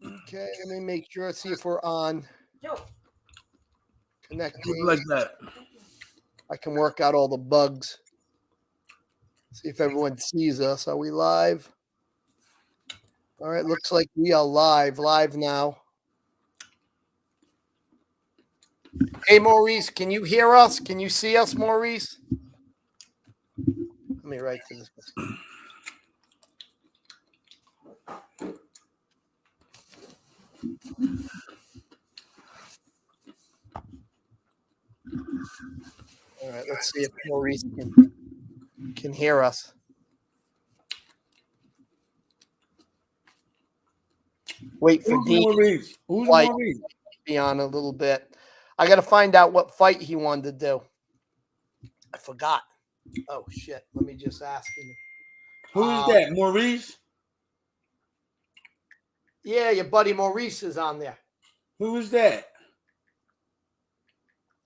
Okay, let me make sure. See if we're on. Connecting. Like that. I can work out all the bugs. See if everyone sees us. Are we live? All right, looks like we are live now. Hey, Maurice, can you hear us? Can you see us, Maurice? Let me write to this. All right, let's see if Maurice can hear us. Wait for Dean. Maurice? Who's Maurice? Be on a little bit. I got to find out what fight he wanted to do. I forgot. Oh shit! Let me just ask him. Who's that, Maurice? Yeah, your buddy Maurice is on there. Who is that?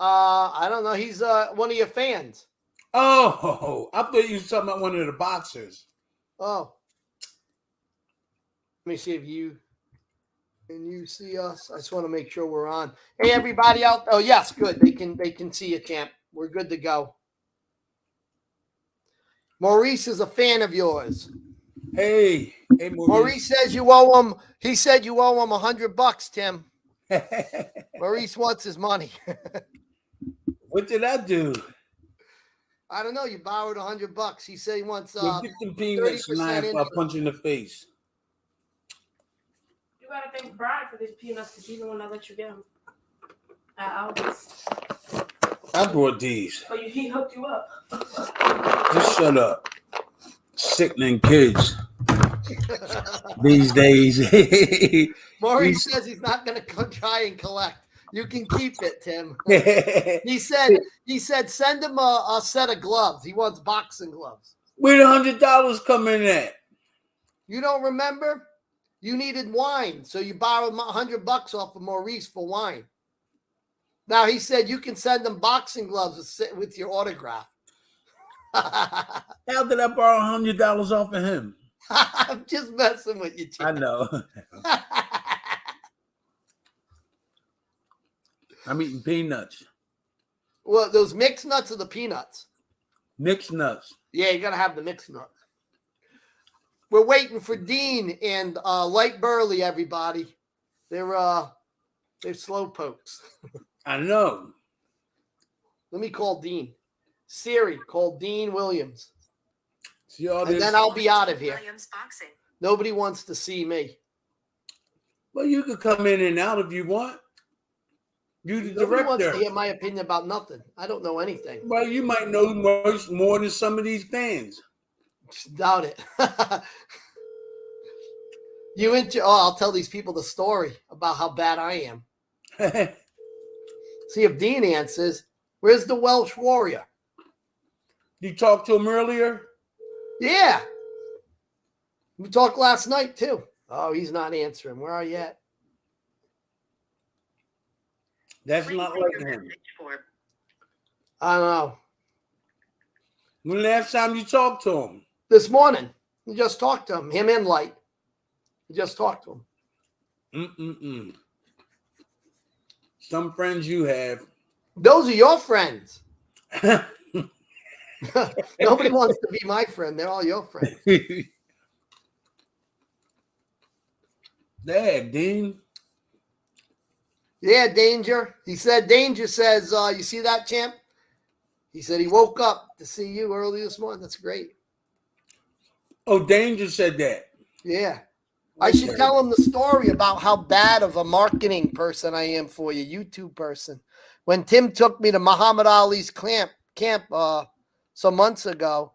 I don't know. He's one of your fans. Oh, I thought you were talking about one of the boxers. Oh. Let me see if you can you see us. I just want to make sure we're on. Hey, everybody out. Oh, yes, good. They can see you, champ. We're good to go. Maurice is a fan of yours. Hey, Maurice. Maurice says you owe him. He said you owe him $100, Tim. Maurice wants his money. What did I do? I don't know. You borrowed $100. He said he wants get some peanuts tonight if I punch in the face. You gotta thank Brian for these peanuts because he's the one that let you get them. I brought these. Oh, he hooked you up. Just shut up. Sickening kids these days. Maurice says he's not going to try and collect. You can keep it, Tim. He said send him a set of gloves. He wants boxing gloves. Where the $100 come in at? You don't remember? You needed wine, so you borrowed $100 off of Maurice for wine. Now he said you can send him boxing gloves with your autograph. How did I borrow $100 off of him? I'm just messing with you, Tim. I know. I'm eating peanuts. Well, those mixed nuts or the peanuts? Mixed nuts. Yeah, you gotta have the mixed nuts. We're waiting for Dean and Lyte Burley, everybody. They're slow pokes. I know. Let me call Dean. Siri, call Dean Williams. And then I'll be out of here. Nobody wants to see me. Well, you could come in and out if you want. You the Nobody wants director. to hear my opinion about nothing. I don't know anything. Well, you might know more than some of these fans. Doubt it. I'll tell these people the story about how bad I am. See if Dean answers. Where's the Welsh warrior? You talked to him earlier? Yeah. We talked last night, too. Oh, he's not answering. Where are you at? That's not like him. I don't know. When the last time you talked to him? This morning. You just talked to him and Lyte. You just talked to him. Some friends you have. Those are your friends. Nobody wants to be my friend. They're all your friends. There, Dean. Yeah, Danger. He said, Danger says, you see that, champ? He said he woke up to see you early this morning. That's great. Oh, Danger said that. Yeah. I should tell him the story about how bad of a marketing person I am for you, YouTube person. When Tim took me to Muhammad Ali's camp some months ago.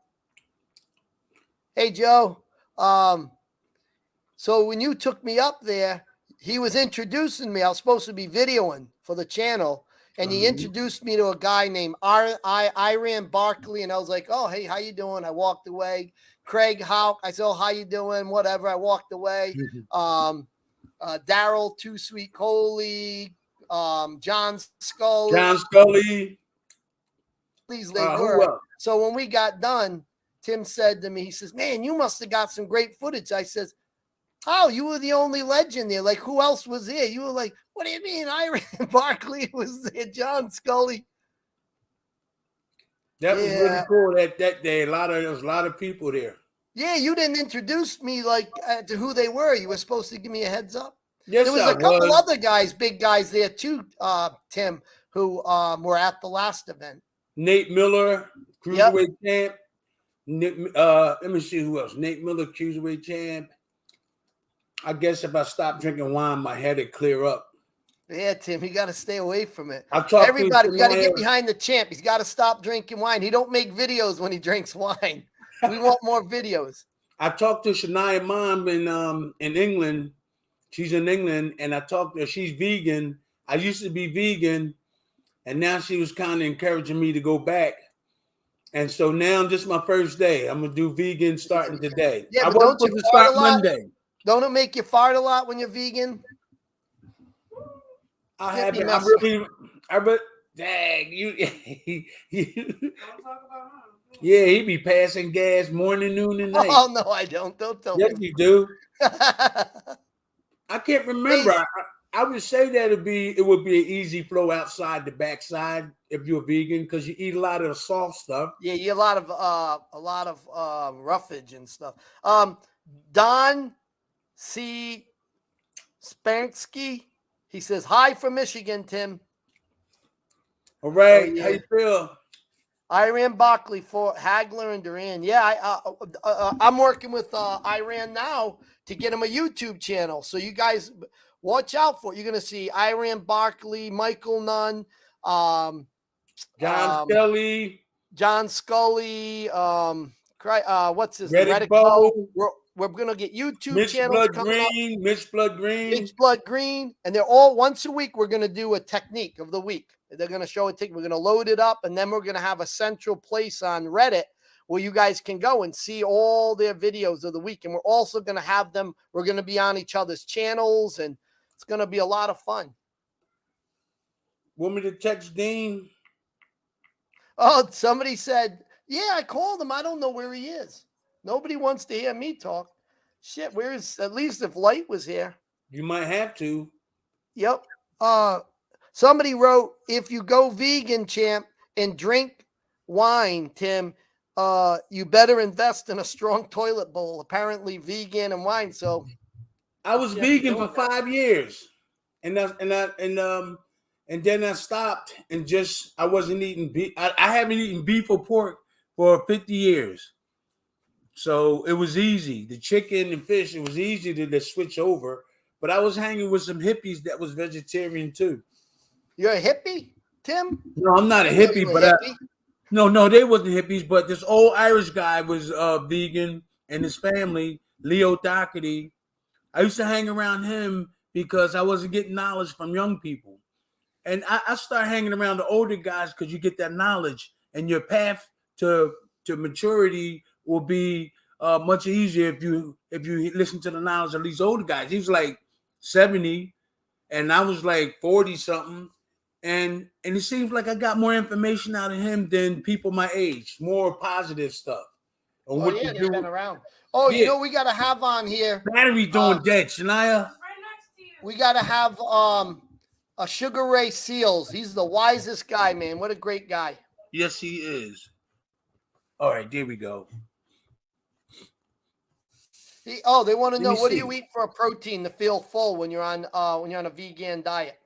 Hey, Joe. So when you took me up there, he was introducing me. I was supposed to be videoing for the channel. And he introduced me to a guy named Iran Barkley. And I was like, oh, hey, how you doing? I walked away. Craig Houck. I said, oh, how you doing? Whatever. I walked away. Daryl Too Sweet Coley. John Scully. These they were. So when we got done, Tim said to me, he says, man, you must have got some great footage. I says, Oh, you were the only legend there. Like, who else was there? You were like, what do you mean? Iran Barkley was there. John Scully. That was really cool that day. There was a lot of people there. Yeah, you didn't introduce me to who they were. You were supposed to give me a heads up. Yes, there was I a couple was. other guys, big guys there too, Tim, who were at the last event. Nate Miller, cruiserweight champ. Let me see who else. Nate Miller, cruiserweight champ. I guess if I stop drinking wine, my head would clear up. Yeah, Tim, you got to stay away from it. Everybody, we got to get behind the champ. He's got to stop drinking wine. He don't make videos when he drinks wine. We want more videos. I talked to Shania's mom in England. She's in England, and I talked to her. She's vegan. I used to be vegan, and now she was kind of encouraging me to go back. And so now this is my first day. I'm gonna do vegan starting today. Yeah, I but don't you start Monday. Don't it make you fart a lot when you're vegan? Dang, you. Don't talk about him. Yeah, he be passing gas morning, noon, and night. Oh no, I don't. Don't tell Yes, me. you do. I can't remember. I would say that it would be an easy flow outside the backside if you're vegan because you eat a lot of the soft stuff. Yeah, you eat a lot of roughage and stuff. Don C. Spansky, he says hi from Michigan, Tim. All right, how you feel? Iran Barkley for Hagler and Duran. Yeah, I'm working with Iran now to get him a YouTube channel. So you guys watch out for it. You're going to see Iran Barkley, Michael Nunn, John Scully, what's his Reddick Bow. We're going to get YouTube Mitch channels Mitch Blood Green. And they're all once a week. We're going to do a technique of the week. They're going to show it. We're going to load it up. And then we're going to have a central place on Reddit where you guys can go and see all their videos of the week. And we're also going to have them. We're going to be on each other's channels. And it's going to be a lot of fun. Want me to text Dean? Oh, somebody said, yeah, I called him. I don't know where he is. Nobody wants to hear me talk. Shit, at least if Lyte was here. You might have to. Yep. Somebody wrote, if you go vegan, champ, and drink wine, Tim, you better invest in a strong toilet bowl. Apparently vegan and wine. So I was vegan for 5 years. And then I stopped and I wasn't eating beef. I haven't eaten beef or pork for 50 years. So it was easy. The chicken and fish, it was easy to switch over. But I was hanging with some hippies that was vegetarian too. You're a hippie, Tim? No, I'm not a hippie, but no, they wasn't hippies. But this old Irish guy was vegan, and his family, Leo Doherty. I used to hang around him because I wasn't getting knowledge from young people. And I started hanging around the older guys because you get that knowledge, and your path to maturity will be much easier if you listen to the knowledge of these older guys. He was like 70, and I was like 40 something, and it seems like I got more information out of him than people my age, more positive stuff. Oh yeah, they've been around. Oh, yeah. You know we got to have on here. Battery doing dead, Shania. We got to have a Sugar Ray Seals. He's the wisest guy, man. What a great guy. Yes, he is. All right, there we go. They want to know what do you eat for a protein to feel full when you're on a vegan diet?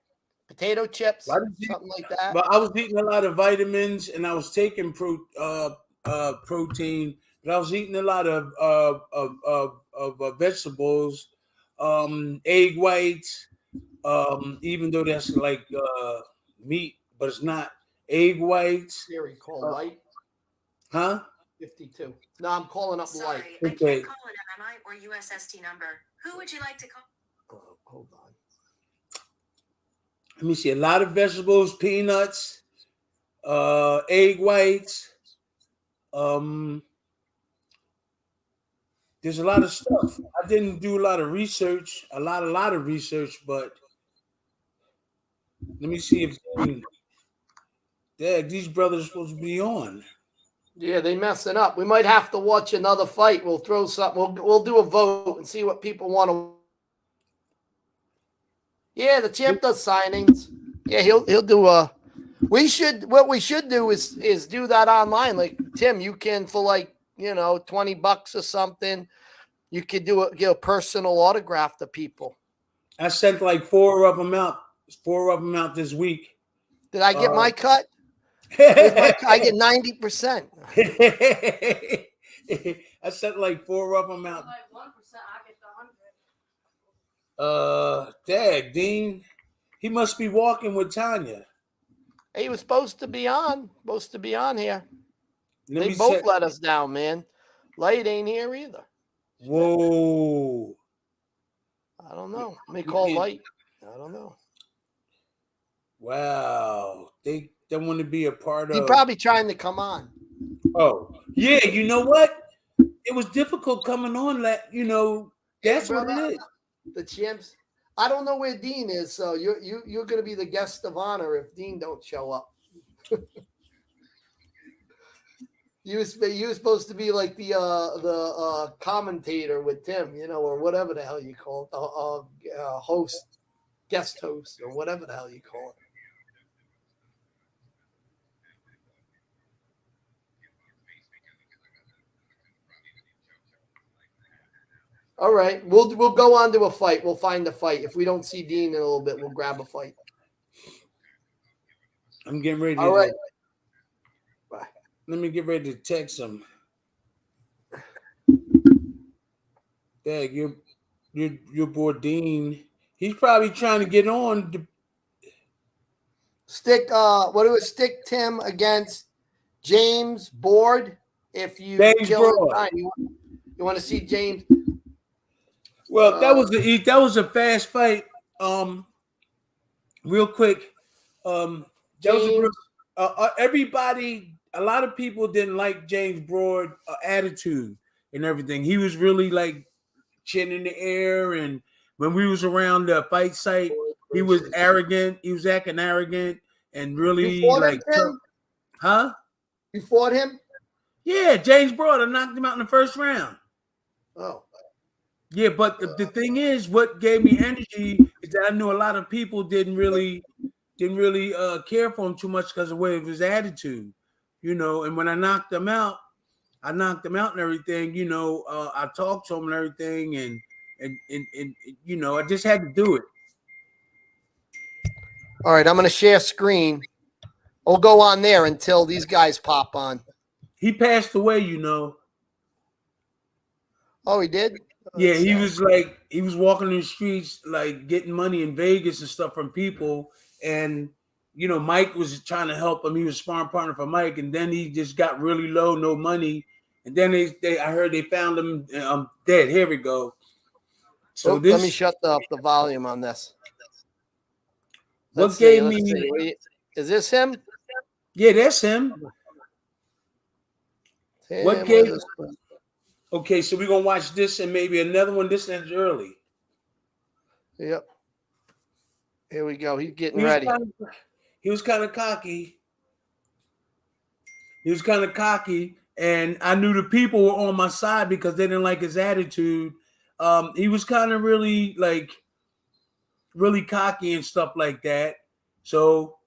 Potato chips, something like that. But I was eating a lot of vitamins and I was taking protein, but I was eating a lot of vegetables, egg whites, even though that's like meat, but it's not. Egg whites. Siri, call Lyte. Huh? 52. No, I'm calling up Lyte. Sorry, I can't call an MI or USSD number. Who would you like to call? Oh, hold on. Let me see. A lot of vegetables, peanuts, egg whites. There's a lot of stuff. I didn't do a lot of research, a lot of research, but let me see if these brothers are supposed to be on. Yeah, they messing up. We might have to watch another fight. We'll throw something. We'll do a vote and see what people want to. Yeah, the champ does signings. Yeah, he'll do a. What we should do is do that online. Like Tim, you can for like $20 or something. You could give a personal autograph to people. I sent like 4 of them out. 4 of them out this week. Did I get my cut? Where's my cut? I get 90%. I sent like 4 of them out. Like 1%, I get the 100. Dag, Dean. He must be walking with Tanya. He was supposed to be on here. Let They both let us down, man. Lyte ain't here either. Whoa. I don't know. Let me call Lyte. I don't know. Wow. They want to be a part of. He's probably trying to come on. Oh, yeah. You know what? It was difficult coming on. That's what it is. The champs. I don't know where Dean is, so you're going to be the guest of honor if Dean don't show up. You were supposed to be like the commentator with Tim, or whatever the hell you call it, host, guest host, or whatever the hell you call it. All right, we'll go on to a fight. We'll find a fight. If we don't see Dean in a little bit, we'll grab a fight. I'm getting ready. All right. Bye. Let me get ready to text him. Dag, your boy Dean. He's probably trying to get on. Stick Tim against James Board. If you kill time, you want to see James. Well, that was a fast fight. Real quick. That was everybody. A lot of people didn't like James Broad attitude and everything. He was really like chin in the air, and when we was around the fight site, he was arrogant. He was acting arrogant and really like, huh? You fought him? Yeah, James Broad. I knocked him out in the first round. Oh. Yeah, but the thing is, what gave me energy is that I knew a lot of people didn't really care for him too much because of the way of his attitude, And when I knocked him out and everything, I talked to him and everything, and I just had to do it. All right, I'm going to share screen. We'll go on there until these guys pop on. He passed away, Oh, he did? Yeah, he was walking in the streets, like getting money in Vegas and stuff from people. And, Mike was trying to help him. He was a sparring partner for Mike. And then he just got really low, no money. And then I heard they found him dead. Here we go. So let me shut the volume on this. What gave me? Is this him? Yeah, that's him. What gave? Okay, so we're gonna watch this and maybe another one. This ends early. Yep. Here we go. He's getting ready. He was kind of cocky. And I knew the people were on my side because they didn't like his attitude. He was kind of really cocky and stuff like that. So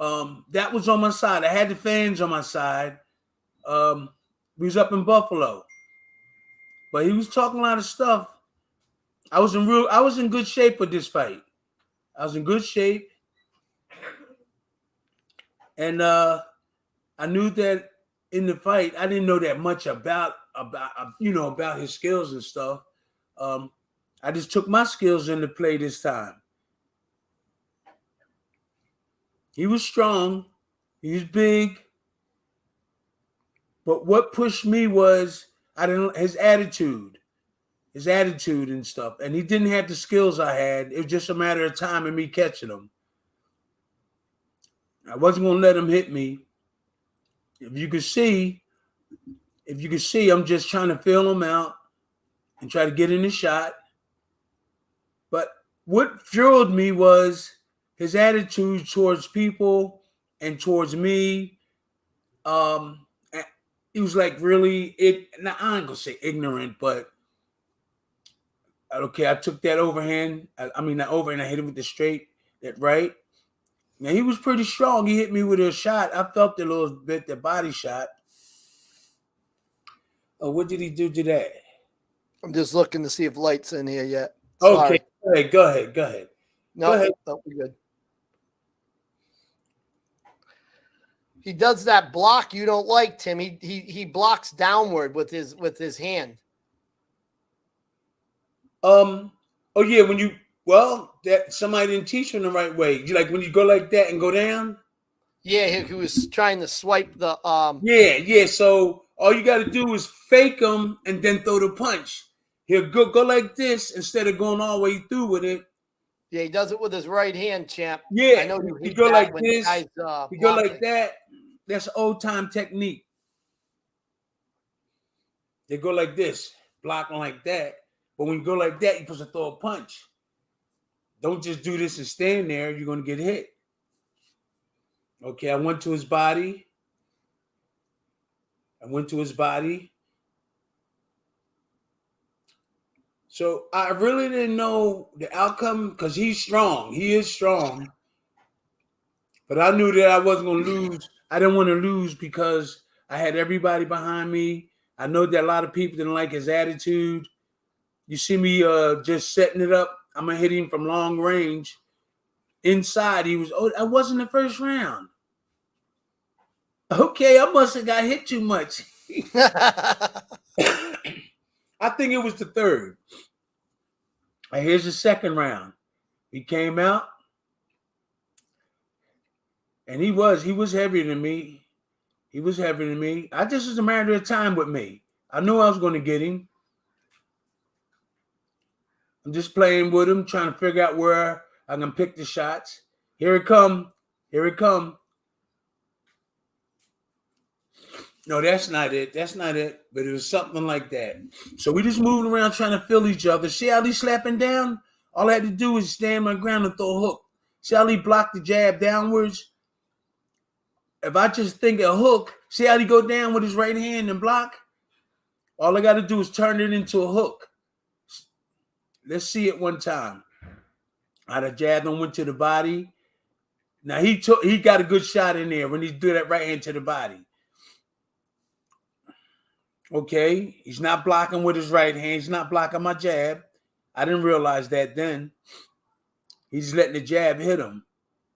that was on my side. I had the fans on my side. We was up in Buffalo. But he was talking a lot of stuff. I was in good shape for this fight. I was in good shape. And I knew that in the fight, I didn't know that much about his skills and stuff. I just took my skills into play this time. He was strong. He was big. But what pushed me was his attitude and stuff. And he didn't have the skills I had. It was just a matter of time and me catching him. I wasn't going to let him hit me. If you could see, I'm just trying to feel him out and try to get in the shot. But what fueled me was his attitude towards people and towards me. he was like really now I ain't gonna say ignorant, but okay, I took that overhand. I mean that overhand, I hit him with the straight, that right. Now he was pretty strong. He hit me with a shot. I felt a little bit, the body shot. Oh, what did he do to that? I'm just looking to see if Lyte's in here yet. Okay, Sorry. go ahead. No, Go ahead. that'll be good. He does that block you don't like, Tim. He blocks downward with his hand. Oh yeah, that somebody didn't teach him the right way. You like when you go like that and go down? Yeah, he was trying to swipe the Yeah. So all you got to do is fake him and then throw the punch. He'll go like this instead of going all the way through with it. Yeah, he does it with his right hand, champ. Yeah, I know you he hate go that like when this. guys, He go block like it. that. That's old time technique. They go like this, blocking like that. But when you go like that, you're supposed to throw a punch. Don't just do this and stand there. You're going to get hit. Okay, I went to his body. So I really didn't know the outcome because he's strong. He is strong. But I knew that I wasn't going to lose. I didn't want to lose because I had everybody behind me. I know that a lot of people didn't like his attitude. You see me just setting it up. I'm going to hit him from long range. Inside, I wasn't the first round. Okay, I must have got hit too much. I think it was the third. Here's the second round. He came out, and he was heavier than me. I just was a matter of time with me. I knew I was going to get him. I'm just playing with him, trying to figure out where I can pick the shots. Here it come. No, that's not it. But it was something like that. So we just moving around trying to feel each other. See how he's slapping down? All I had to do was stand my ground and throw a hook. See how he blocked the jab downwards? If I just think a hook, see how he go down with his right hand and block? All I got to do is turn it into a hook. Let's see it one time. I'd have jabbed and went to the body. Now he got a good shot in there when he do that right hand to the body. Okay, he's not blocking with his right hand. He's not blocking my jab. I didn't realize that then. He's letting the jab hit him.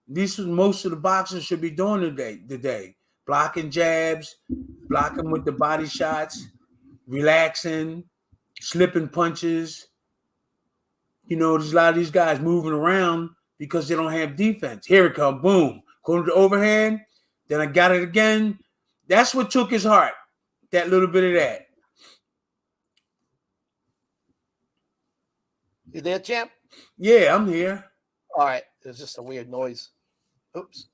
This is most of the boxers should be doing today. Blocking jabs, blocking with the body shots, relaxing, slipping punches. You know, there's a lot of these guys moving around because they don't have defense. Here it comes, boom. Going to the overhand. Then I got it again. That's what took his heart. That little bit of that. You there, champ? Yeah, I'm here. All right. There's just a weird noise. Oops.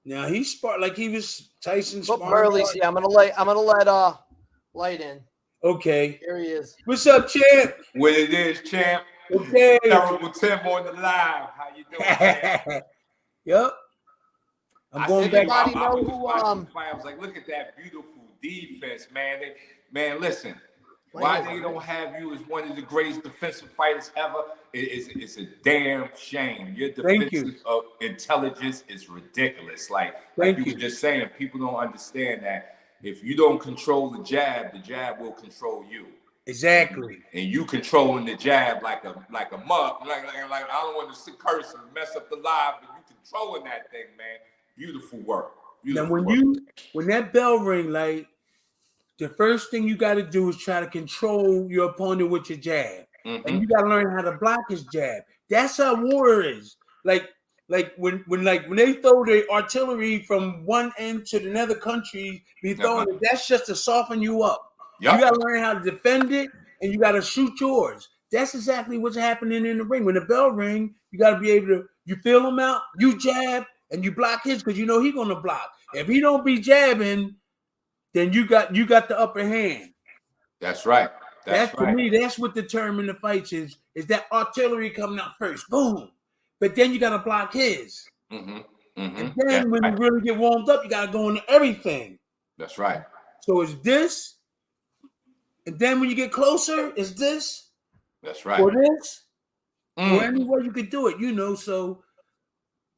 Now he sparred like he was Tyson Look, sparring. Burley's here. I'm gonna let Lyte in. Okay. Here he is. What's up, champ? What it is, champ? Okay. Terrible Tim on the live. How you doing, man? Yep. I'm going back. Everybody know who I was like, look at that beautiful defense, man. Man, listen. Why they don't have you as one of the greatest defensive fighters ever? It's a damn shame. Your defensive intelligence is ridiculous. Like you were just saying, people don't understand that if you don't control the jab will control you. Exactly. And you controlling the jab like a mug. Like I don't want to curse and mess up the live, but you controlling that thing, man. Beautiful work. Now when that bell ring, like the first thing you got to do is try to control your opponent with your jab, and you got to learn how to block his jab. That's how war is. Like when they throw the artillery from one end to another country, be throwing it. That's just to soften you up. Yep. You got to learn how to defend it, and you got to shoot yours. That's exactly what's happening in the ring. When the bell ring, you got to be able to. You feel him out, you jab, and you block his because you know he's gonna block. If he don't be jabbing, then you got the upper hand. That's right. That's right. To me, that's what determines the fights is that artillery coming out first. Boom. But then you got to block his. And then when you really get warmed up, you gotta go into everything. That's right. So it's this, and then when you get closer, it's this. That's right. Or this, or any way you could do it, you know. So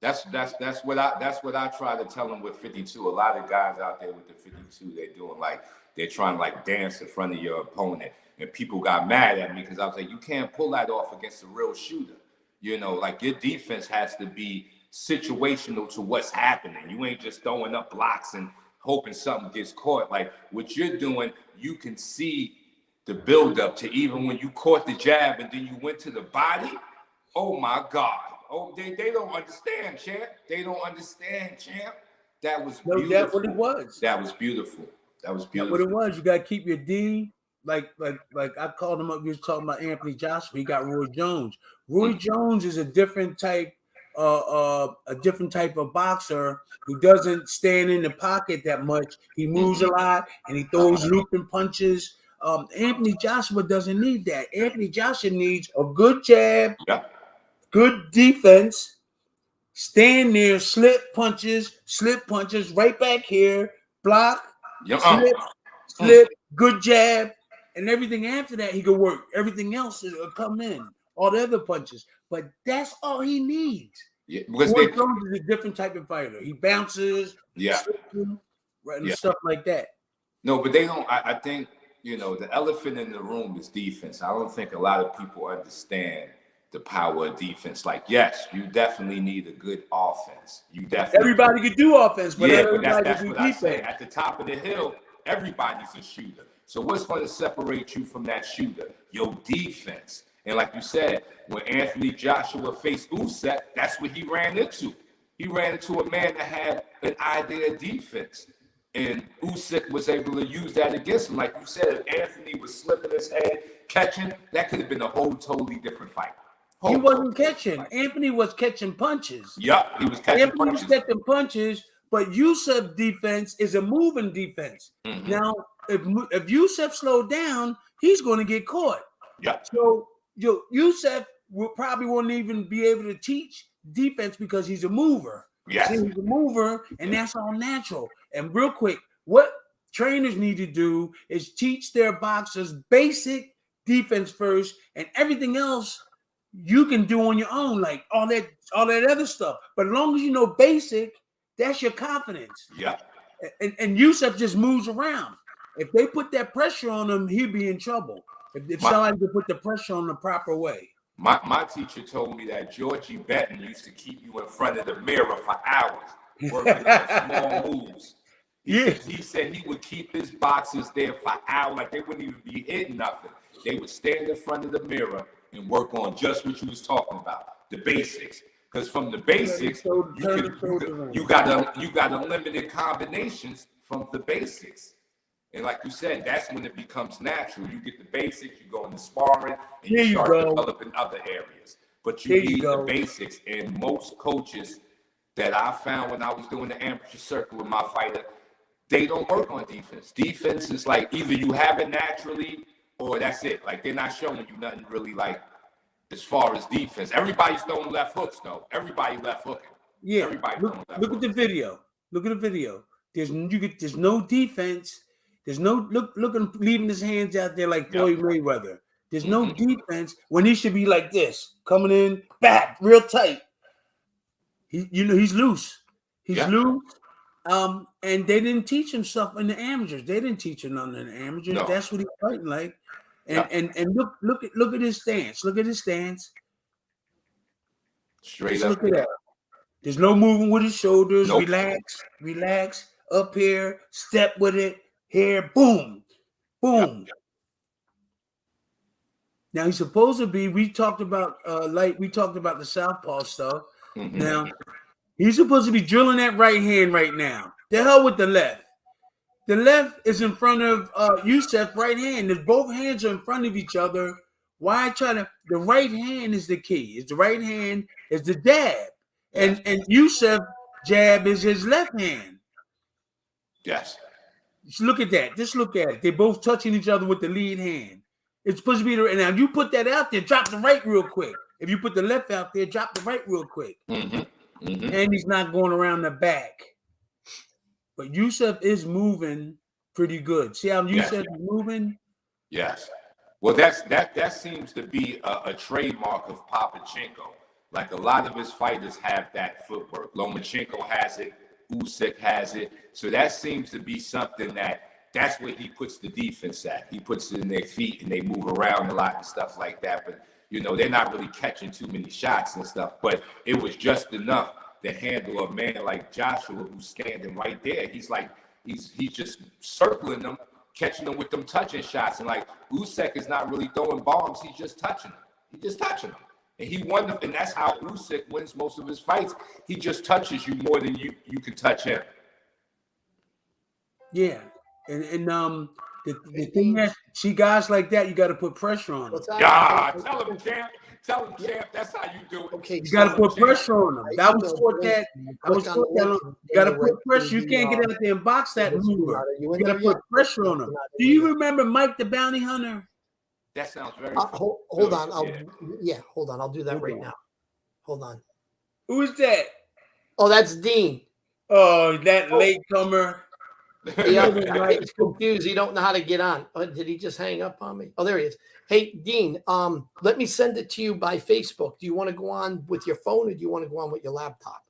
that's what I try to tell them with 52. A lot of guys out there with the 52, they're doing like they're trying to like dance in front of your opponent, and people got mad at me because I was like, you can't pull that off against a real shooter. You know, like your defense has to be situational to what's happening. You ain't just throwing up blocks and hoping something gets caught. Like what you're doing, you can see the buildup to even when you caught the jab and then you went to the body. Oh my God. Oh, they don't understand, champ. They don't understand, champ. That was beautiful. That's what it was. That was beautiful. That was beautiful. That's what it was. You gotta keep your D. Like I called him up. We was talking about Anthony Joshua. He got Roy Jones. Roy Jones is a different type of boxer who doesn't stand in the pocket that much. He moves a lot and he throws looping punches. Anthony Joshua doesn't need that. Anthony Joshua needs a good jab, good defense, stand there, slip punches right back here, block, slip, good jab, and everything after that he can work. Everything else will come in, all the other punches. But that's all he needs. Yeah, because Roy Jones is a different type of fighter. He bounces, and stuff like that. No, but they don't. I think, you know, the elephant in the room is defense. I don't think a lot of people understand the power of defense. Like, yes, you definitely need a good offense. You definitely everybody can do offense, but that's what I say. At the top of the hill, everybody's a shooter. So what's going to separate you from that shooter? Your defense. And like you said, when Anthony Joshua faced Usyk, that's what he ran into. He ran into a man that had an idea of defense. And Usyk was able to use that against him. Like you said, if Anthony was slipping his head, catching, that could have been a whole totally different fight. He wasn't catching. Anthony was catching punches. Yep, he was catching punches. Was catching punches, but Usyk's defense is a moving defense. Now, if Usyk slowed down, he's going to get caught. Yeah. So Usyk probably won't even be able to teach defense because he's a mover. Yes. See, he's a mover, and that's all natural. And real quick, what trainers need to do is teach their boxers basic defense first, and everything else you can do on your own, like all that other stuff. But as long as you know basic, that's your confidence. Yeah. And Usyk just moves around. If they put that pressure on him, he'd be in trouble. If somebody could put the pressure on the proper way. My teacher told me that Georgie Benton used to keep you in front of the mirror for hours, working on small moves. He said he would keep his boxers there for hours, like they wouldn't even be hitting nothing. They would stand in front of the mirror and work on just what you was talking about, the basics. Because from the basics, you got unlimited combinations from the basics. And like you said, that's when it becomes natural. You get the basics, you go into sparring, and you start developing other areas. But you need the basics. And most coaches that I found when I was doing the amateur circuit with my fighter, they don't work on defense. Defense is like either you have it naturally or that's it. Like they're not showing you nothing really like as far as defense. Everybody's throwing left hooks though. Everybody left hooking. Yeah. Everybody look at the video. Look at the video. There's no defense. There's no leaving his hands out there like Floyd Mayweather. There's no defense when he should be like this, coming in back real tight. He's loose. He's loose. And they didn't teach him stuff in the amateurs. They didn't teach him none in the amateurs. No. That's what he's fighting like. And look at his stance. Look at his stance. Straight up. Look at that. There's no moving with his shoulders. Nope. Relax. Up here. Step with it. Here. Boom. Boom. Yep. Now he's supposed to be. We talked about Lyte. We talked about the southpaw stuff. Now he's supposed to be drilling that right hand right now. The hell with the left. The left is in front of Usyk's right hand. If both hands are in front of each other, why try to? The right hand is the key. It's the right hand is the jab, and Usyk's jab is his left hand. Yes. Just look at that. Just look at it. They're both touching each other with the lead hand. It's supposed to be the. Now you put that out there. Drop the right real quick. If you put the left out there, drop the right real quick. and he's not going around the back. But Yusuf is moving pretty good. See how Yusuf is moving? Yes. Well, that seems to be a trademark of Papachenko. Like a lot of his fighters have that footwork. Lomachenko has it. Usyk has it. So that seems to be something that's where he puts the defense at. He puts it in their feet and they move around a lot and stuff like that. But, they're not really catching too many shots and stuff. But it was just enough to handle a man like Joshua who's standing right there. He's just circling them, catching them with them touching shots. And like Usyk is not really throwing bombs. He's just touching them. And he won and that's how Usyk wins most of his fights. He just touches you more than you can touch him. Yeah. And the thing that guys like that, you got to put pressure on them. Yeah, tell him, champ. That's how you do it. Okay, you got to put pressure on them. That was taught that. You got to put pressure. You can't get out there and box that mover. You got to put pressure on them. Do you remember Mike the Bounty Hunter? That sounds very. Hold on. Hold on. I'll do that right now. Hold on. Who is that? Oh, that's Dean. Oh, that latecomer. Yeah, he's confused. He don't know how to get on. Oh, did he just hang up on me? Oh, there he is. Hey, Dean, let me send it to you by Facebook. Do you want to go on with your phone or do you want to go on with your laptop?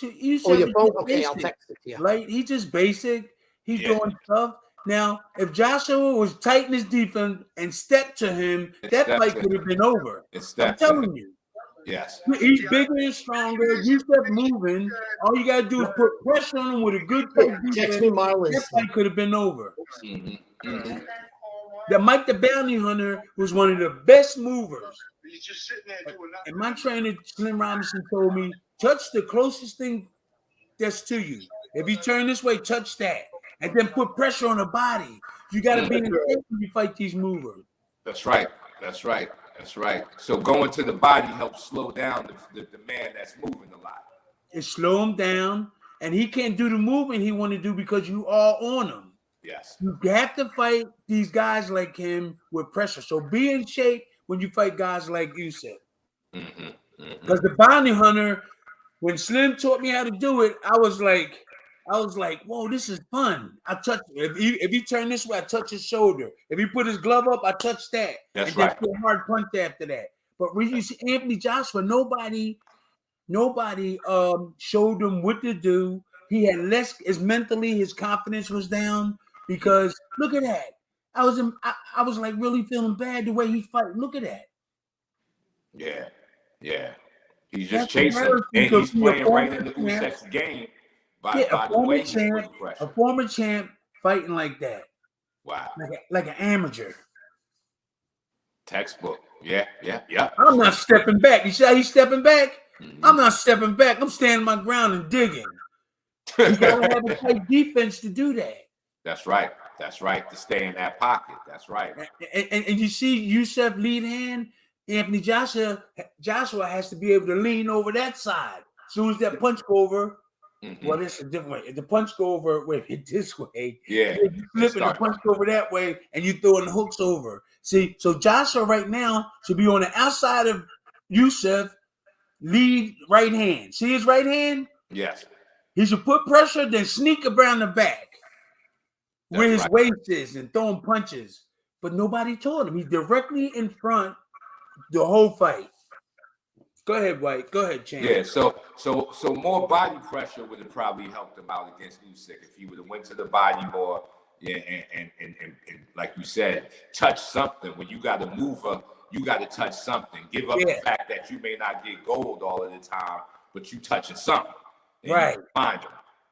Your phone? Okay, I'll text it to you. Like, he's just basic. He's doing stuff. Now, if Joshua was tight in his defense and stepped to him, that fight could have been over. I'm telling you. Yes. He's bigger and stronger. You step moving. All you got to do is put pressure on him with a good defense. Text me, Marlon. That fight could have been over. Mm-hmm. That Mike the Bounty Hunter was one of the best movers. He's just sitting there doing nothing. And my trainer, Slim Robinson, told me, touch the closest thing that's to you. If you turn this way, touch that. And then put pressure on the body. You got to be in the shape when you fight these movers. That's right. So going to the body helps slow down the man that's moving a lot. It slow him down, and he can't do the movement he want to do because you are on him. Yes. You have to fight these guys like him with pressure. So be in shape when you fight guys like you said. Because the bounty hunter, when Slim taught me how to do it, I was like, whoa, this is fun. I touch if he turn this way, I touch his shoulder. If he put his glove up, I touch that. That's and right. Then put a hard punch after that. But when you see Anthony Joshua, nobody showed him what to do. He had his confidence was down because look at that. I was like really feeling bad the way he fight. Look at that. Yeah. He's just chasing and he's playing right in the Usyk's game. A former champ fighting like that. Wow. Like an amateur. Textbook. Yeah. I'm not stepping back. You see how he's stepping back? Mm-hmm. I'm not stepping back. I'm standing my ground and digging. You gotta have a tight defense to do that. That's right. To stay in that pocket. That's right. And you see Yusuf lead hand, Anthony Joshua has to be able to lean over that side. As soon as that punch go over, well, this is a different way. If the punch go over, this way. Yeah. You flip it, the punch go over that way, and you throwing the hooks over. See, so Joshua right now should be on the outside of Yusuf, lead right hand. See his right hand? Yes. He should put pressure, then sneak around the back where his waist is and throwing punches. But nobody told him. He's directly in front the whole fight. Go ahead, White. Go ahead, Champ. Yeah, so more body pressure would have probably helped him out against Usyk if he would have went to the body more. Yeah, and like you said, touch something. When you got a mover, you got to touch something. Give up the fact that you may not get gold all of the time, but you touching something. Right. You can find them.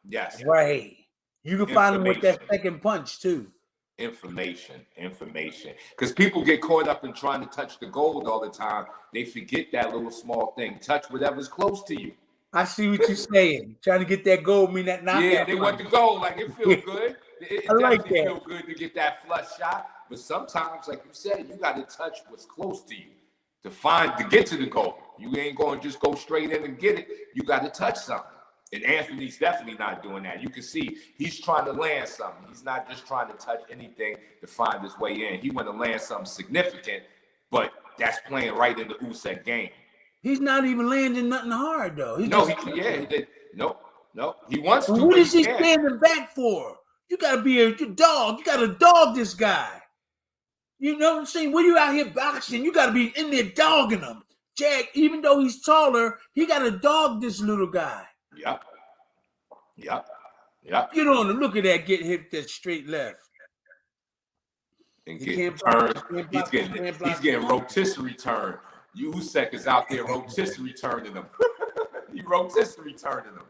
Yes. Right. You can find them with that second punch too. Information. Because people get caught up in trying to touch the gold all the time. They forget that little small thing. Touch whatever's close to you. I see what you're saying. Trying to get that gold mean that knockout. Yeah, they want the gold. Like it feels good. It I like definitely that. feels good to get that flush shot. But sometimes, like you said, you got to touch what's close to you to get to the goal. You ain't going to just go straight in and get it. You got to touch something. And Anthony's definitely not doing that. You can see he's trying to land something. He's not just trying to touch anything to find his way in. He want to land something significant, but that's playing right in the Usyk game. He's not even landing nothing hard though. He No, just, he did. Nope. He wants to. what But is he can't. standing back for? You gotta be a dog. You gotta dog this guy. You know what I'm saying? When you out here boxing, you gotta be in there dogging him. Jack, even though he's taller, he gotta dog this little guy. Yep. Get on him. Look at that. Get hit that straight left. And He get can't block, turned. he can't He's block. getting rotisserie turn. Usyk is out there rotisserie turning him. He rotisserie turning him.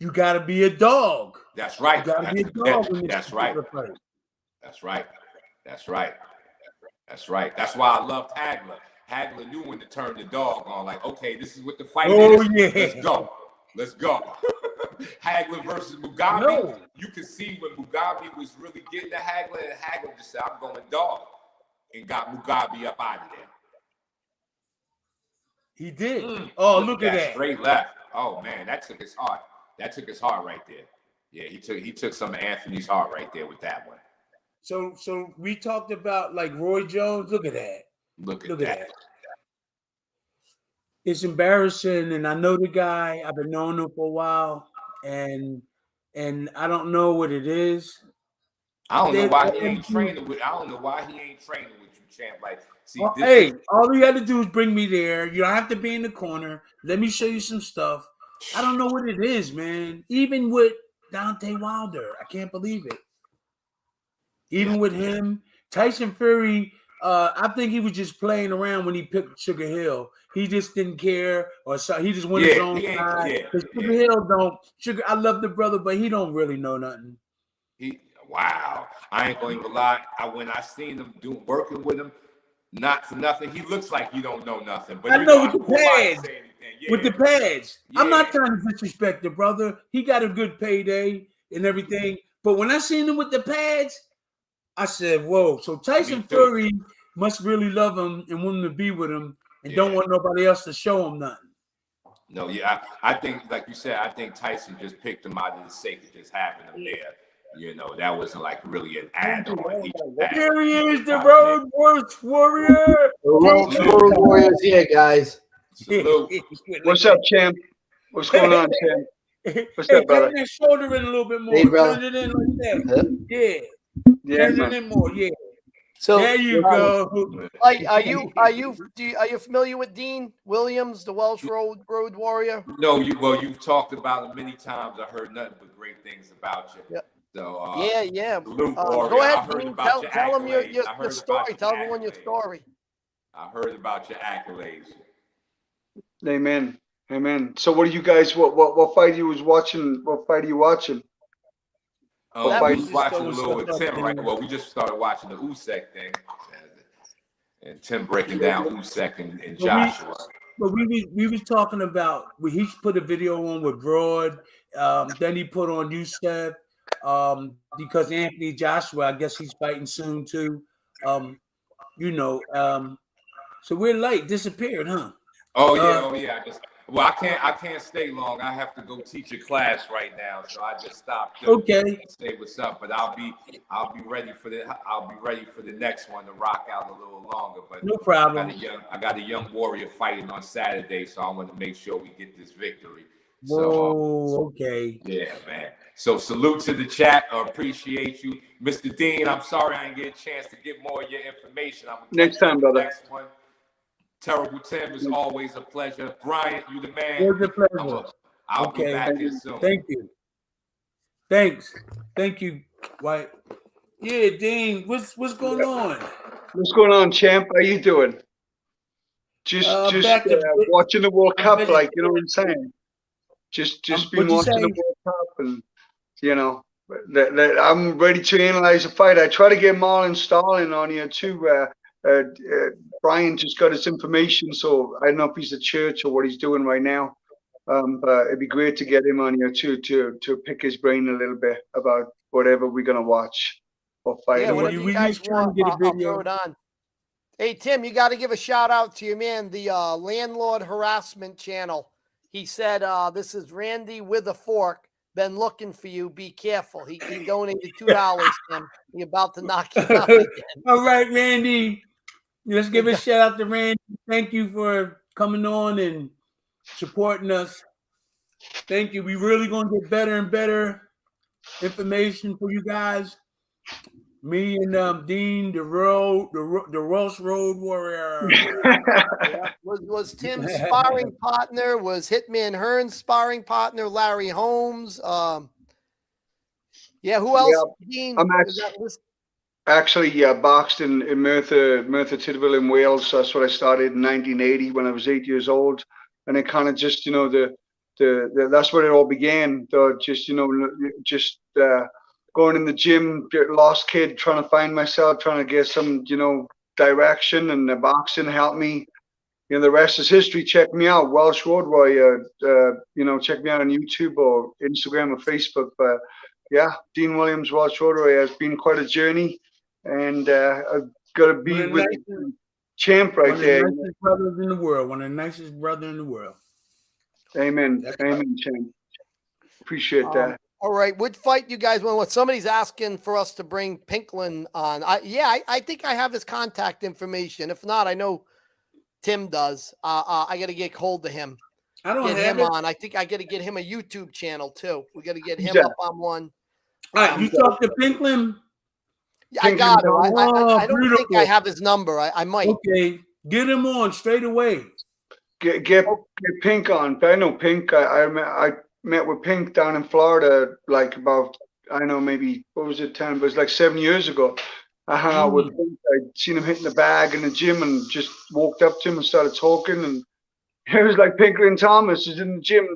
You gotta be a dog. That's right. You gotta be a dog. That's right. That's right. That's right. That's right. That's why I loved Hagler. Hagler knew when to turn the dog on. Like, okay, this is what the fight is. Yeah. Let's go. Hagler versus Mugabe. No. You can see when Mugabe was really getting to Hagler, and Hagler just said, I'm going dog, and got Mugabe up out of there. He did. Oh, look at that. Straight left. Oh man, that took his heart. That took his heart right there. Yeah, he took some of Anthony's heart right there with that one. So we talked about like Roy Jones. Look at that. Look at that. It's embarrassing, and I know the guy. I've been knowing him for a while, and I don't know what it is. I don't know why he ain't training with you, champ. Like, see, all you got to do is bring me there. You don't have to be in the corner. Let me show you some stuff. I don't know what it is, man. Even with Deontay Wilder, I can't believe it. Even with him, Tyson Fury, I think he was just playing around when he picked Sugar Hill. He just didn't care, or so he just went his own side. Sugar Hill don't. I love the brother, but he don't really know nothing. Wow, I ain't going to lie. When I seen him working with him, not for nothing, he looks like he don't know nothing. But I know with the pads. With the pads, I'm not trying to disrespect the brother. He got a good payday and everything. But when I seen him with the pads, I said, "Whoa!" So Tyson Fury must really love him and want him to be with him, and don't want nobody else to show him nothing. No, I think, like you said, I think Tyson just picked him out of the sake of just having him there. You know, that wasn't like really an add-on. Here he is, the road warrior. Road warriors here, guys. Salute. What's up, champ? What's going on, champ? What's up, brother? Turn that shoulder in a little bit more. Hey, Turn it in like that. Yeah. Turn it in more. Yeah. So there you go. Are you familiar with Dean Williams, the Welsh Road Warrior? No, you've talked about him many times. I heard nothing but great things about you. Yep. So yeah. Go ahead, Dean. Tell them your story. Tell everyone your story. I heard about your accolades. Amen. So what are you guys? What fight you was watching? What fight are you watching? We was watching a little with Tim, right? Well, we just started watching the Usyk thing, and Tim breaking down Usyk and Joshua. But we was talking about he put a video on with Broad, then he put on Usyk, because Anthony Joshua, I guess he's fighting soon too. So we're Lyte disappeared, huh? Oh yeah. I can't stay long. I have to go teach a class right now, so I just stopped. Okay. Say what's up, but I'll be ready for the next one to rock out a little longer. But no problem. I got a young warrior fighting on Saturday, so I want to make sure we get this victory. Whoa, okay. Yeah, man. So salute to the chat. I appreciate you, Mr. Dean. I'm sorry I didn't get a chance to get more of your information. Next time, brother. Next one. Terrible Tim, is always a pleasure. Bryant, you the man. It was a pleasure. I'll be back here soon. Thank you. Thanks. Thank you, White. Yeah, Dean, what's going on? What's going on, champ? How you doing? Just watching the World Cup, like, you know what I'm saying? Just been watching the World Cup, and you know, I'm ready to analyze the fight. I try to get Marlon Starling on here too. Brian just got his information, so I don't know if he's at church or what he's doing right now. But it'd be great to get him on here too, to pick his brain a little bit about whatever we're gonna watch or fight. Yeah, whatever you guys want, I'll throw it on. Hey Tim, you got to give a shout out to your man, the Landlord Harassment Channel. He said, "This is Randy with a fork. Been looking for you. Be careful." He donated $2. Tim, he's about to knock you out again. All right, Randy. Let's give a shout out to Randy. Thank you for coming on and supporting us. Thank you. We really gonna get better and better information for you guys. Me and Dean, the Ross Road Warrior. Yeah. Was Tim's sparring partner? Was Hitman Hearn's sparring partner Larry Holmes? Yeah, who else? Yeah, Dean, actually boxed in Merthyr Tydfil in Wales. That's what I started in 1980 when I was 8 years old, and it kind of just that's where it all began. Just just going in the gym, lost kid, trying to find myself, trying to get some direction, and the boxing helped me. The rest is history. Check me out, Welsh Road Warrior. Check me out on YouTube or Instagram or Facebook. But yeah, Dean Williams, Welsh Road Warrior, has been quite a journey, and I've got to be with champ right there. One of the nicest brothers in the world. One of the nicest brothers in the world. Amen. Amen, champ. Appreciate that. All right, what fight you guys want? What somebody's asking for us to bring Pinklin on? I think I have his contact information. If not, I know Tim does. I got to get hold of him. I don't get have him it. on. I think I got to get him a YouTube channel too. We got to get him up on one. All right, you talk to Pinklin? Yeah, I got him. I don't beautiful. think I have his number. I might. Okay, get him on straight away. Get Pink on. I know Pink. I met with Pink down in Florida, like about, I don't know, maybe, what was it, 10, but it was like 7 years ago. I hung out with Pink. I'd seen him hitting the bag in the gym and just walked up to him and started talking. And it was like Pinklin Thomas was in the gym,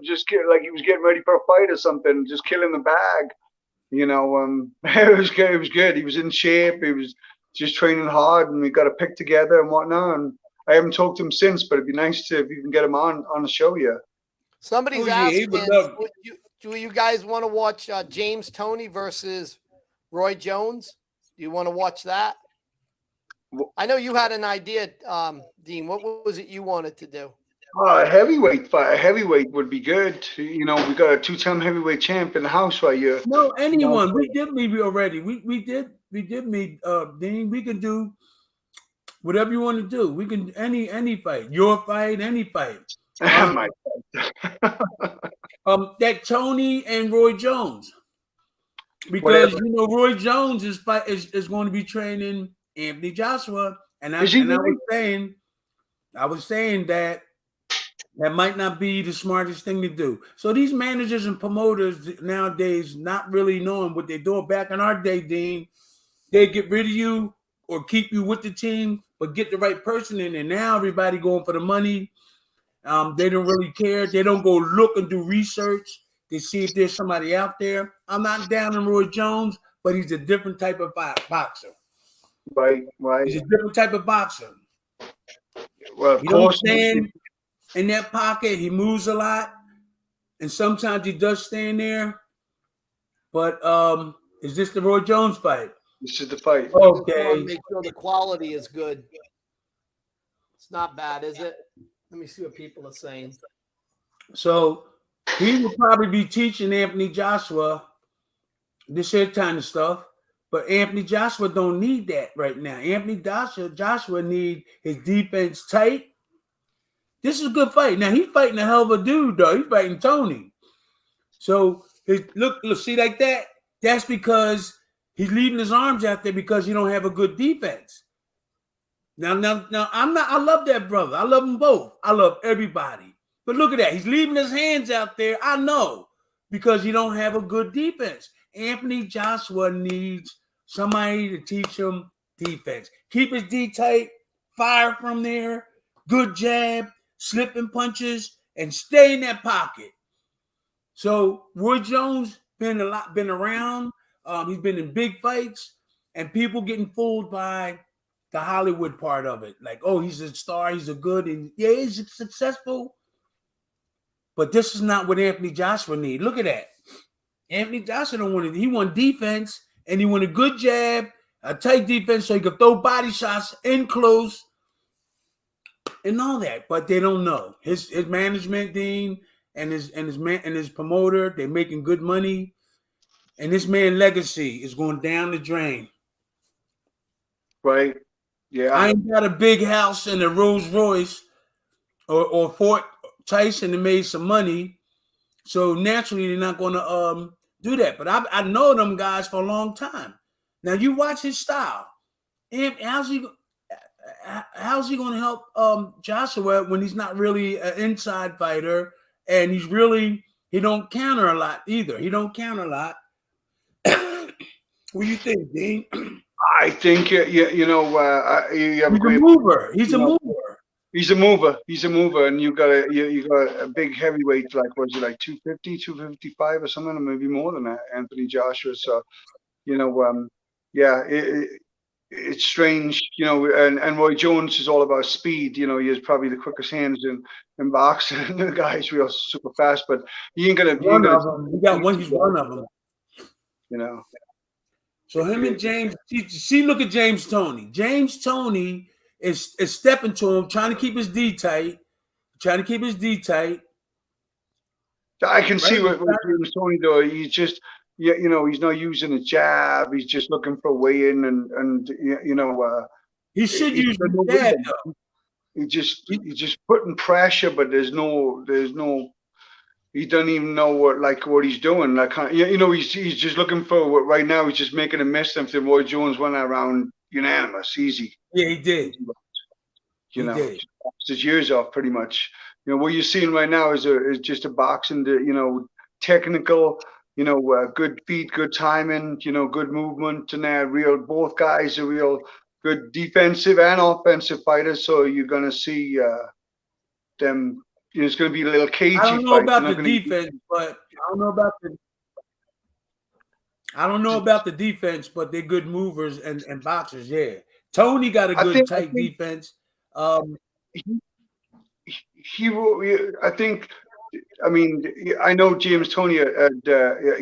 like he was getting ready for a fight or something, just killing the bag. It was good. It was good. He was in shape. He was just training hard, and we got a pick together and whatnot. And I haven't talked to him since, but it'd be nice if you can get him on the show. Yeah. Somebody's asking, do you guys want to watch James Toney versus Roy Jones? Do you want to watch that? I know you had an idea, Dean. What was it you wanted to do? A heavyweight fight. A heavyweight would be good. We got a 2-time heavyweight champ in the house right here. No, anyone. We did meet already. We did meet Dean. We can do whatever you want to do. We can any fight. Your fight, any fight. My that Tony and Roy Jones. Because Roy Jones is going to be training Anthony Joshua. And I was saying that might not be the smartest thing to do. So these managers and promoters nowadays not really knowing what they're doing. Back in our day, Dean, they get rid of you or keep you with the team, but get the right person in. And now everybody going for the money. They don't really care. They don't go look and do research to see if there's somebody out there. I'm not down on Roy Jones, but he's a different type of boxer. Right. He's a different type of boxer. Well, he don't stand in that pocket. He moves a lot, and sometimes he does stand there. But is this the Roy Jones fight? This is the fight. Okay. Make sure the quality is good. It's not bad, is it? Let me see what people are saying. So he will probably be teaching Anthony Joshua this here kind of stuff, but Anthony Joshua don't need that right now. Anthony Joshua need his defense tight. This is a good fight. Now he's fighting a hell of a dude, though. He's fighting Tony. So look, see like that. That's because he's leaving his arms out there because you don't have a good defense. Now, I love that brother. I love them both. I love everybody. But look at that. He's leaving his hands out there. I know, because you don't have a good defense. Anthony Joshua needs somebody to teach him defense. Keep his D tight, fire from there, good jab, slipping punches, and stay in that pocket. So Roy Jones been around. He's been in big fights, and people getting fooled by the Hollywood part of it. Like, oh, he's a star, he's a good, and yeah, he's successful. But this is not what Anthony Joshua needs. Look at that. Anthony Joshua don't want it. He want defense, and he want a good jab, a tight defense, so he can throw body shots in close and all that. But they don't know. His management, Dean, and his promoter, they're making good money, and this man's legacy is going down the drain. Right. Yeah. I ain't got a big house and a Rolls Royce, or fought Tyson and made some money. So naturally, they're not going to do that. But I know them guys for a long time. Now you watch his style. And how's he going to help Joshua when he's not really an inside fighter, and he don't counter a lot either. He don't counter a lot. What do you think, Dean? I think you have He's a mover. He's a mover. He's a mover. He's a mover, and you got a big heavyweight, like, was it like 250, 255 or something, or maybe more than that, Anthony Joshua. So, yeah, it's strange, and Roy Jones is all about speed. He has probably the quickest hands in boxing. The guy's real super fast, but he ain't gonna. He's one of them. So him and James, look at James Toney. James Toney is stepping to him, trying to keep his D tight. I can see what James Toney doing. He's just, he's not using a jab. He's just looking for a way in, and he should use the jab though. He's just putting pressure, but there's no. He doesn't even know what he's doing. Like, he's just looking for right now. He's just making a mess. If Roy Jones went around unanimous, easy. Yeah, he did. His years off pretty much. What you're seeing right now is just a boxing, technical, good feet, good timing, good movement, and both guys are real good defensive and offensive fighters. So you're gonna see them. It's going to be a little cagey. I don't know about the defense, but they're good movers and boxers. Yeah, Tony got a good tight defense. I know James Toney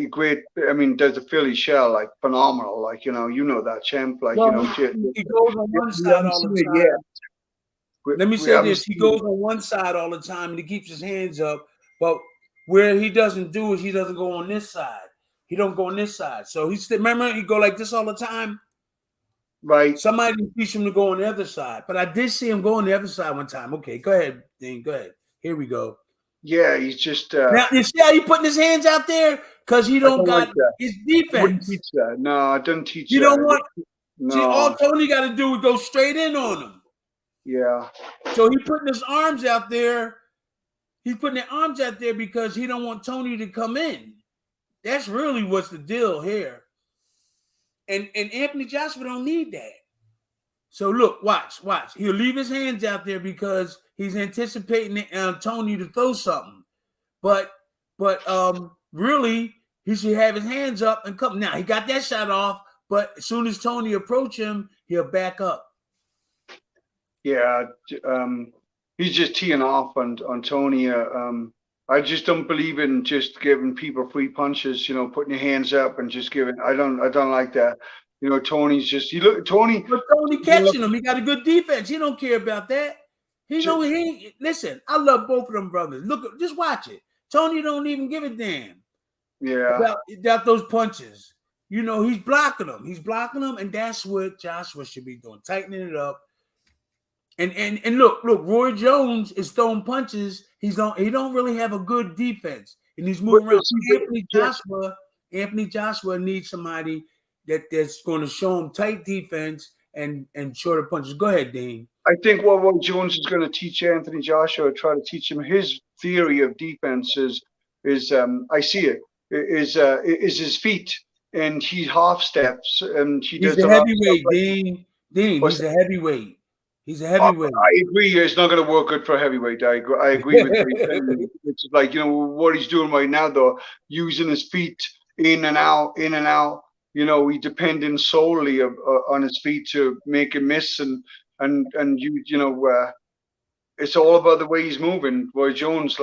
great. Does the Philly shell like phenomenal. Like you know that champ. Like he goes on one side all the time. Yeah. Let me say this: he goes on one side all the time, and he keeps his hands up. But where he doesn't do is he doesn't go on this side. He don't go on this side. So remember he go like this all the time. Right. Somebody teach him to go on the other side. But I did see him go on the other side one time. Okay, go ahead, Dean. Go ahead. Here we go. Yeah, he's just. Now you see how he putting his hands out there because he don't got his defense. I wouldn't teach that. No, I don't teach. You don't want. No. See, all Tony got to do is go straight in on him. Yeah. So he's putting his arms out there. He's putting the arms out there because he don't want Tony to come in. That's really what's the deal here. And Anthony Joshua don't need that. So look, watch. He'll leave his hands out there because he's anticipating Tony to throw something. But really, he should have his hands up and come. Now he got that shot off, but as soon as Tony approach him, he'll back up. Yeah, he's just teeing off on Tony. I just don't believe in just giving people free punches. Putting your hands up and just giving. I don't like that. Tony's just Tony. But Tony catching him. He got a good defense. He don't care about that. Listen. I love both of them brothers. Look, just watch it. Tony don't even give a damn. Yeah. About those punches. He's blocking them. And that's what Joshua should be doing, tightening it up. And look, Roy Jones is throwing punches. He don't really have a good defense, and he's moving around. Anthony Joshua needs somebody that's going to show him tight defense and shorter punches. Go ahead, Dean. I think what Roy Jones is going to teach Anthony Joshua, try to teach him his theory of defense is I see it is his feet, and he half steps and he's a heavyweight, Dean. He's a heavyweight. He's a heavyweight. I agree. It's not going to work good for a heavyweight. I agree with you. It's like, what he's doing right now, though, using his feet in and out. He depending solely on his feet to make a miss. It's all about the way he's moving. Roy Jones,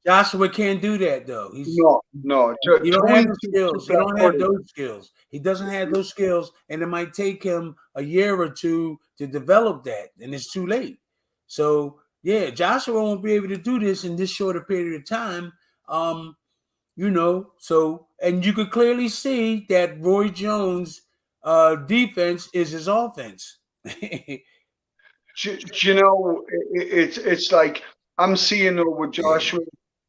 Joshua can't do that, though. No. He don't have the skills. He don't have those skills. He doesn't have those skills, and it might take him a year or two to develop that, and it's too late. So, yeah, Joshua won't be able to do this in this shorter period of time. So, and you could clearly see that Roy Jones' defense is his offense. you know, it's like I'm seeing with Joshua,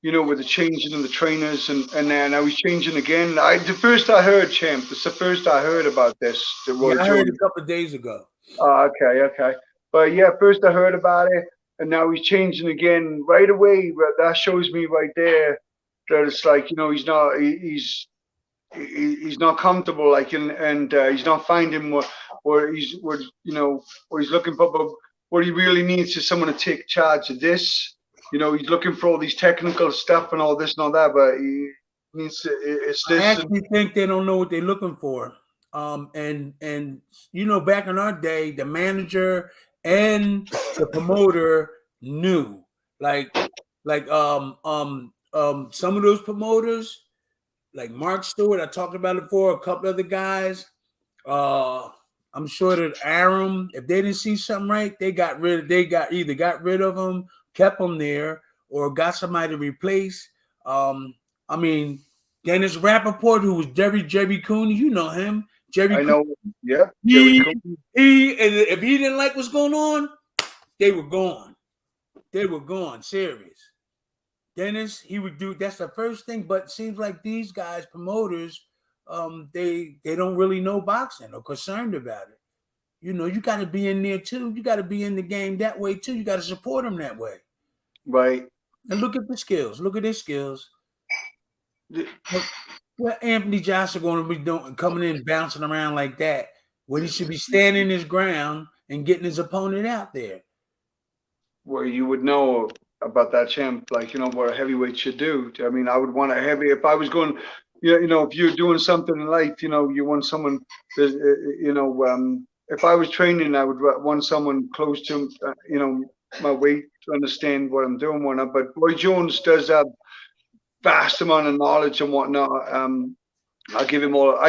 you know, with the changing of the trainers, and then I was changing again. The first I heard, champ. It's the first I heard about this. The Roy Yeah, I heard Jones. a couple of days ago. Oh, okay. But yeah, first I heard about it, and now he's changing again right away. But that shows me right there that it's like, you know, he's not comfortable, like, and he's not finding what you know, what he's looking for. But what he really needs is someone to take charge of this. You know, he's looking for all these technical stuff and all this and all that, but he needs to, it's I this. actually think they don't know what they're looking for. And you know, back in our day, the manager and the promoter knew. Like some of those promoters, like Mark Stewart, I talked about it before, a couple other guys. I'm sure that Aram, if they didn't see something right, they either got rid of him, kept him there, or got somebody to replace. I mean, Dennis Rappaport, who was Jerry Cooney, you know him. I know, yeah, Jerry Cooney. And if he didn't like what's going on, they were gone. They were gone, serious. Dennis, he would do, that's the first thing, but it seems like these guys, promoters, they don't really know boxing or concerned about it. You know, you got to be in there too. You got to be in the game that way too. You got to support them that way. Right. And look at the skills. Look at their skills. Well, Anthony Joshua going to be coming in bouncing around like that when he should be standing his ground and getting his opponent out there. Well, you would know about that, champ, like, you know, what a heavyweight should do. I mean, I would want a heavy, if I was going, you know, if you're doing something in life, you know, you want someone, you know, if I was training, I would want someone close to, you know, my weight to understand what I'm doing, whatnot. But Roy Jones does have vast amount of knowledge and whatnot. I'll give him all.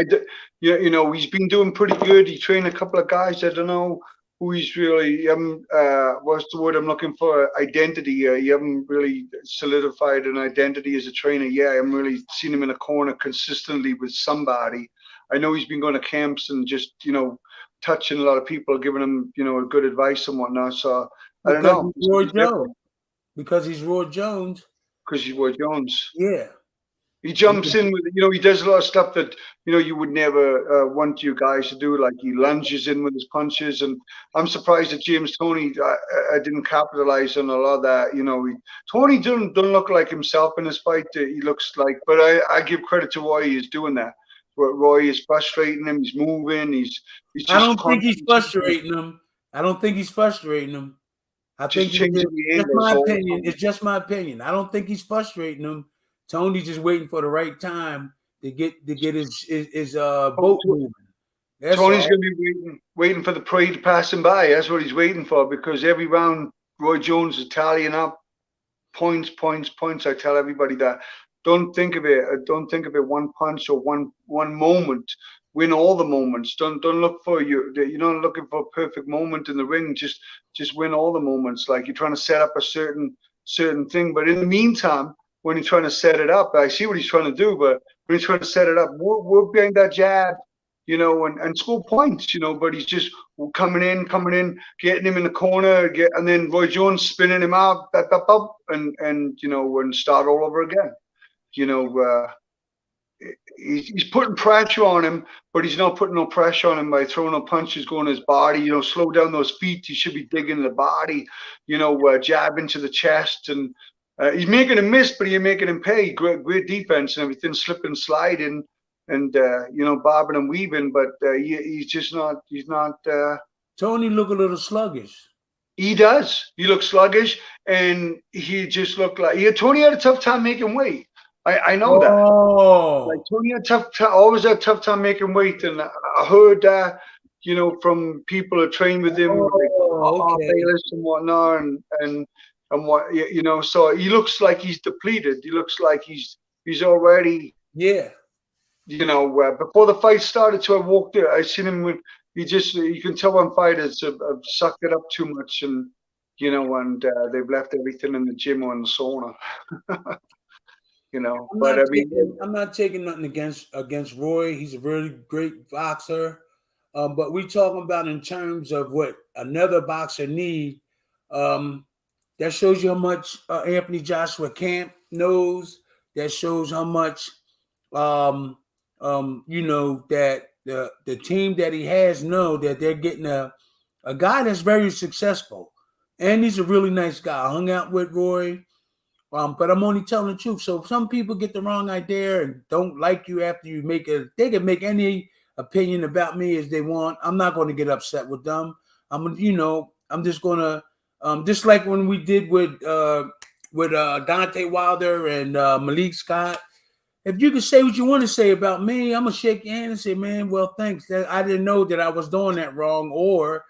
You know, he's been doing pretty good. He trained a couple of guys. I don't know who he's really. What's the word I'm looking for? Identity. You haven't really solidified an identity as a trainer. Yeah, I haven't really seen him in a corner consistently with somebody. I know he's been going to camps and just, you know, touching a lot of people, giving them, you know, good advice and whatnot. So I don't know. He's Roy Jones. Because he's Roy Jones. Because he's Roy Jones. Yeah. He jumps in with, you know, he does a lot of stuff that, you know, you would never want you guys to do. Like he lunges in with his punches. And I'm surprised that James Toney didn't capitalize on a lot of that. You know, Toney doesn't look like himself in this fight. He looks like, but I give credit to Roy. He's doing that. Roy is frustrating him. He's moving. He's just. I don't think he's frustrating him. I don't think he's frustrating him. I think it's my opinion. It's just my opinion. I don't think he's frustrating him. Tony's just waiting for the right time to get his boat moving. That's Tony's going to be waiting for the parade to pass him by. That's what he's waiting for, because every round Roy Jones is tallying up points. I tell everybody that. Don't think of it. Don't think of it one punch or one moment. Win all the moments. Don't look for you're not looking for a perfect moment in the ring. Just win all the moments. Like you're trying to set up a certain thing, but in the meantime, when he's trying to set it up, I see what he's trying to do, but when he's trying to set it up, we're behind that jab, you know, and score points, you know, but he's just coming in, getting him in the corner, and then Roy Jones spinning him out, and you know, and start all over again. You know, he's putting pressure on him, but he's not putting no pressure on him by throwing no punches, going to his body. You know, slow down those feet. He should be digging the body. You know, jab into the chest, and he's making him miss, but he's making him pay. Great defense and everything, slipping, sliding, and you know, bobbing and weaving. But he's just not. He's not. Tony look a little sluggish. He does. He looks sluggish, and he just looked like Tony had a tough time making weight. I know that. Like Tony had always had a tough time making weight, and I heard that, you know, from people who trained with him, like Bayless and whatnot, and what, you know. So he looks like he's depleted. He looks like he's already, yeah. You know, before the fight started, so I walked there. I seen him with. You can tell when fighters have sucked it up too much, and you know, and they've left everything in the gym or in the sauna. You know, I'm not taking nothing against Roy. He's a really great boxer. But we talking about in terms of what another boxer need. That shows you how much Anthony Joshua Camp knows. That shows how much, that the team that he has know that they're getting a guy that's very successful, and he's a really nice guy. I hung out with Roy. But I'm only telling the truth. So if some people get the wrong idea and don't like you after you they can make any opinion about me as they want. I'm not going to get upset with them. I'm just going to, just like when we did with Dante Wilder and Malik Scott. If you can say what you want to say about me, I'm gonna shake your hand and say, man, well, thanks. I didn't know that I was doing that wrong, or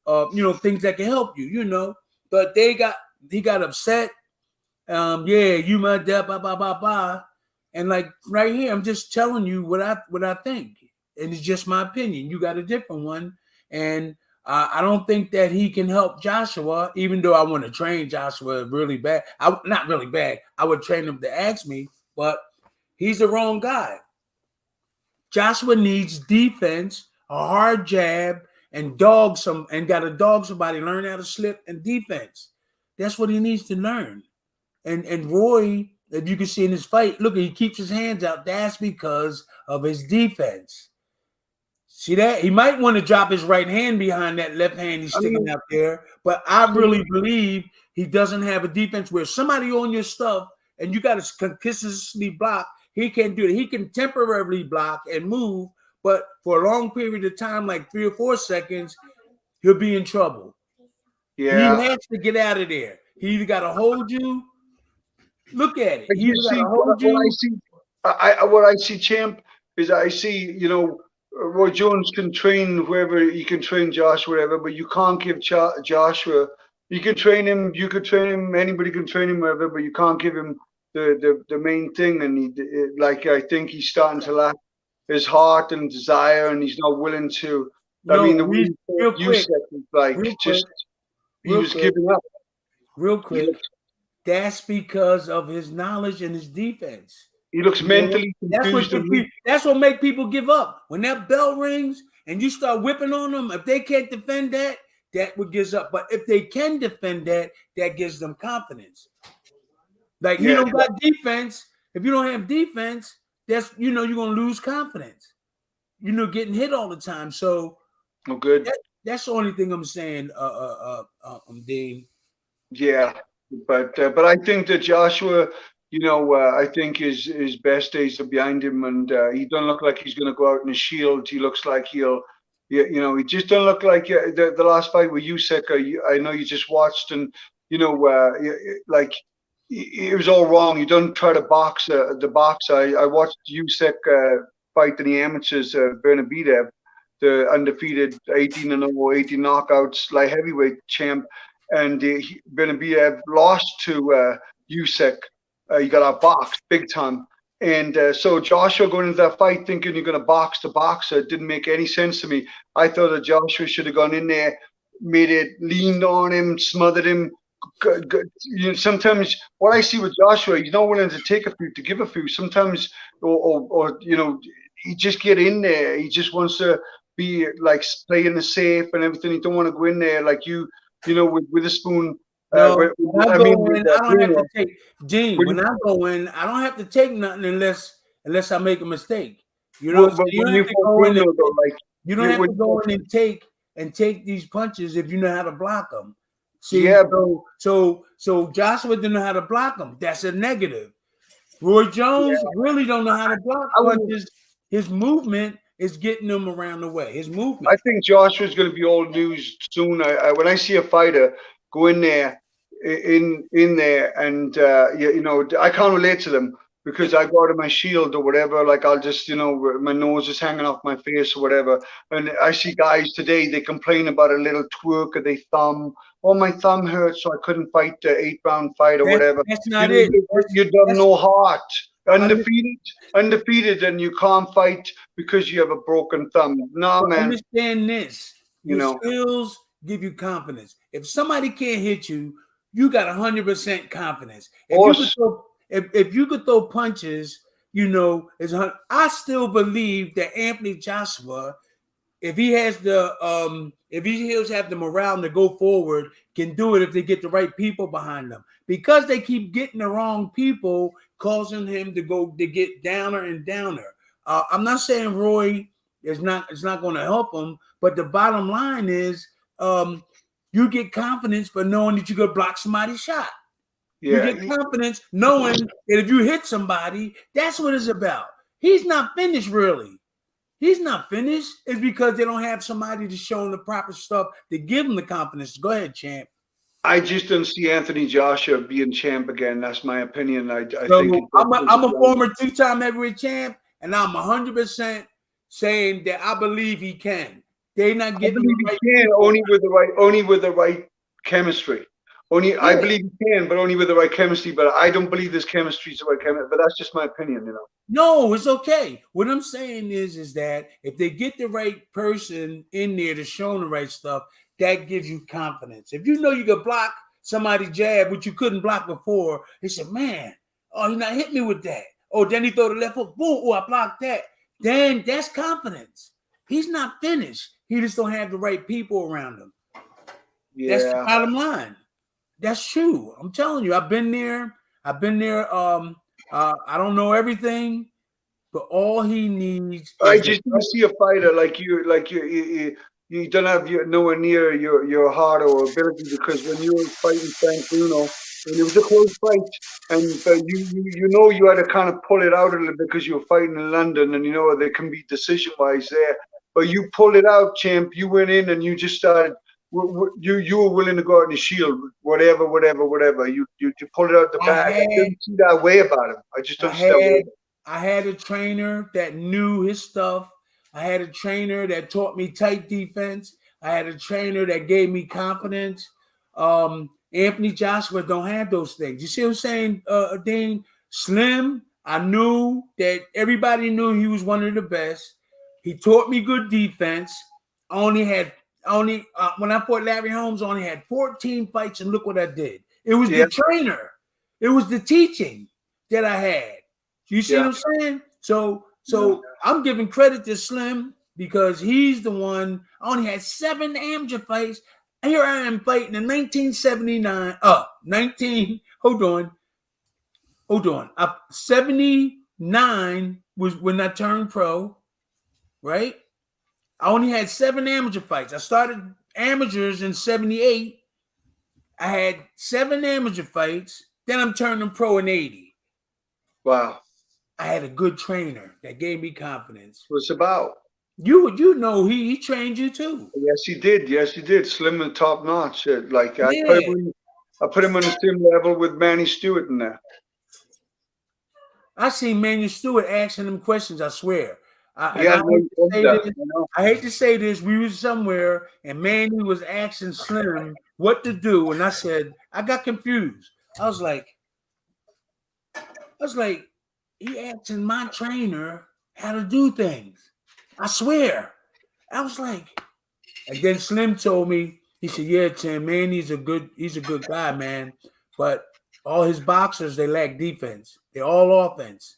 things that can help you. But he got upset. Yeah, you my dad, blah, blah, blah, blah. And like right here, I'm just telling you what I think. And it's just my opinion. You got a different one. And I don't think that he can help Joshua, even though I want to train Joshua really bad. Not really bad. I would train him to ask me, but he's the wrong guy. Joshua needs defense, a hard jab, and got to dog somebody, learn how to slip and defense. That's what he needs to learn. And Roy, if you can see in his fight, look, he keeps his hands out. That's because of his defense. See that? He might want to drop his right hand behind that left hand he's sticking out there, but I really believe he doesn't have a defense where somebody on your stuff and you got to consistently block. He can't do it. He can temporarily block and move, but for a long period of time, like 3 or 4 seconds, he'll be in trouble. Yeah. He has to get out of there. He either got to hold you. Look at it. What I see, champ, is I see, Roy Jones can train whoever, he can train Josh, whatever, but you can't give Joshua, you can train him, anybody can train him, whatever, but you can't give him the main thing. And I think he's starting to lack his heart and desire, and he's not willing to. He was giving up. Real quick. That's because of his knowledge and his defense. He looks mentally confused. That's what makes people give up. When that bell rings and you start whipping on them, if they can't defend that, that would gives up. But if they can defend that, that gives them confidence. Like you don't got defense. If you don't have defense, that's you're gonna lose confidence. Getting hit all the time. So good. That's the only thing I'm saying, Dean. Yeah. But I think that Joshua, I think his best days are behind him, and he don't look like he's going to go out in a shield. He looks like he just don't look like the last fight with Usyk. I know you just watched, and like it was all wrong. You don't try to box the boxer. I watched Usyk fight in the amateurs, Benavidez, the undefeated 18-0, 18 knockouts light heavyweight champ. And Benavidez lost to Usyk. He got outboxed big time. And so Joshua going into that fight thinking you're going to box the boxer, it didn't make any sense to me. I thought that Joshua should have gone in there, leaned on him, smothered him. Sometimes what I see with Joshua, he's not willing to take a few, to give a few. Sometimes, or he just get in there. He just wants to be like playing the safe and everything. He don't want to go in there like you. With Witherspoon. No, when I go in, I don't have to take Gene. When I go in, I don't have to take nothing unless I make a mistake. You don't have to go in and take these punches if you know how to block them. See, so Joshua didn't know how to block them. That's a negative. Roy Jones really don't know how to block punches. His movement is getting them around the way. His movement. I think Joshua's going to be old news soon. When I see a fighter go in there, and I can't relate to them because I go to my shield or whatever. Like I'll just, my nose is hanging off my face or whatever. And I see guys today, they complain about a little twerk of their thumb. Oh, my thumb hurts, so I couldn't fight the 8-round fight or whatever. That's not it. You don't know heart. Undefeated, and you can't fight because you have a broken thumb. No, man. Understand this. Your skills give you confidence. If somebody can't hit you, you got 100% confidence. If you could throw punches, I still believe that Anthony Joshua if he has the if he have the morale to go forward, can do it if they get the right people behind them. Because they keep getting the wrong people, causing him to get downer and downer. I'm not saying Roy is not going to help him, but the bottom line is you get confidence for knowing that you could block somebody's shot. Yeah. You get confidence knowing that if you hit somebody, that's what it's about. He's not finished, really. He's not finished. It's because they don't have somebody to show him the proper stuff to give him the confidence. Go ahead, champ. I just don't see Anthony Joshua being champ again. That's my opinion. I So think I'm a former 2-time heavyweight champ, and I'm 100% saying that I believe he can. They're not getting the right people. only with the right chemistry. I believe he can, but only with the right chemistry. But I don't believe this chemistry is the right chemistry. But that's just my opinion, you know. No, it's okay. What I'm saying is that if they get the right person in there to show them the right stuff, that gives you confidence. If you know you can block somebody's jab, which you couldn't block before, they said, man, oh, he not hit me with that. Oh, then he throw the left hook, boom, oh, I blocked that. Then that's confidence. He's not finished. He just don't have the right people around him. Yeah. That's the bottom line. That's true. I'm telling you, I've been there. I don't know everything, but all he needs. I just want to see a fighter like you don't have nowhere near your heart or ability, because when you were fighting Frank Bruno, and it was a close fight, and you had to kind of pull it out a little bit because you were fighting in London, and there can be decision wise there, but you pulled it out, champ. You went in and you just started. You were willing to go out in the shield, whatever. You pulled it out the bag. I didn't see that way about him. I just don't see that way. I had a trainer that knew his stuff. I had a trainer that taught me tight defense. I had a trainer that gave me confidence. Anthony Joshua don't have those things. You see what I'm saying, Dean? Slim, I knew that everybody knew he was one of the best. He taught me good defense. When I fought Larry Holmes, I only had 14 fights, and look what I did. It was the trainer. It was the teaching that I had. You see what I'm saying? So I'm giving credit to Slim because he's the one. I only had 7 amateur fights. Here I am fighting in 1979. Hold on. 79 was when I turned pro, right? I only had 7 amateur fights. I started amateurs in 78. I had 7 amateur fights. Then I'm turning pro in 80. Wow. I had a good trainer that gave me confidence. What's about? You know he trained you too. Yes, he did. Slim and top notch. I put him on the same level with Manny Stewart in there. I seen Manny Stewart asking him questions, I swear. I hate to say this. We was somewhere and Manny was asking Slim what to do, and I said, I got confused. I was like, he asking my trainer how to do things. I swear. I was like, and then Slim told me, he said, yeah, Tim, Manny's he's a good guy, man. But all his boxers, they lack defense. They're all offense.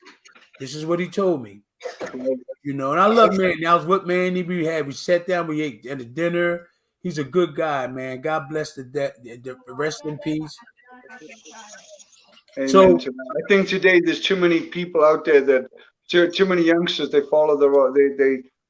This is what he told me. And I love Manny. I was with Manny. We sat down, we ate at a dinner. He's a good guy, man. God bless the rest in peace. Amen. So I think today there's too many people out there that too many youngsters. They follow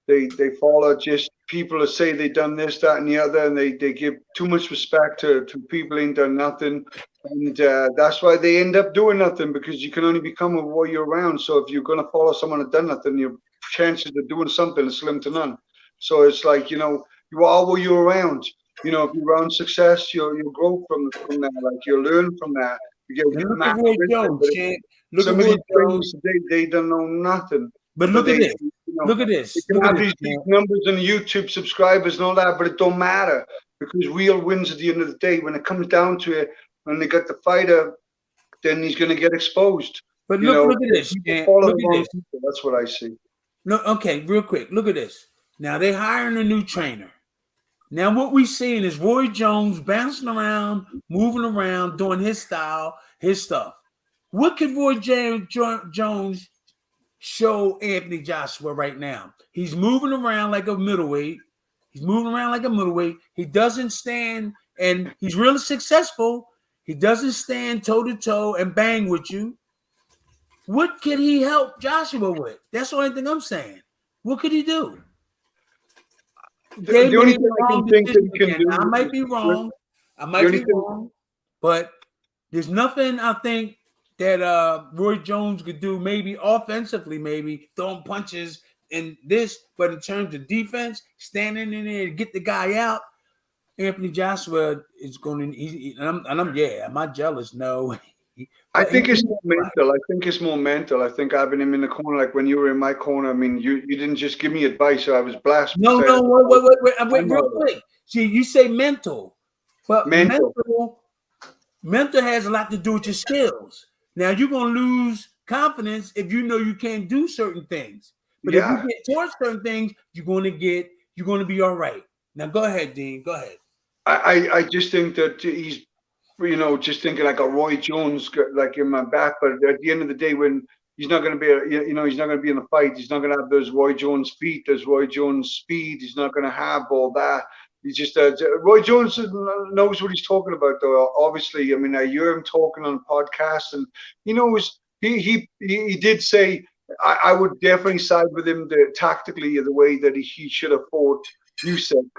they follow just people that say they done this, that, and the other, and they give too much respect to people ain't done nothing, and that's why they end up doing nothing, because you can only become what you're around. So if you're gonna follow someone that done nothing, your chances of doing something is slim to none. So it's like you are what you're around. If you're around success, you'll grow from that. Like you'll learn from that. Look at Roy Jones, somebody they don't know nothing. But look at this. Look at this. You can have these big numbers on YouTube subscribers and all that, but it don't matter, because real wins at the end of the day. When it comes down to it, when they got the fighter, then he's going to get exposed. But look at this. Look at this. That's what I see. No, okay, real quick. Look at this. Now they're hiring a new trainer. Now what we're seeing is Roy Jones bouncing around, moving around, doing his style, his stuff. What could Roy Jones show Anthony Joshua right now. He's moving around like a middleweight. He doesn't stand, and he's really successful. He doesn't stand toe to toe and bang with you. What could he help Joshua with? That's the only thing I'm saying. What could he do? The only thing I can think that he can do. I might be wrong. But there's nothing I think that Roy Jones could do. Maybe offensively, maybe throwing punches and this, but in terms of defense, standing in there to get the guy out, Anthony Joshua is going to. Am I jealous? No. I think it's more mental. I think having him in the corner, like when you were in my corner, I mean, you didn't just give me advice, so I was blessed. No, wait, real quick. See, you say mental, but mental has a lot to do with your skills. Now you're gonna lose confidence if you know you can't do certain things. But if you get towards certain things, you're gonna be all right. Now go ahead, Dean. Go ahead. I just think that he's, just thinking like a Roy Jones, like in my back. But at the end of the day, when he's not going to be, he's not going to be in a fight. He's not going to have those Roy Jones feet, those Roy Jones speed. He's not going to have all that. He's just Roy Jones knows what he's talking about, though. Obviously, I mean, I hear him talking on podcasts, and he knows. He did say I would definitely side with him tactically the way that he should have fought Usyk.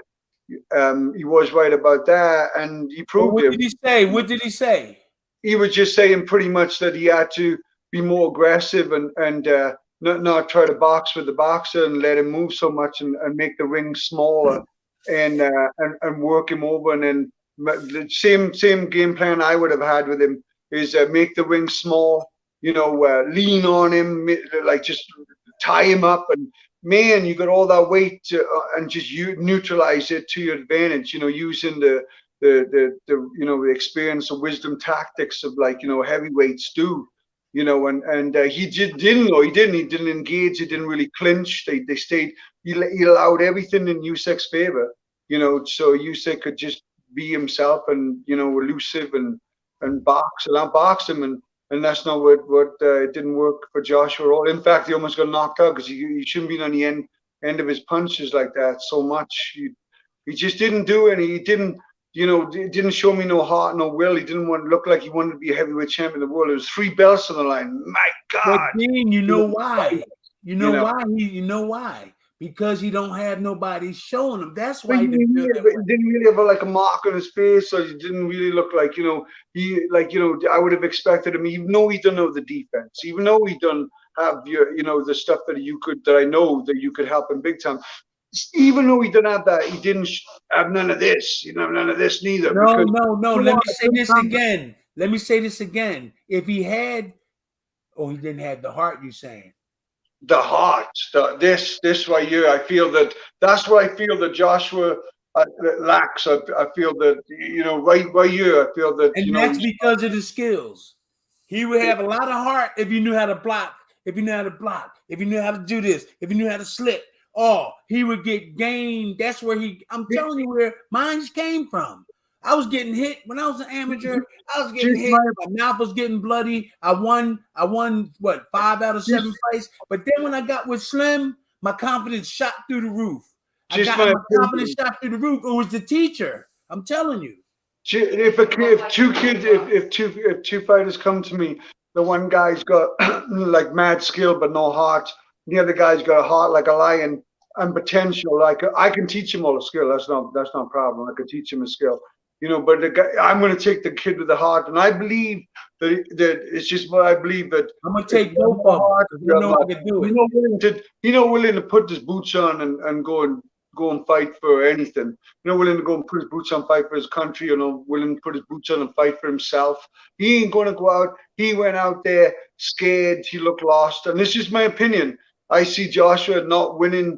He was right about that, and he proved What did he say? What did he say? He was just saying pretty much that he had to be more aggressive and not try to box with the boxer and let him move so much and make the ring smaller and work him over. And then the same game plan I would have had with him is make the ring small, lean on him, like just tie him up, and man, you got all that weight and just neutralize it to your advantage, using the experience and wisdom tactics of heavyweights do, and he didn't engage. He didn't really clinch. They stayed. He allowed everything in Usyk's favor, so Usyk could just be himself and elusive and box him, and that's not what it didn't work for Joshua at all. In fact, he almost got knocked out because he shouldn't be on the end of his punches like that so much. He just didn't do it. He didn't, didn't show me no heart, no will. He didn't want to look like he wanted to be a heavyweight champion of the world. There was 3 belts on the line. My God. But Dean, you know why? You know why? Because he don't have nobody showing him. That's why he didn't really have a mark on his face, or he didn't really look like, I would have expected him, even though he don't know the defense, even though he don't have the stuff that I know that you could help him big time. Even though he didn't have that, he didn't have none of this, none of this neither. No. Let me say this again. If he had, he didn't have the heart, you're saying. The heart, this right here. That's what I feel that Joshua lacks. I feel that right here. I feel that, and that's because of the skills. He would have a lot of heart if you knew how to block. If you knew how to do this. If you knew how to slip. He would get gained. That's where I'm telling you where mine came from. I was getting hit when I was an amateur. I was getting hit. My mouth was getting bloody. I won what, 5 out of 7 fights. But then when I got with Slim, my confidence shot through the roof. It was the teacher. I'm telling you. If two fighters come to me, the one guy's got like mad skill but no heart. The other guy's got a heart like a lion and potential. Like I can teach him all the skill. That's not a problem. I can teach him a skill. But the guy, I'm going to take the kid with the heart, and I believe that it's just what I believe that I'm going to take both of them. You know I can do it. He's not willing to put his boots on and go and fight for anything. He's not willing to go and put his boots on, fight for his country. Willing to put his boots on and fight for himself. He ain't going to go out. He went out there scared. He looked lost, and this is my opinion. I see Joshua not winning,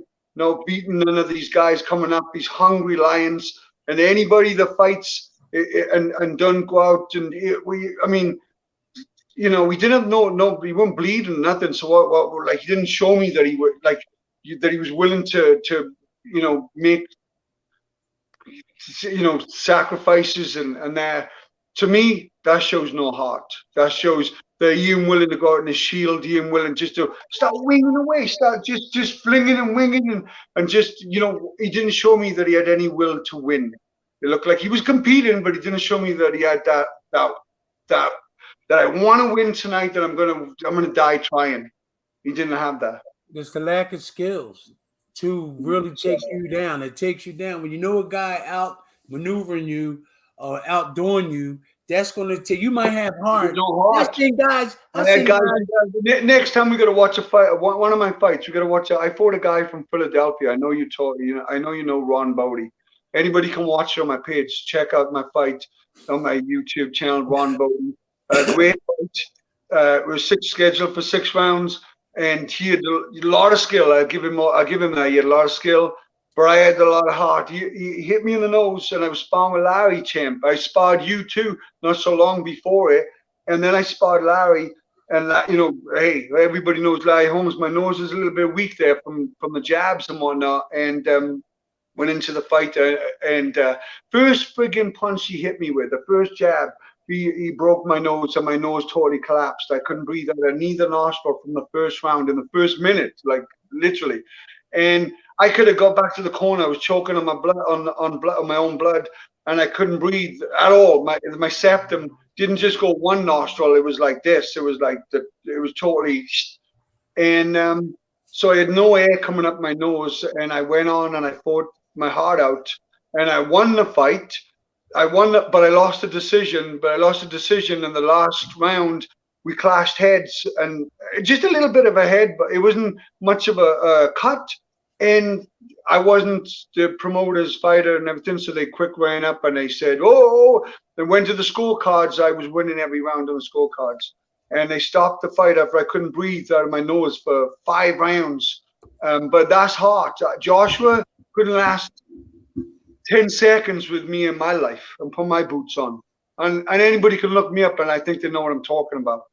beating none of these guys coming up. These hungry lions. And anybody that fights and don't go out we didn't have no, he wasn't bleeding nothing. So what he didn't show me that he would that he was willing to make sacrifices and that. To me, that shows no heart. That shows that he ain't willing to go out in his shield. He ain't willing just to start winging away, start just flinging and winging and just, you know, he didn't show me that he had any will to win. It looked like he was competing, but he didn't show me that he had that I want to win tonight, that I'm gonna die trying. He didn't have that. It's the lack of skills to really take you down. It takes you down when you know a guy out maneuvering you or outdoing you. That's going to take. You might have heart. No heart. I've seen guys. Next time we got to watch a fight. One of my fights. We got to watch. I fought a guy from Philadelphia. I know you told. You know. I know you know Ron Bodie. Anybody can watch it on my page. Check out my fight on my YouTube channel, Ron Bodie. Great fight. It was scheduled for 6 rounds, and he had a lot of skill. I give him that. He had a lot of skill, but I had a lot of heart. He hit me in the nose, and I was sparring with Larry, champ. I sparred you too, not so long before it, and then I sparred Larry. And you know, hey, everybody knows Larry Holmes. My nose is a little bit weak there from the jabs and whatnot, and went into the fight. And first friggin' punch he hit me with, the first jab, he broke my nose, and my nose totally collapsed. I couldn't breathe out of neither nostril from the first round in the first minute, like literally. And I could have got back to the corner. I was choking on my blood, on my own blood, and I couldn't breathe at all. My septum didn't just go one nostril. It was like this. It was like it was totally, and so I had no air coming up my nose, and I went on and I fought my heart out, and I won the fight. But I lost the decision. But I lost the decision in the last round. We clashed heads, and just a little bit of a head, but it wasn't much of a cut. And I wasn't the promoter's fighter and everything, so they quick ran up and they said, "Oh!" They went to the scorecards. I was winning every round on the scorecards, and they stopped the fight after I couldn't breathe out of my nose for 5 rounds. But that's hard. Joshua couldn't last 10 seconds with me in my life and put my boots on. And anybody can look me up, and I think they know what I'm talking about.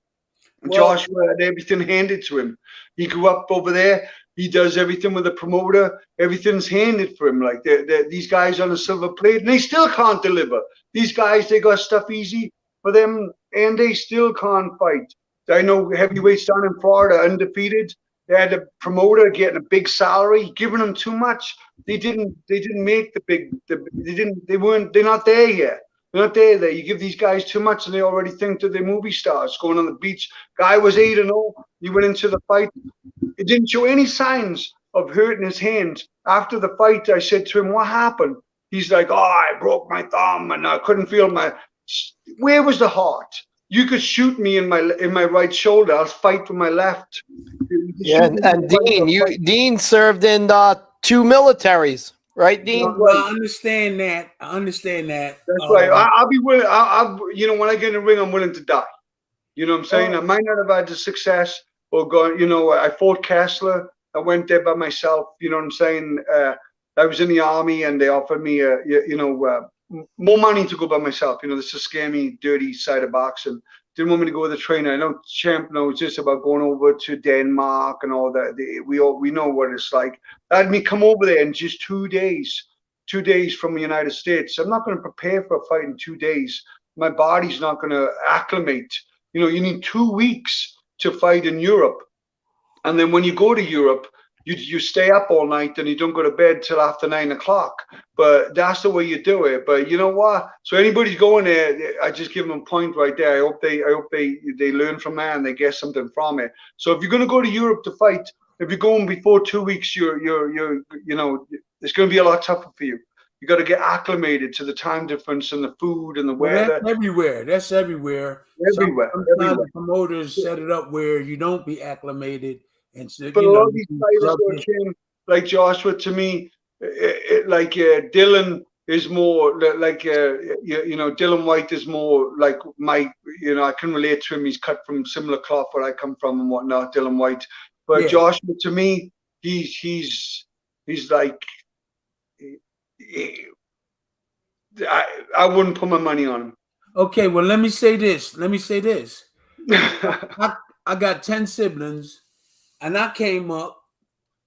Well, Joshua had everything handed to him. He grew up over there. He does everything with the promoter. Everything's handed for him. Like these guys on a silver plate, and they still can't deliver. These guys, they got stuff easy for them, and they still can't fight. I know heavyweights down in Florida, undefeated. They had a promoter getting a big salary, giving them too much. They didn't make the big. They're not there yet. They're not there. You give these guys too much, and they already think that they're movie stars going on the beach. Guy was 8-0. He went into the fight. It didn't show any signs of hurting his hand. After the fight, I said to him, "What happened?" He's like, "Oh, I broke my thumb, and I couldn't feel my." Where was the heart? You could shoot me in my right shoulder. I'll fight with my left. Yeah, and Dean served in 2 militaries, right, Dean? Well, I understand that. That's right. I'll be willing. You know, when I get in the ring, I'm willing to die. You know what I'm saying? I might not have had the success or gone. You know, I fought Kessler. I went there by myself. You know what I'm saying? I was in the army, and they offered me, more money to go by myself. You know, this is scammy, dirty side of boxing. Didn't want me to go with a trainer. I know Champ knows this about going over to Denmark and all that. We know what it's like. They had me come over there in just 2 days. 2 days from the United States. I'm not going to prepare for a fight in 2 days. My body's not going to acclimate. You know, you need 2 weeks to fight in Europe. And then when you go to Europe, you stay up all night and you don't go to bed till after 9 o'clock. But that's the way you do it. But you know what? So anybody's going there, I just give them a point right there. I hope they learn from that and they get something from it. So if you're going to go to Europe to fight, if you're going before 2 weeks, you know, it's going to be a lot tougher for you. You got to get acclimated to the time difference and the food and the weather. That's everywhere. Sometimes the promoters set it up where you don't be acclimated. And so, but a lot of these fighters like Joshua, to me, Dylan is more like Dylan White is more like my, you know, I can relate to him. He's cut from similar cloth where I come from and whatnot. Dylan White, but yeah. Joshua, to me, he's like, I wouldn't put my money on him. Okay, well, let me say this. I got 10 siblings. And I came up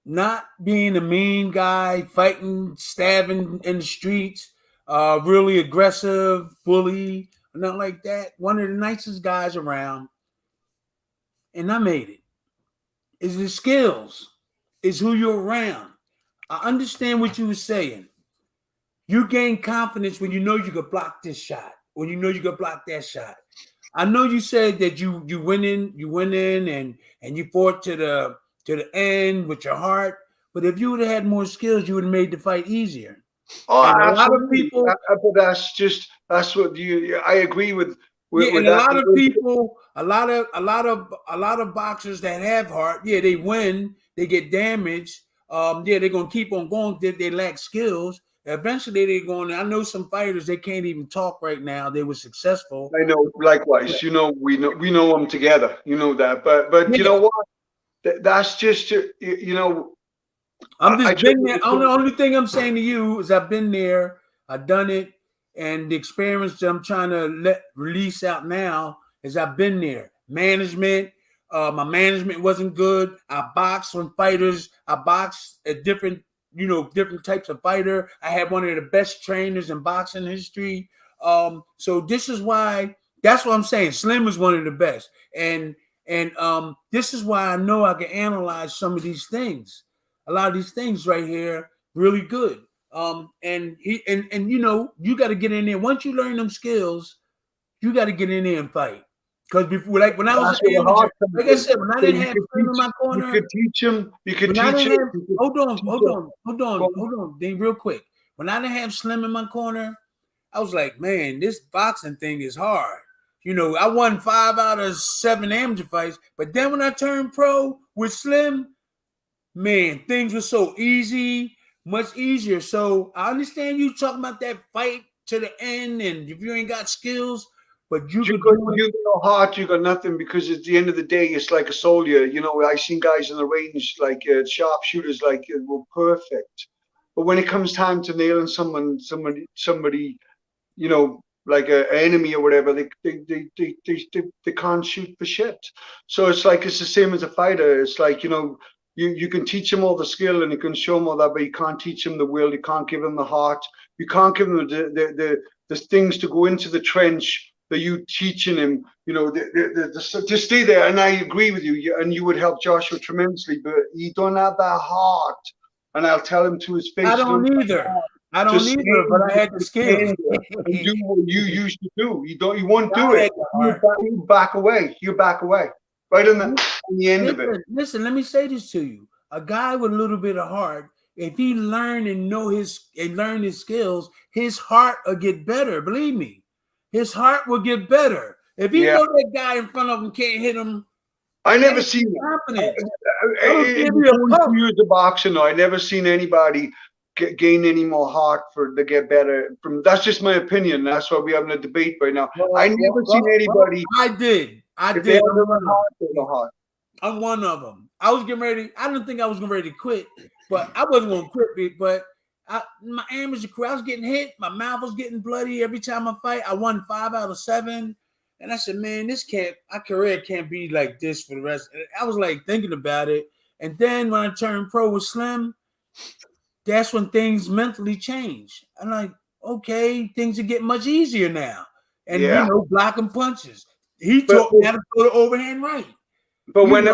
not being a mean guy, fighting, stabbing in the streets, really aggressive, bully, nothing like that. One of the nicest guys around. and I made it. It's the skills. It's who you're around. I understand what you were saying. You gain confidence when you know you could block this shot, when you know you could block that shot. I know you said that you went in and you fought to the end with your heart. But if you would have had more skills, you would have made the fight easier. Oh, And a lot of absolutely. people, But that's what you. I agree with and a that. lot of people, a lot of boxers that have heart, yeah, they win, they get damaged. Yeah, they're gonna keep on going. They lack skills. Eventually, they're going. I know some fighters they can't even talk right now. They were successful. I know. Likewise, you know, we know them together. You know that. But you Yeah. know what? That's just you know. I'm just been there. The only thing I'm saying to you is I've been there, I've done it, and the experience that I'm trying to release out now is I've been there. Management, my management wasn't good. I boxed from fighters. I boxed a different types of fighter. I had one of the best trainers in boxing history. So this is why. That's what I'm saying. Slim was one of the best, and this is why I know I can analyze some of these things. A lot of these things right here, really good. And you got to get in there. Once you learn them skills, you got to get in there and fight. Because before, like when I was an amateur, like I said, when I didn't have Slim in my corner, you could teach him. You could teach him. Hold on, Dean, real quick. When I didn't have Slim in my corner, I was like, man, this boxing thing is hard. You know, I won 5 out of 7 amateur fights, but then when I turned pro with Slim, man, things were so easy, much easier. So I understand you talking about that fight to the end, and if you ain't got skills, but you got no heart, you got nothing. Because at the end of the day, it's like a soldier. You know, I seen guys in the range like sharpshooters, like were perfect, but when it comes time to nailing somebody, you know, like an enemy or whatever, they can't shoot for shit. So it's like it's the same as a fighter. It's like, you know, you can teach them all the skill and you can show them all that, but you can't teach them the will. You can't give them the heart. You can't give them the things to go into the trench that you teaching him. You know, to stay there. And I agree with you. And you would help Joshua tremendously, but he don't have that heart. And I'll tell him to his face. I don't either. But I had the skills. And do what you used to do. You won't do it. You back away. You back away. Right on the end of it. Listen, let me say this to you. A guy with a little bit of heart, if he learn and learn his skills, his heart will get better. Believe me. His heart will get better. If he know that guy in front of him can't hit him. I never seen it. Years of boxing, I never seen anybody gain any more heart to get better. That's just my opinion. That's why we're having a debate right now. I never seen anybody. I did. I'm one of them. I was getting ready. I didn't think I was getting ready to quit, but I wasn't going to quit. But my amateur career, I was getting hit. My mouth was getting bloody every time I fight. I won 5 out of 7. And I said, man, my career can't be like this for the rest. I was like thinking about it. And then when I turned pro with Slim, that's when things mentally change. I'm like, okay, things are getting much easier now. And, you know, blocking punches. He taught me how to throw the overhand right. But when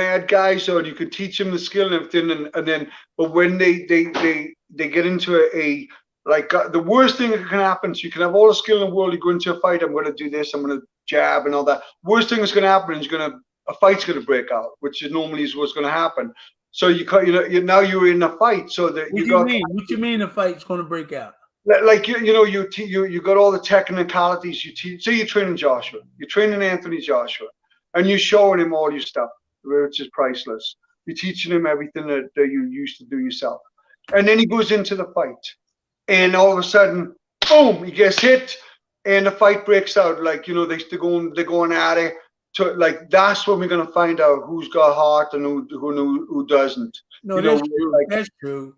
I had guys on, you could teach them the skill and everything. And then, but when they get into the worst thing that can happen is you can have all the skill in the world. You go into a fight, I'm going to do this, I'm going to jab and all that. Worst thing that's going to happen is a fight's going to break out, which is normally what's going to happen. So now you're in a fight. So that What you mean a fight's going to break out? Like you got all the technicalities. You teach. Say you're training Joshua, you're training Anthony Joshua, and you're showing him all your stuff, which is priceless. You're teaching him everything that you used to do yourself, and then he goes into the fight, and all of a sudden, boom, he gets hit, and the fight breaks out. Like, you know, they're going at it. Like, that's when we're gonna find out who's got heart and who doesn't. No, that's true. That's true.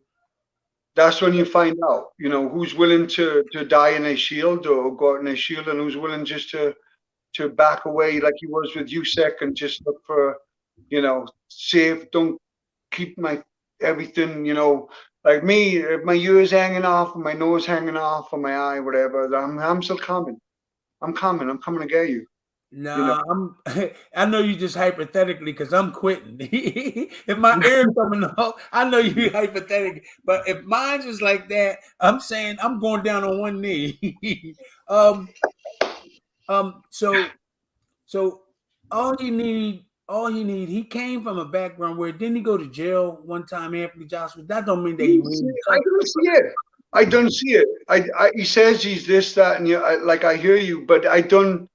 That's when you find out, you know, who's willing to die in a shield or go out in a shield, and who's willing just to back away like he was with Usyk and just look for, you know, safe. Don't keep my everything, you know, like me, if my ears hanging off, or my nose hanging off, or my eye, whatever. I'm still coming. I'm coming to get you. No, I'm. I know you just hypothetically because I'm quitting. If my ear coming off, I know you hypothetically. But if mine was like that, I'm saying I'm going down on one knee. um, so all he need. He came from a background where didn't he go to jail one time, Anthony Joshua? That don't mean that he really I don't see it. I don't see it. He says he's this, that, and I hear you, but I don't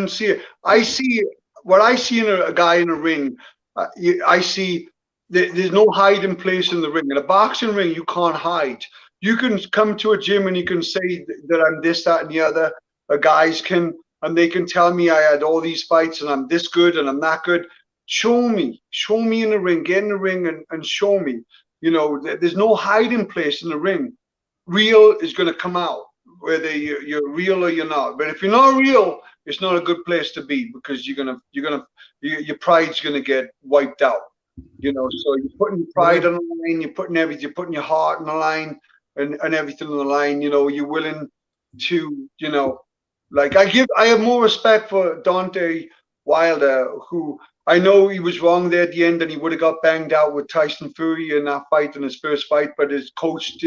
see it. I see what I see in a guy in a ring. I see there's no hiding place in the ring. In a boxing ring, you can't hide. You can come to a gym and you can say that I'm this, that, and the other. Guys can, and they can tell me I had all these fights and I'm this good and I'm that good. Show me in the ring. Get in the ring and show me. You know, there's no hiding place in the ring. Real is going to come out, whether you're real or you're not. But if you're not real, it's not a good place to be because your pride's going to get wiped out. You know, so you're putting your pride on the line, you're putting everything, you're putting your heart on the line and everything on the line. You know, you're willing to, you know, like I have more respect for Dante Wilder, who I know he was wrong there at the end and he would have got banged out with Tyson Fury in that fight, in his first fight. But his coach,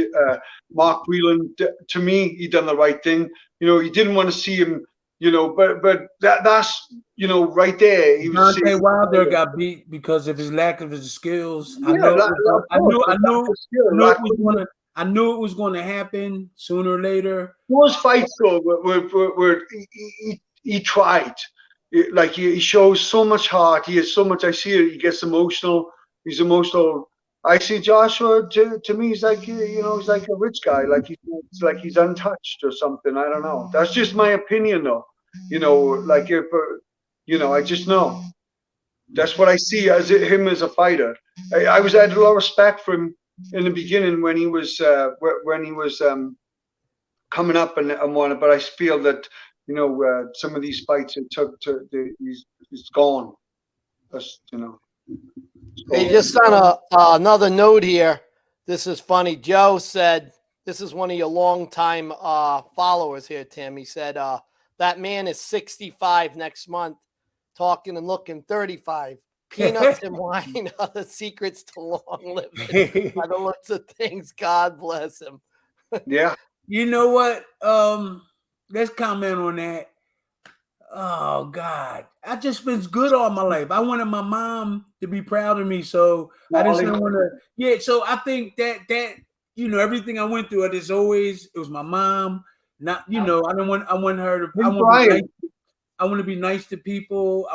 Mark Whelan, to me, he done the right thing. You know, he didn't want to see him, you know, but that's, you know, right there. He was Deontay Wilder got beat because of his lack of his skills. Yeah, I knew it was going to happen sooner or later. Those fights, though, where he tried. Like he shows so much heart. He has so much. I see it. He gets emotional. He's emotional. I see Joshua. To me, he's like, you know, he's like a rich guy. Like it's like he's untouched or something. I don't know. That's just my opinion, though. You know, like if you know, I just know. That's what I see as him as a fighter. I had a lot of respect for him in the beginning when he was coming up and won it. But I feel that, you know, some of these fights it took he's gone. That's, you know. Hey, just on another note here. This is funny. Joe said, this is one of your longtime followers here, Tim. He said, that man is 65 next month, talking and looking 35. Peanuts and wine are the secrets to long living. By the looks of things, God bless him. Yeah. You know what? Let's comment on that. Oh God, I just been good all my life. I wanted my mom to be proud of me, so I just didn't want to. Yeah, so I think that you know everything I went through, it was my mom. Not, you know, I want her to. I want to be nice to people.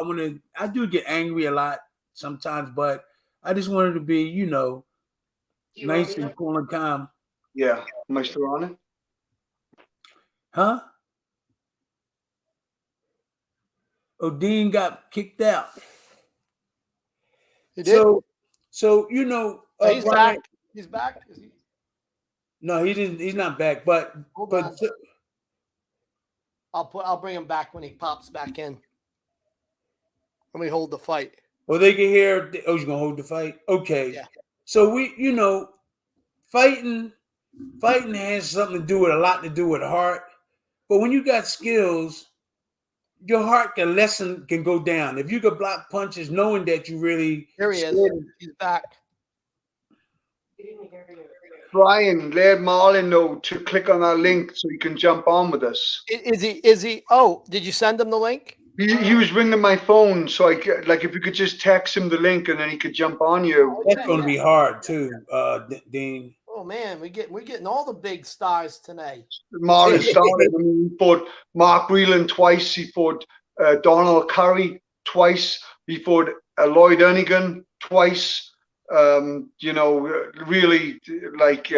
I do get angry a lot sometimes, but I just wanted to be, you know, nice and cool and calm. Yeah. Am I still on it? Huh? Odin got kicked out. He did? So you know, he's back. He's back. No, he didn't. He's not back. But I'll bring him back when he pops back in. Let me hold the fight. Well, they can hear. Oh, you're gonna hold the fight? Okay. Yeah. So we, you know, fighting has something to do with a lot to do with heart. But when you got skills, your heart can go down. If you could block punches, knowing that you really. Here he is. He's back. Brian, let Marlon know to click on that link so he can jump on with us. Is he? Oh, did you send him the link? He was ringing my phone, so like if you could just text him the link and then he could jump on you. That's going to be hard too, Dean. Oh man, we're getting all the big stars tonight. Marlon Starling. I mean, he fought Mark Whelan twice. He fought Donald Curry twice. He fought Lloyd Ernigan twice. You know, really like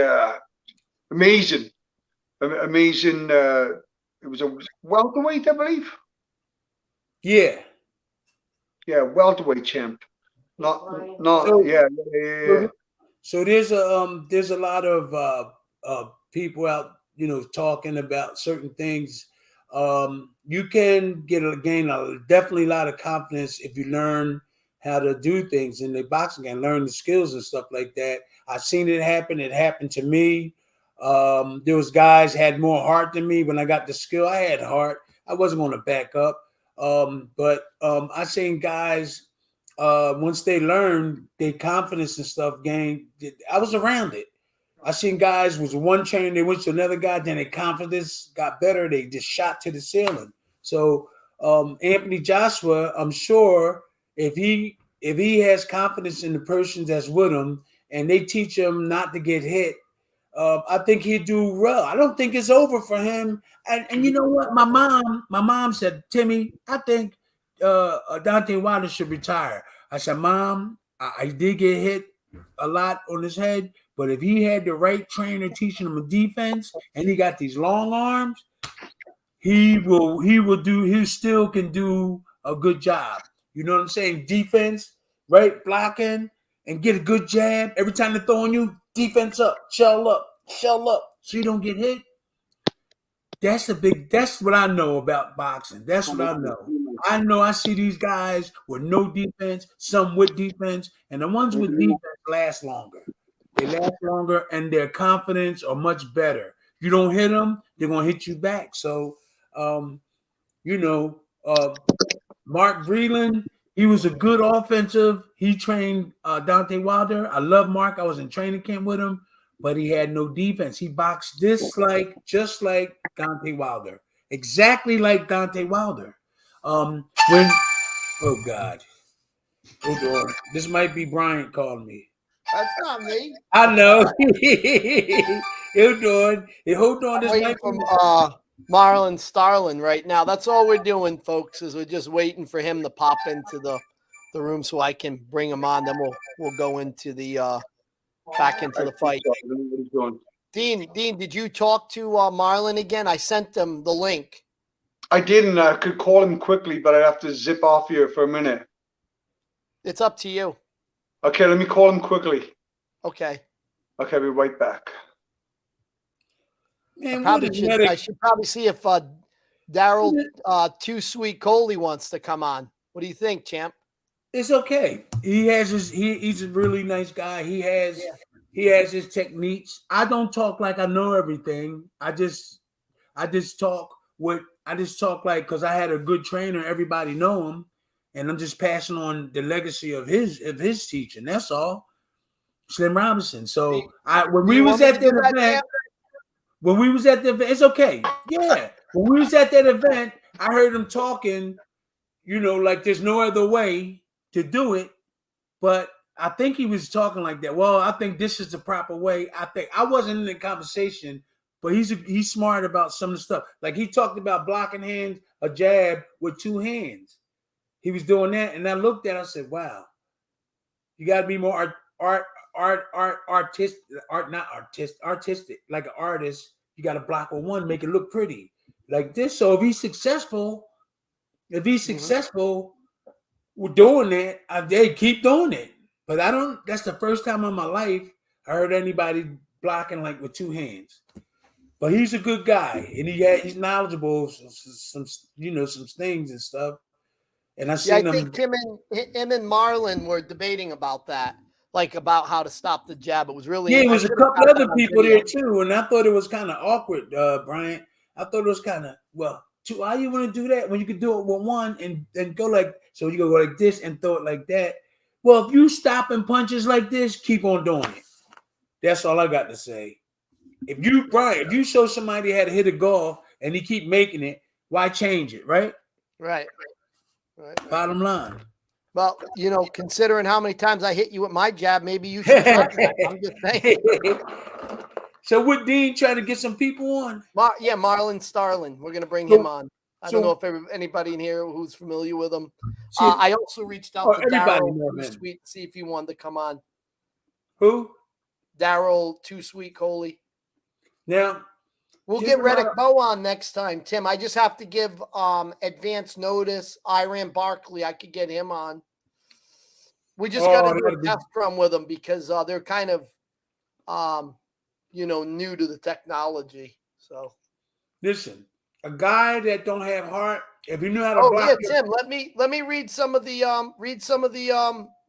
amazing. It was a welterweight, I believe. Yeah. Yeah, welterweight champ. So there's a lot of people out, you know, talking about certain things. You can gain definitely a lot of confidence if you learn how to do things in the boxing and learn the skills and stuff like that. I've seen it happen. It happened to me. There was guys had more heart than me. When I got the skill, I had heart. I wasn't going to back up. But I seen guys once they learn their confidence and stuff gain. I was around it. I seen guys was one trainer, they went to another guy, then their confidence got better. They just shot to the ceiling. So Anthony Joshua, I'm sure if he has confidence in the person that's with him and they teach him not to get hit, I think he'd do well. I don't think it's over for him. And you know what? My mom said, Timmy, I think Deontay Wilder should retire. I said, Mom, I did get hit a lot on his head, but if he had the right trainer teaching him a defense and he got these long arms, he still can do a good job. You know what I'm saying? Defense, right? Blocking and get a good jab. Every time they're throwing you, defense up, shell up, so you don't get hit. That's what I know about boxing. That's what I know. I see these guys with no defense, some with defense, and the ones with defense last longer. They last longer and their confidence are much better. You don't hit them, they're going to hit you back. So, Mark Breland, he was a good offensive. He trained Deontay Wilder. I love Mark. I was in training camp with him, but he had no defense. He boxed just like Deontay Wilder, exactly like Deontay Wilder. Oh God, hold on. This might be Bryant calling me. That's not me. I know. Hold on. I'm waiting for Marlon Starling right now. That's all we're doing, folks, is we're just waiting for him to pop into the room so I can bring him on. Then we'll go into the back into the fight. Dean, did you talk to Marlon again? I sent them the link. I didn't. I could call him quickly, but I'd have to zip off here for a minute. It's up to you. Okay, let me call him quickly. Okay. Okay, I'll be right back. Man, I should probably see if Daryl Too Sweet Coley wants to come on. What do you think, champ? It's okay. He's a really nice guy. He has his techniques. I don't talk like I know everything. I just talk like because I had a good trainer, everybody know him, and I'm just passing on the legacy of his teaching. That's all. Slim Robinson. So when we was at the event, it's okay. Yeah. When we was at that event, I heard him talking, like there's no other way to do it. But I think he was talking like that. Well, I think this is the proper way. I think I wasn't in the conversation, but he's smart about some of the stuff. Like he talked about blocking hands, a jab with two hands. He was doing that, and I looked at it, I said, wow, you gotta be more artistic, like an artist. You got to block with one, make it look pretty like this. So if he's successful with doing that, they keep doing it. But that's the first time in my life I heard anybody blocking like with two hands. But he's a good guy, and he's knowledgeable of some things and stuff. And I think him and Marlon were debating about that. Like about how to stop the jab. It was really it was a couple other people there too, and I thought it was kind of awkward, Brian. I thought it was kind of how you want to do that when you could do it with one and go like so you go like this and throw it like that. Well, if you stopping punches like this, keep on doing it. That's all I got to say. If you show somebody how to hit a golf and he keep making it, why change it, right? Right. Bottom line. Well, considering how many times I hit you with my jab, maybe you should try that. I'm just saying. So would Dean try to get some people on? Marlon Starling. We're going to bring him on. I don't know if anybody in here who's familiar with him. I also reached out to Daryl Too Sweet to see if he wanted to come on. Who? Daryl Too Sweet Coley. Now, we'll get Reddick Bow on next time, Tim. I just have to give advance notice. Iran Barkley, I could get him on. We just got to do a test run with them because they're kind of, new to the technology. So, listen, a guy that don't have heart, if you knew how to block. Tim, let me read some of the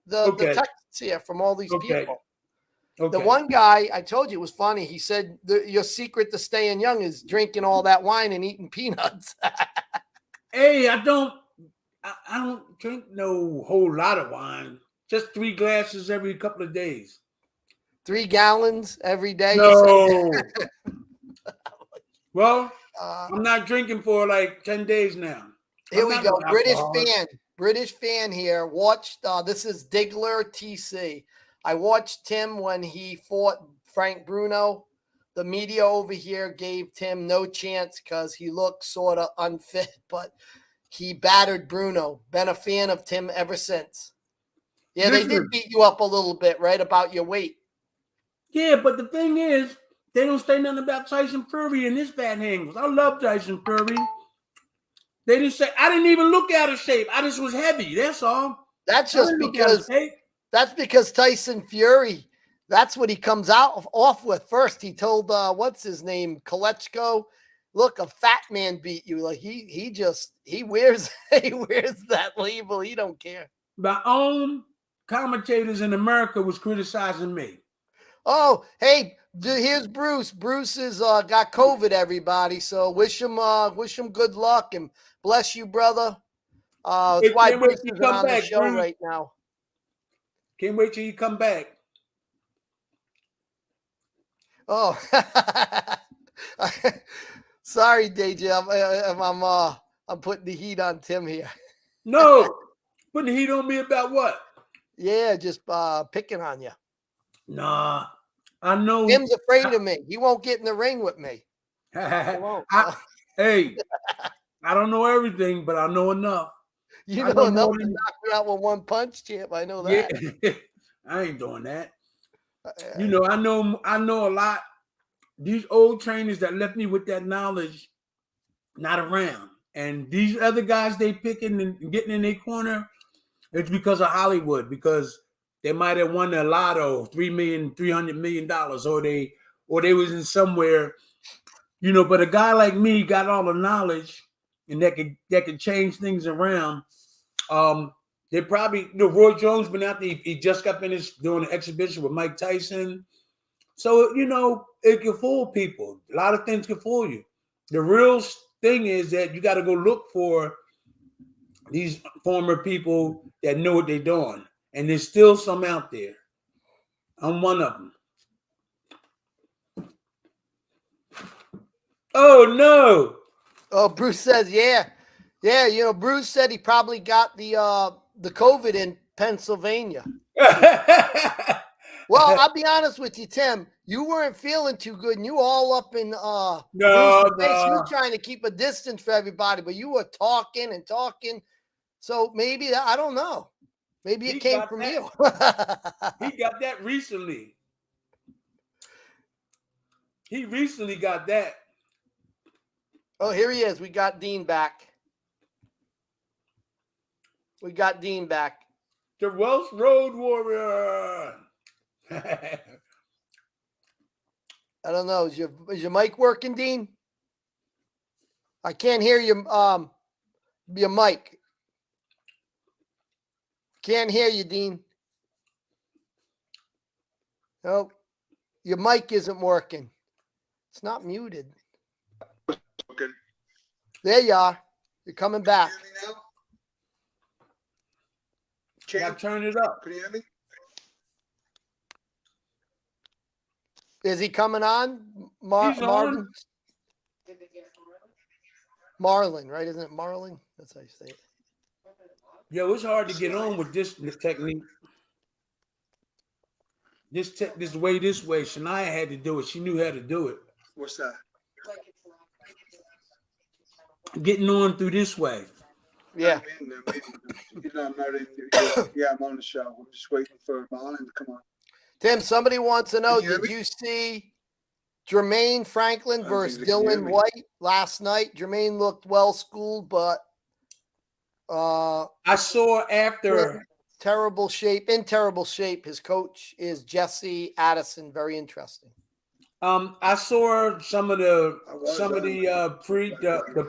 the texts here from all these people. Okay. The one guy, I told you, it was funny. He said your secret to staying young is drinking all that wine and eating peanuts. Hey, I don't. I don't drink no whole lot of wine. Just 3 glasses every couple of days. 3 gallons every day. No. Well, I'm not drinking for like 10 days now. Here we go. British fan here. Watched. This is Diggler TC. I watched Tim when he fought Frank Bruno. The media over here gave Tim no chance because he looked sort of unfit, but he battered Bruno. Been a fan of Tim ever since. Yeah, they did beat you up a little bit, right, about your weight. Yeah, but the thing is, they don't say nothing about Tyson Fury and his fat handles. I love Tyson Fury. They didn't say, I didn't even look out of shape. I just was heavy. That's all. That's just because Tyson Fury, that's what he comes off with first. He told what's his name, Kolechko, look, a fat man beat you. Like he wears that label. He don't care. My own commentators in America was criticizing me. Oh, hey, here's Bruce. Bruce is got COVID, everybody. So wish him good luck and bless you, brother. That's why Bruce is on the show right now. Can't wait till you come back. Oh, sorry, DJ. I'm putting the heat on Tim here. No, putting the heat on me about what? Yeah, just picking on you. Nah, I know. Tim's afraid of me. He won't get in the ring with me. Hey, I don't know everything, but I know enough. You know enough to knock me out with one punch, champ. I know that. Yeah. I ain't doing that. You know, I know a lot. These old trainers that left me with that knowledge, not around. And these other guys they picking and getting in their corner, it's because of Hollywood, because they might have won the lotto, $300 million, or they was in somewhere, you know. But a guy like me got all the knowledge, and that could change things around. They probably, Roy Jones been out there. He just got finished doing an exhibition with Mike Tyson. So, you know, it can fool people. A lot of things can fool you. The real thing is that you got to go look for these former people that know what they're doing. And there's still some out there. I'm one of them. Oh, no. Oh, Bruce says, yeah. Yeah, you know, Bruce said he probably got the COVID in Pennsylvania. Well, I'll be honest with you, Tim. You weren't feeling too good, and you all up in Bruce's face. You were trying to keep a distance for everybody, but you were talking and talking. So maybe I don't know. Maybe it came from you. He got that recently. He recently got that. Oh, here he is. We got Dean back. The Welsh Road Warrior. I don't know. Is your mic working, Dean? I can't hear you. Your mic. Can't hear you, Dean. Nope. Your mic isn't working. It's not muted. Okay. There you are. You're coming back. Can you hear me now? Yeah, turn it up. Can you hear me? Is he coming on? He's Marlon? on. Marlon, right? Isn't it Marlon? That's how you say it. Yo, it's hard to get on with this technique. This way. Shania had to do it. She knew how to do it. What's that? Getting on through this way. Yeah. I'm not in. Yeah, I'm on the show. I'm just waiting for Marlon to come on. Tim, somebody wants to know, Did you see Jermaine Franklin versus Dylan White last night? Jermaine looked well schooled, but I saw after in terrible shape. His coach is Jesse Addison. Very interesting. I saw some of the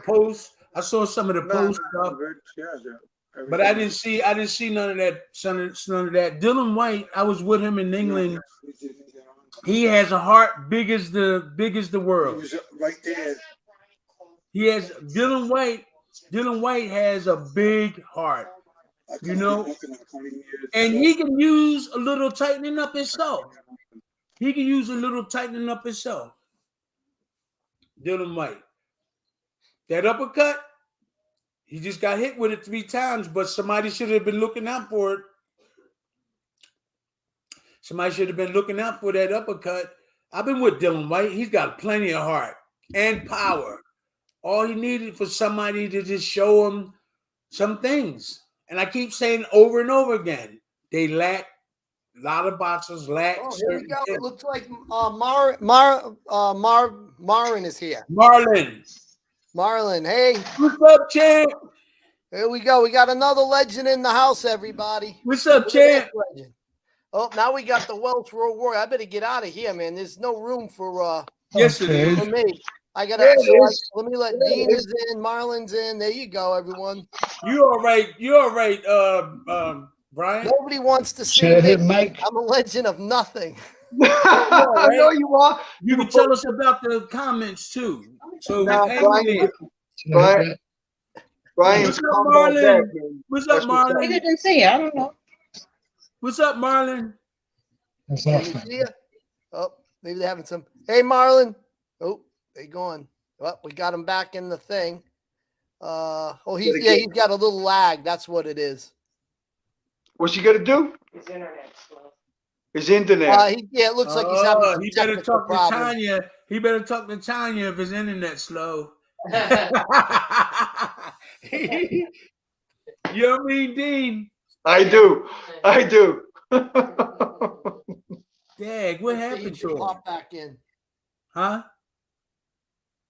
posts. I saw some of the post stuff, but I didn't see none of that. None of that. Dylan White, I was with him in England. He has a heart big as the world. He was right there. He has Dylan White Dylan White has a big heart, you know, and he can use a little tightening up himself. He can use a little tightening up himself. Dylan White. That uppercut, he just got hit with it 3 times, but somebody should have been looking out for it. Somebody should have been looking out for that uppercut. I've been with Dylan White. He's got plenty of heart and power. All he needed for somebody to just show him some things. And I keep saying over and over again, they lack, a lot of boxers lack. Oh, here we go. Things. It looks like Marlon is here. Marlon, hey. What's up, champ? Here we go. We got another legend in the house, everybody. What's up, champ? Oh, now we got the Welsh Road Warrior. I better get out of here, man. There's no room for yes, it is. for me. I gotta let me let Dean is in, Marlon's in. There you go, everyone. You all right? You all right, Brian? Nobody wants to see me. Mike? I'm a legend of nothing. I know you are. You can tell us about the comments too. So Brian's Marlon. What's up, Marlon? We didn't see. I don't know. What's up, Marlon? Oh, maybe they're having some. Hey, Marlon. Oh, they gone. Oh, we got him back in the thing. He's got a little lag. That's what it is. What's he gonna do? His internet slow. His internet. It looks like he's having some he better talk problems. to Tanya. He better talk to Tanya if his internet's slow. You know what I mean, Dean? I do. Dag, what happened to him? Pop back in. Huh?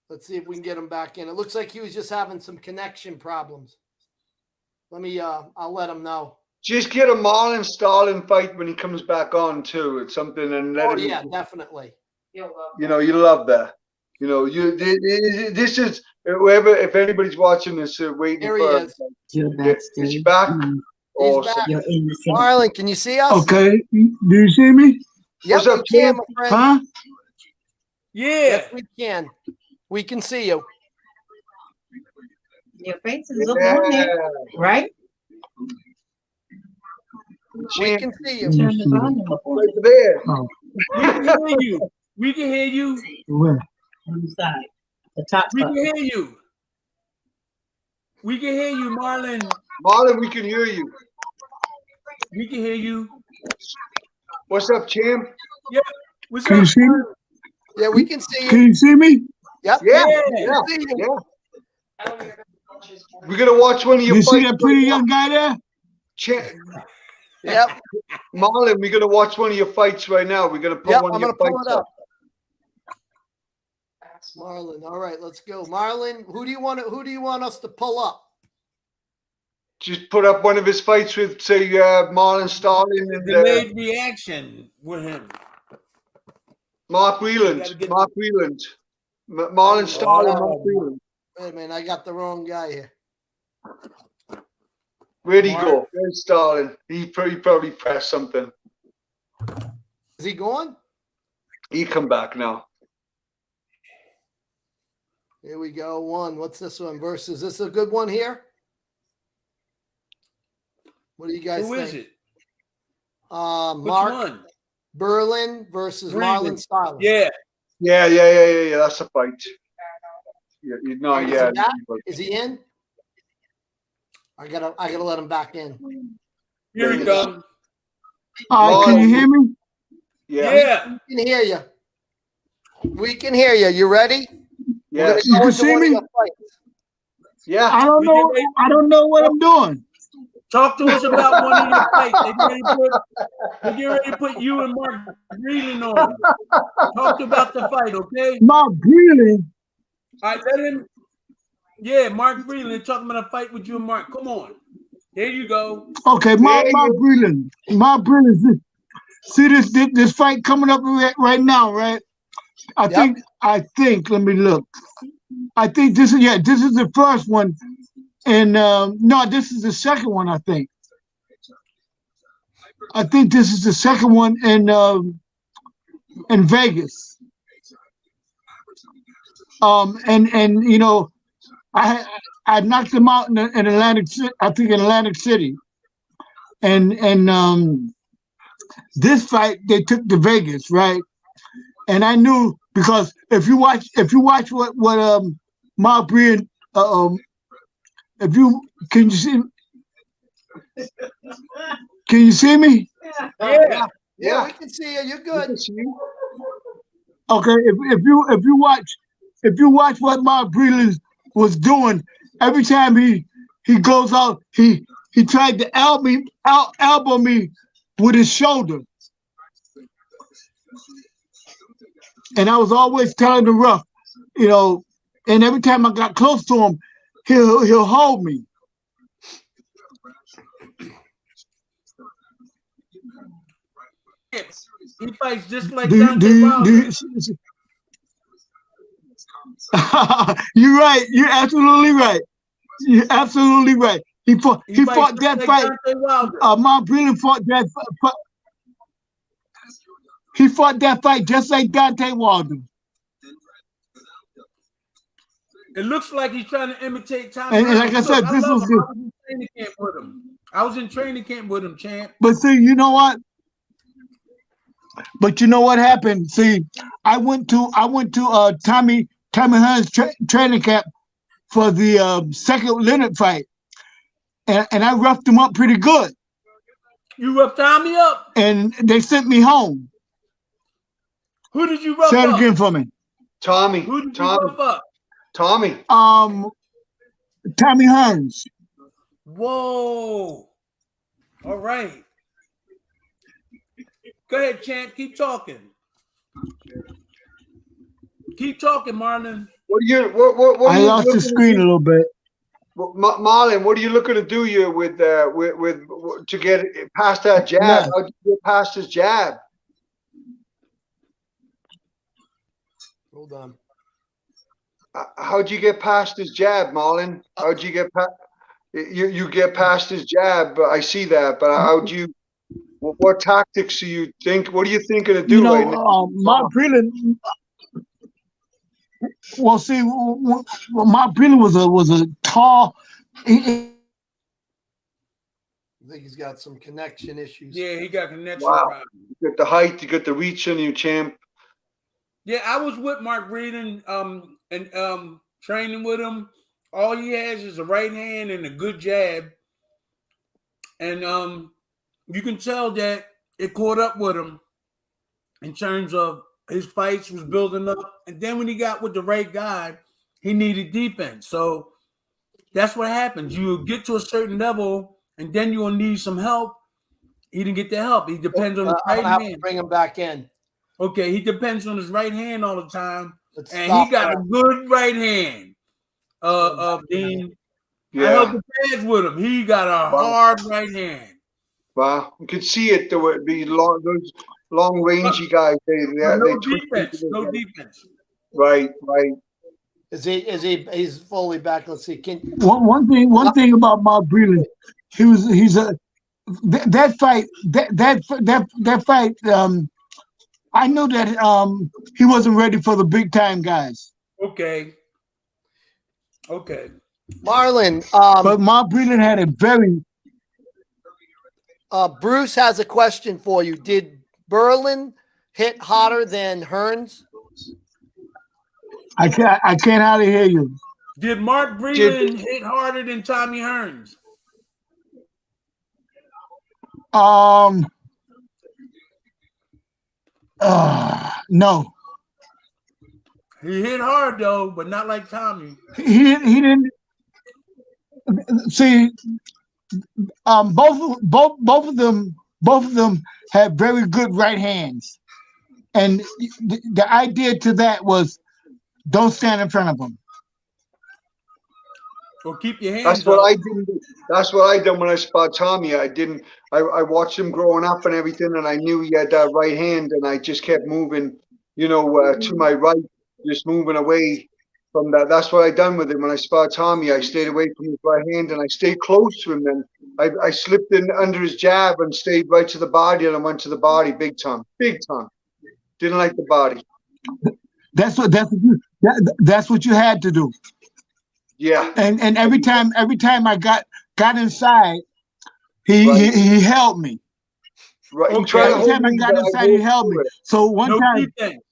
Let's see if we can get him back in. It looks like he was just having some connection problems. Let me I'll let him know. Just get a Marlon Starling fight when he comes back on too. It's something, and let him, definitely. You love that. You know, this is whoever. If anybody's watching this, waiting Here for. He is. Is he back? He's back. Marlon, can you see us? Okay. Do you see me? Yes, we can, my friend. Huh? Yeah. Yes, we can. We can see you. Your face is up on there, right? We can see you. Turn the volume up on Right there. Oh. We can hear you. We can hear you. Where? the side. The top We part. can hear you. We can hear you, Marlon. Marlon, we can hear you. We can hear you. What's up, champ? Yeah. What's Can you up? see me? Yeah, we can see Can you. you see me? Yep. Yeah, We can see you. We're gonna watch one of your You fights. see that pretty young guy there? Yep. Marlon, we're gonna watch one of your fights right now. We're gonna put Yep, one I'm of your gonna pull fights it up. up. Marlon. All right, let's go. Marlon, who do you want us to pull up? Just put up one of his fights with, say, Marlon Starling and Delayed reaction with him. Mark Wheeland. Mark Wheeland. Marlon Starling, Mark Wheeland. Wait a minute, I got the wrong guy here. Where'd he go? Where's Starling? He probably pressed something. Is he going? He come back now. Here we go. What's this one versus? Is this a good one here? What do you guys Who think? is it? Mark Which one? Berlin versus Breathing. Marlon Starling. Yeah. Yeah. That's a fight. Is he in? I gotta let him back in. Here we go. All right, can you hear me? Yeah. We can hear you. We can hear you. You ready? Yes. You can see me? Yeah. I don't know what I'm doing. Talk to us about one of your fights. They get ready to put you and Mark Breland on. Talk about the fight, okay? Mark Breland. All right, let him. Yeah, Mark Breland talking about a fight with you and Mark. Come on. There you go. Okay, Mark Breland. Mark Breland. See this fight coming up right now, right? I think. Let me look. I think this is the first one, and no, this is the second one. I think this is the second one in Vegas. And you know, I I knocked him out in Atlantic City. I think in Atlantic City, and this fight they took to Vegas, right? And I knew because if you watch what Mark Brian if you can you see me? Yeah, we can see you. You're good. Okay, if you watch what Mark Breland was doing, every time he goes out, he tried to elbow me with his shoulder, and I was always telling the rough, and every time I got close to him, he'll hold me. He fights just like Dante Wilder. You're right. You're absolutely right. You're absolutely right. He fought that fight. Mark Breland fought that fight. He fought that fight just like Dante Wilder. It looks like he's trying to imitate Tommy. And like I said, this was I was in training camp with him. I was in training camp with him, champ. But see, you know what? But you know what happened? See, I went to Tommy Hearn's training camp for the second Leonard fight, and I roughed him up pretty good. You roughed Tommy up, and they sent me home. Who did you rough up? Say it again for me. Tommy. Who did you rough up? Tommy. Tommy Hearns. Whoa. All right. Go ahead, champ. Keep talking. Keep talking, Marlon. What I lost the screen a little bit. Marlon, what are you looking to do here with to get past that jab? Yeah. How did you get past his jab? Hold on. How'd you get past his jab, Marlon? How'd you get past? You get past his jab. I see that, but how'd you? What tactics do you think? What are you thinking to do right now? Mark Breland. Well, see, Mark Breland was a tall. I think he's got some connection issues. Yeah, he got connection problems. You got the height, you got the reach on you, champ. Yeah, I was with Mark Breeden and training with him. All he has is a right hand and a good jab. And you can tell that it caught up with him in terms of his fights was building up. And then when he got with the right guy, he needed defense. So that's what happens. You get to a certain level, and then you'll need some help. He didn't get the help. He depends on his right have hand. To bring him back in. Okay, he depends on his right hand all the time. And he got a good right hand. Dean. Yeah. I held the pads with him. He got a hard right hand. Wow, you could see it. There would be those long rangy guys. No defense. Right. He's fully back. Let's see. One thing about Mark Breland, that fight. I knew that he wasn't ready for the big time guys. Okay. Marlon, but Mark Breland had a very. Bruce has a question for you. Did Berlin hit harder than Hearns? I can't hardly hear you. Did Mark Breland hit harder than Tommy Hearns? No. He hit hard though, but not like Tommy. He didn't see. Both of them had very good right hands, and the idea to that was don't stand in front of them. Or keep your hands. That's what I did. That's what I done when I spot Tommy. I watched him growing up and everything, and I knew he had that right hand, and I just kept moving, to my right, just moving away from that. That's what I done with him when I spot Tommy. I stayed away from his right hand, and I stayed close to him. Then I slipped in under his jab and stayed right to the body, and I went to the body big time. Didn't like the body. That's what you had to do. Yeah. And every time I got inside, he Right. he held me. Right. Okay. He tried to Every hold time I me, got but I inside, he walked held me. through it. So one No time, defense.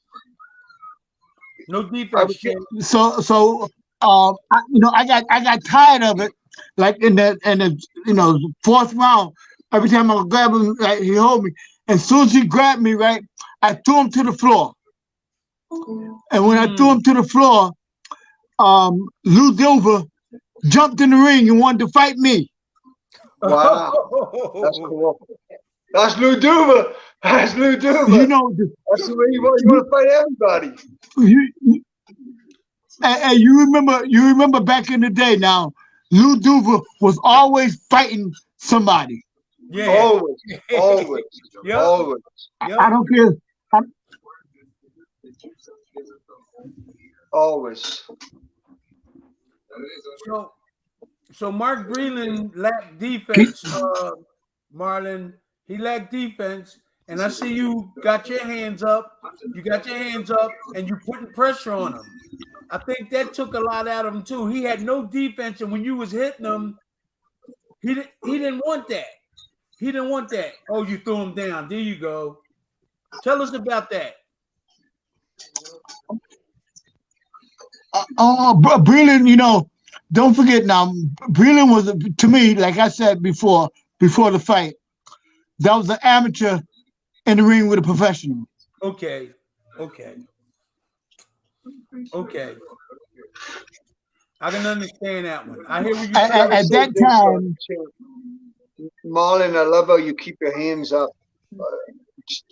No I defense, was champ. so I got tired of it. Like in the fourth round, every time I would grab him, like, he hold me. As soon as he grabbed me, right, I threw him to the floor. And when I threw him to the floor, Lou Dilver jumped in the ring and wanted to fight me. wow. That's cool. That's Lou Duva. That's Lou Duva. You know, That's the way you want to fight everybody. And you remember back in the day. Now, Lou Duva was always fighting somebody. Yeah. Always. Yep. Always. Yep. I don't care. Always. So Mark Breland lacked defense, Marlon. He lacked defense, and I see you got your hands up. You got your hands up, and you putting pressure on him. I think that took a lot out of him too. He had no defense, and when you was hitting him, he didn't want that. He didn't want that. Oh, you threw him down. There you go. Tell us about that. Breland, don't forget now, Breland was, to me, like I said before the fight, that was an amateur in the ring with a professional. Okay. I can understand that one. I hear what you at that time. Marlon, I love how you keep your hands up.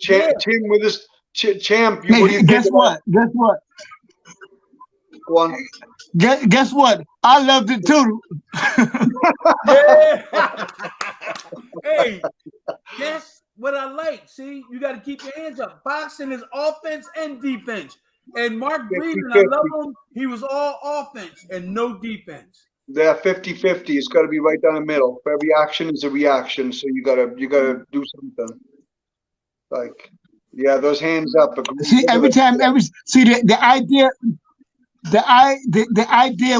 Tim with us, champ. What do you Guess think what? Guess what? Go on. Guess what? I loved it too. Yeah. Hey, that's what I like. See, you got to keep your hands up. Boxing is offense and defense. And Mark Breland, I love him. He was all offense and no defense. They're 50-50. It's got to be right down the middle. Every action is a reaction, so you gotta do something. Like, yeah, those hands up. See, the idea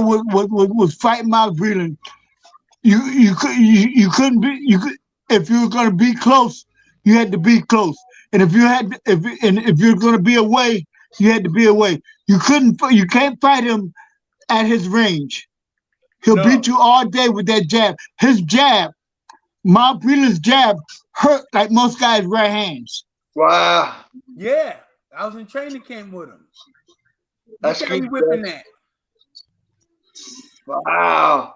was fighting Mark Breland. You couldn't be if you were going to be close, you had to be close, and if you're going to be away, you had to be away. You can't fight him at his range. He'll beat you all day with that jab. His jab, Mark Breland's jab, hurt like most guys' right hands. Wow. Yeah, I was in training camp with him. That's Look how he good. whipping that. Wow.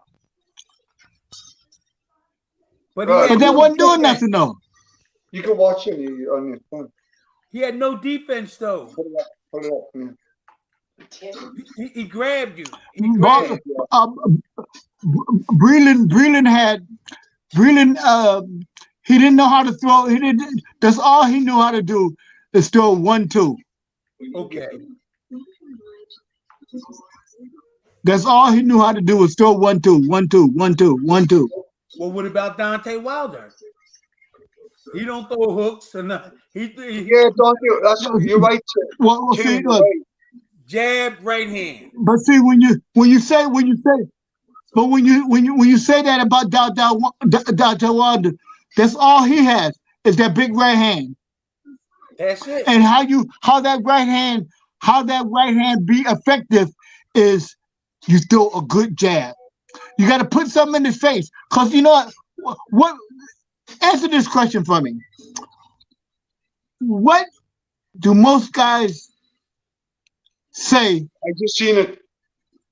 But that wasn't doing nothing though. You can watch it on your phone. He had no defense though. Put it up. Yeah. He grabbed you. Breland he didn't know how to throw. That's all he knew how to do is throw 1-2. Okay. That's all he knew how to do was throw 1-2, 1-2, 1-2, 1-2. Well, what about Deontay Wilder? He don't throw hooks and don't you? You're right. Well, see, look, jab, right hand. But see, when you say that about Deontay Wilder, that's all he has is that big right hand. That's it. And how that right hand be effective is you throw a good jab. You got to put something in his face. Because you know what? Answer this question for me. What do most guys say? I just seen it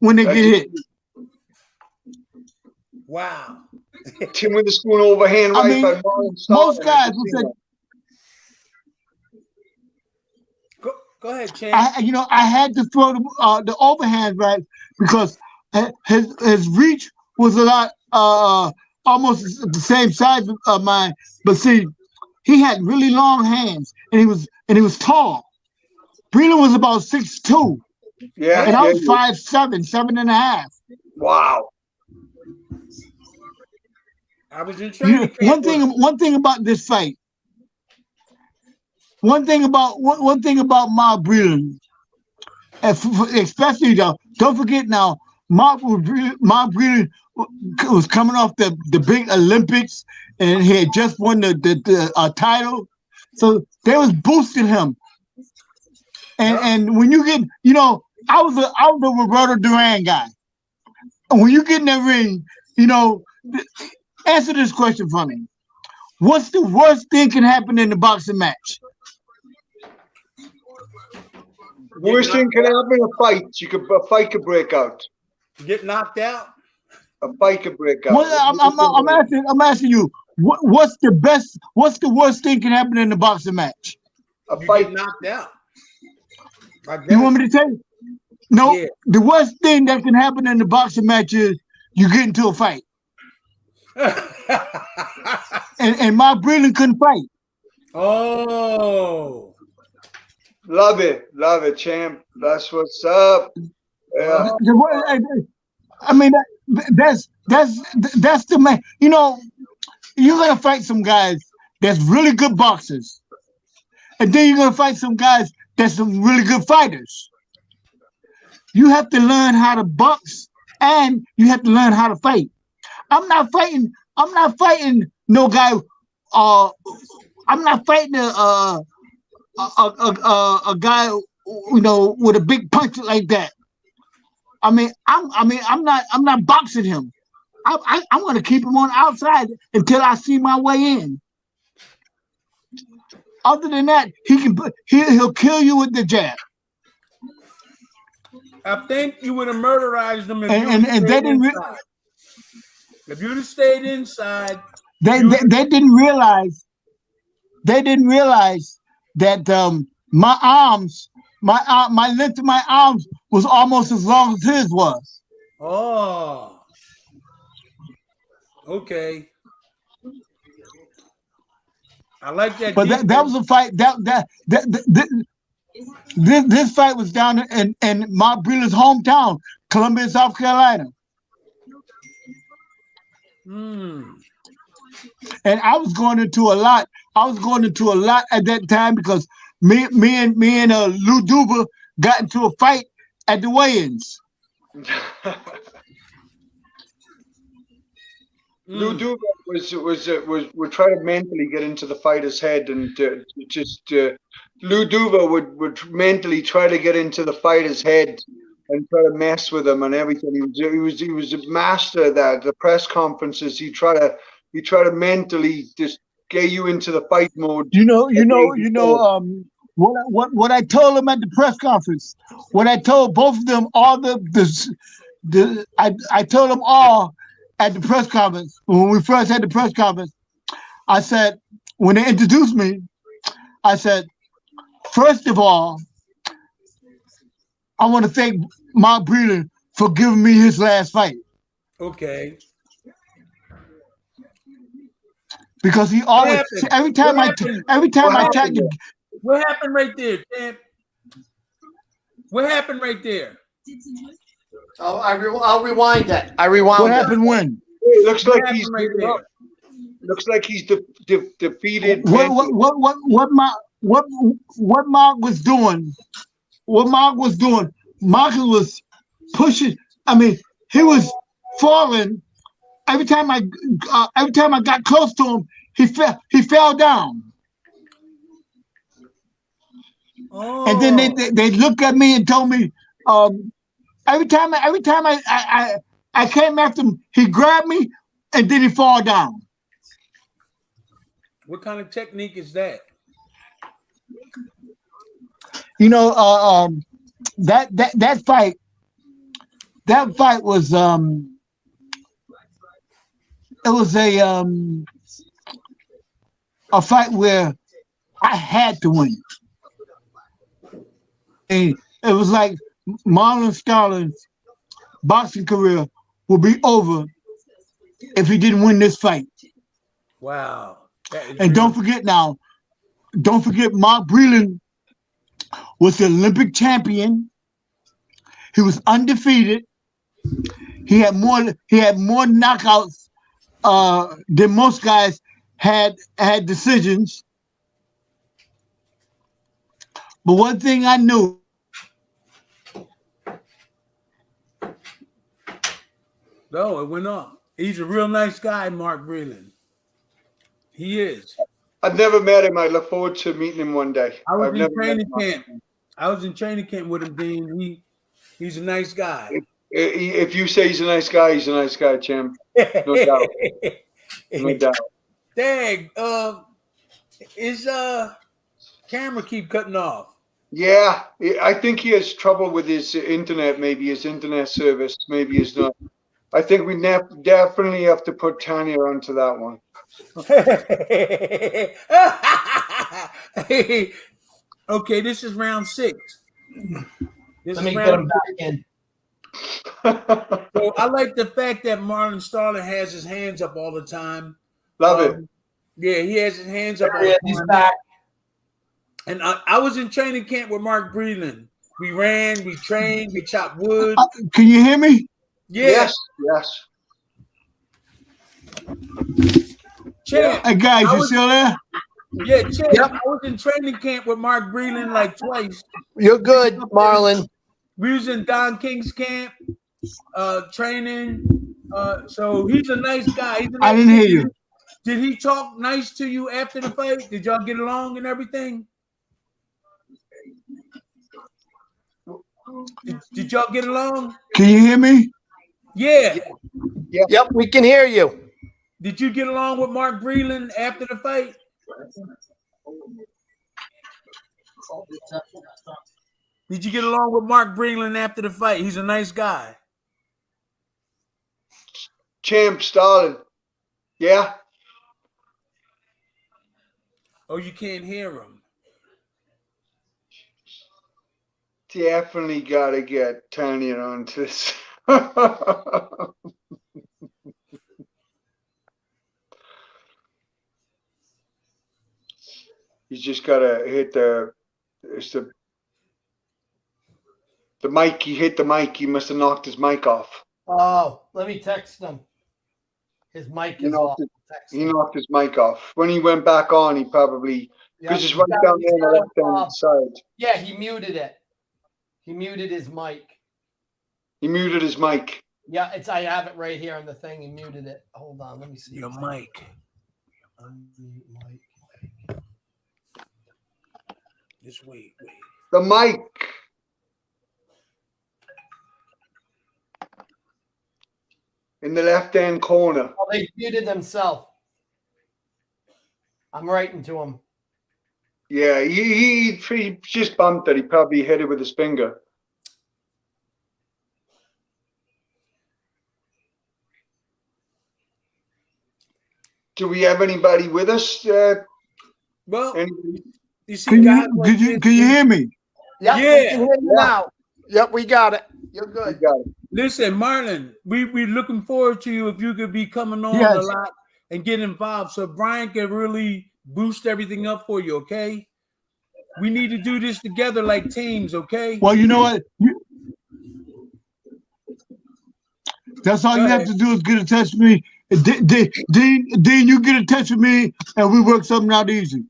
when they get hit. Wow. Tim Witherspoon overhand right. I mean, by Marlon most guys will say. Go ahead, Chad. I had to throw the overhand right because his reach was a lot almost the same size of mine. But see, he had really long hands and he was tall. Breland was about 6'2". Yeah, and I was 5'7", 7.5. Wow. I was in training camp. One thing about this fight. One thing about Mark Breland, especially though, don't forget now, Mark really was coming off the big Olympics, and he had just won the title, so they was boosting him. And when you get, I was a Roberto Duran guy. And when you get in that ring, answer this question for me. What's the worst thing can happen in the boxing match? Worst thing can happen in a fight. A fight could break out. Get knocked out. A fight could break out. Well, I'm asking you. What's the worst thing can happen in the boxing match? A fight. Get knocked out. You want me to tell you? No. Yeah. The worst thing that can happen in the boxing match is you get into a fight. and Mark Breland couldn't fight. Oh. Love it, champ. That's what's up. Yeah. I mean, that's the man. You're gonna fight some guys that's really good boxers, and then you're gonna fight some guys that's some really good fighters. You have to learn how to box, and you have to learn how to fight. I'm not fighting no guy. I'm not fighting a guy, with a big punch like that. I'm not boxing him. I'm gonna keep him on outside until I see my way in. Other than that, he'll kill you with the jab. I think you would have murderized them if if you'd have stayed inside. They didn't realize. They didn't realize that my length of my arms was almost as long as his was. Oh. Okay. I like that. But that was a fight. This fight was down in Mark Breland's hometown, Columbia, South Carolina. And I was going into a lot. At that time because me and Lou Duva got into a fight at the weigh-ins. Lou Duva would try to mentally get into the fighter's head, and Lou Duva would mentally try to get into the fighter's head and try to mess with him and everything. He was a master at that. The press conferences, he try to mentally just get you into the fight mode. What I told them at the press conference, what I told both of them, I told them all at the press conference, when we first had the press conference, I said, when they introduced me, I said, first of all, I want to thank Mark Breland for giving me his last fight. Okay. Because he always, every time I tag you. What happened right there, champ? What happened right there? Oh, I'll rewind that. I rewound. What happened when? It looks like he's right there. Looks like he's defeated. What Mark was doing? What Mark was doing? Mark was pushing. I mean, he was falling. Every time I got close to him, he fell down. Oh. And then they looked at me and told me, every time I came after him, he grabbed me and then he fall down. What kind of technique is that? That fight was it was a fight where I had to win. And it was like Marlon Starling's boxing career would be over if he didn't win this fight. Wow. And don't forget, Mark Breland was the Olympic champion. He was undefeated. He had more knockouts than most guys had decisions. But one thing I knew, No, it went up. He's a real nice guy, Mark Breland. He is. I've never met him. I look forward to meeting him one day. I was I've in never met training him. camp. I was in training camp with him, Dean. He's a nice guy. If you say he's a nice guy, he's a nice guy, Jim. No doubt. No doubt. Dag, his camera keep cutting off. Yeah, I think he has trouble with his internet. Maybe his internet service. Maybe is not. I think we definitely have to put Tanya onto that one. Okay, this is round 6. Let me get him back in. So I like the fact that Marlon Starling has his hands up all the time. Love it. Yeah, he has his hands up all There the he is. time. He's back. And I was in training camp with Mark Breland. We ran, we trained, we chopped wood. Can you hear me? Yeah. Yes. Champ, Hey guys, you still there? yeah, Champ, Yep. I was in training camp with Mark Breland like twice. You're good, Marlon. We was in Don King's camp, training. So he's a nice guy. He's a nice I didn't hear you. Did he talk nice to you after the fight? Did y'all get along and everything? Did y'all get along? Can you hear me? Yeah. Yep, we can hear you. Did you get along with Mark Breland after the fight? Did you get along with Mark Breland after the fight? He's a nice guy. Champ Starling. Yeah. Oh, you can't hear him. Definitely gotta get Tanya onto this. He's just gotta hit the mic. He hit the mic. He must have knocked his mic off. Oh, let me text him. His mic is off. He knocked his mic off. When he went back on, he probably because it's right down there on the left-hand side. Yeah, he muted it. He muted his mic. He muted his mic. Yeah, I have it right here on the thing. He muted it. Hold on, let me see. Your mic. Unmute mic. Just wait. The mic. In the left-hand corner. Oh, they muted themselves. I'm writing to him. Yeah, he just bumped it. He probably hit it with his finger. Do we have anybody with us? Well, Anybody? you see, Can guys you hear me? Yep, we Yeah. can hear you now. Yep, we got it. You're We good. got it. Listen, Marlon, we're looking forward to you if you could be coming on Yes. a lot and get involved so Brian can really boost everything up for you, okay? We need to do this together like teams, okay? Well, you know what? That's all Go you ahead. have to do is get in touch with me. Dean, you get in touch with me and we work something out easy.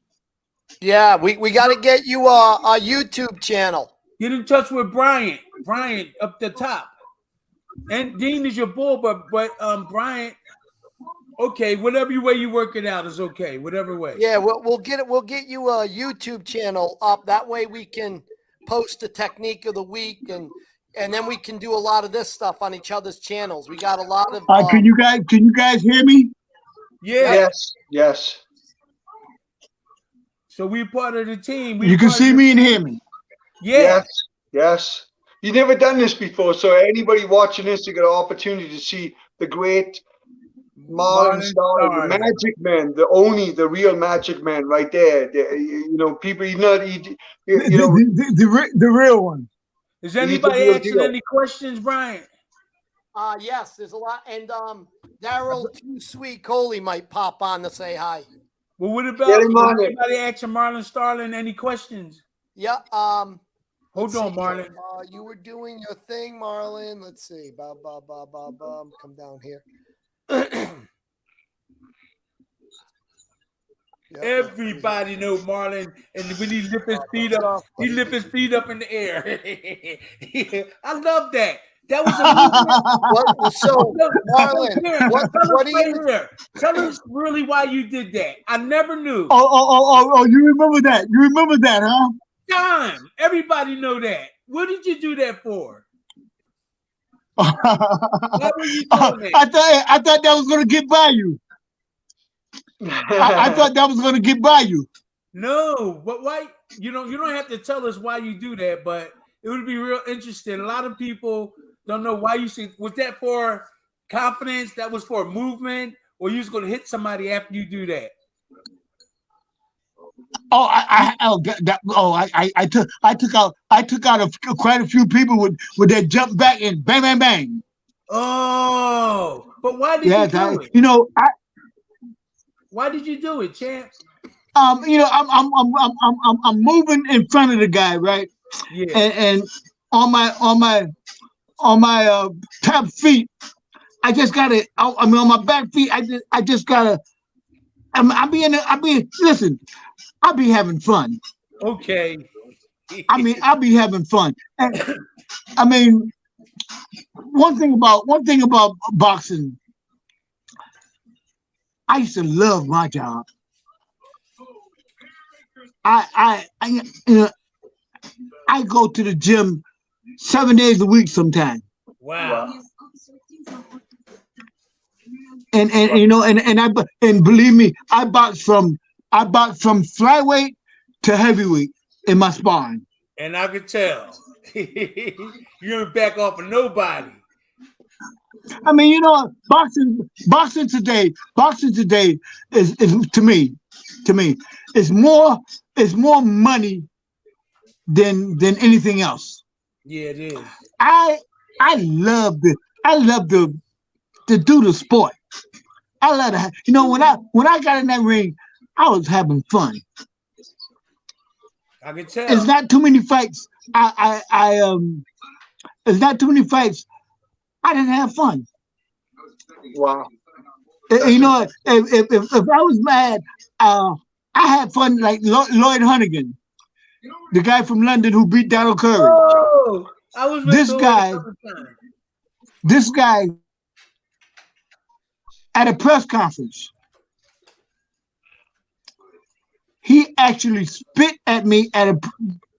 Yeah, we got to get you a YouTube channel. Get in touch with Brian up the top. And Dean is your boy, but Brian, okay, whatever way you work it out is okay. Whatever way. Yeah, we'll get you a YouTube channel up. That way we can post the technique of the week and then we can do a lot of this stuff on each other's channels. We got a lot of Can you guys hear me? Yeah. Yes. So we're part of the team. You can see me and hear me. Yeah. Yes. You've never done this before, so anybody watching this, you got an opportunity to see the great Marlon Starling, the magic man, the real magic man right there. People, The real one. Is anybody asking any questions, Brian? yes, there's a lot. And Daryl Too Sweet Coley might pop on to say hi. Well, what about anybody asking Marlon Starling any questions? Yeah. Hold on, Marlon. You were doing your thing, Marlon. Let's see. Come down here. Everybody know Marlon, and when he lift his feet up, he lift his feet up in the air. I love that. That was a movement. What? So, Marlon, what do you? Here. Tell us really why you did that. I never knew. Oh! You remember that? You remember that, huh? Time. Everybody know that. What did you do that for? Why were you doing that? I thought that was gonna get by you. I thought that was gonna get by you. No, but why? You don't have to tell us why you do that, but it would be real interesting. A lot of people don't know why you see. Was that for confidence? That was for movement, or you was going to hit somebody after you do that? Oh, I took out quite a few people with that jump back and bang bang bang. Oh, but why did you do it? Why did you do it, champ? I'm moving in front of the guy, right? Yeah. And on my top feet, I just gotta. I mean, on my back feet, I just gotta. Listen, I'll be having fun. Okay. I'll be having fun. And, I mean, one thing about boxing, I used to love my job. I go to the gym 7 days a week sometimes. Wow. And believe me, I box from flyweight to heavyweight in my sparring. And I could tell. You don't back off of nobody. I mean, boxing today is to me is more money than anything else. Yeah, it is. I love to do the sport. I love to when I got in that ring, I was having fun. I can tell. It's not too many fights. It's not too many fights. I didn't have fun. Wow. If I was mad, I had fun like Lloyd Hunnigan, the guy from London who beat Donald Curry. Oh, I was with this guy at a press conference, he actually spit at me at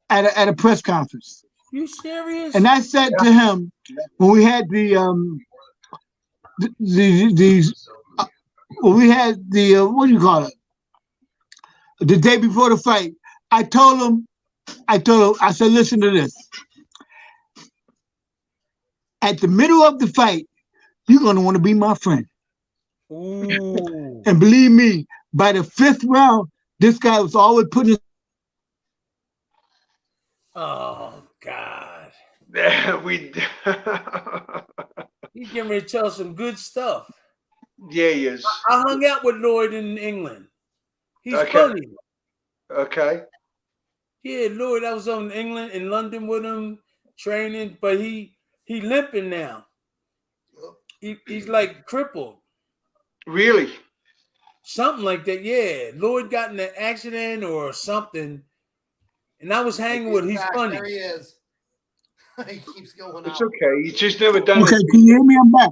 a press conference. You serious? And I said to him when we had what do you call it? The day before the fight, I told him, I said, listen to this. At the middle of the fight, you're gonna want to be my friend. Ooh. And believe me, by the 5th round, this guy was always putting his. Oh God. We. He's getting ready to tell some good stuff. Yeah, he is. I hung out with Lloyd in England. He's funny. Okay. Yeah, Lloyd, I was in London with him, training, but he limping now. He's like crippled. Really? Something like that, yeah. Lloyd got in an accident or something, and I was hanging with him. He's funny. There he is. He keeps going It's out. okay. He's just never done Okay, it. can you hear me? I'm back.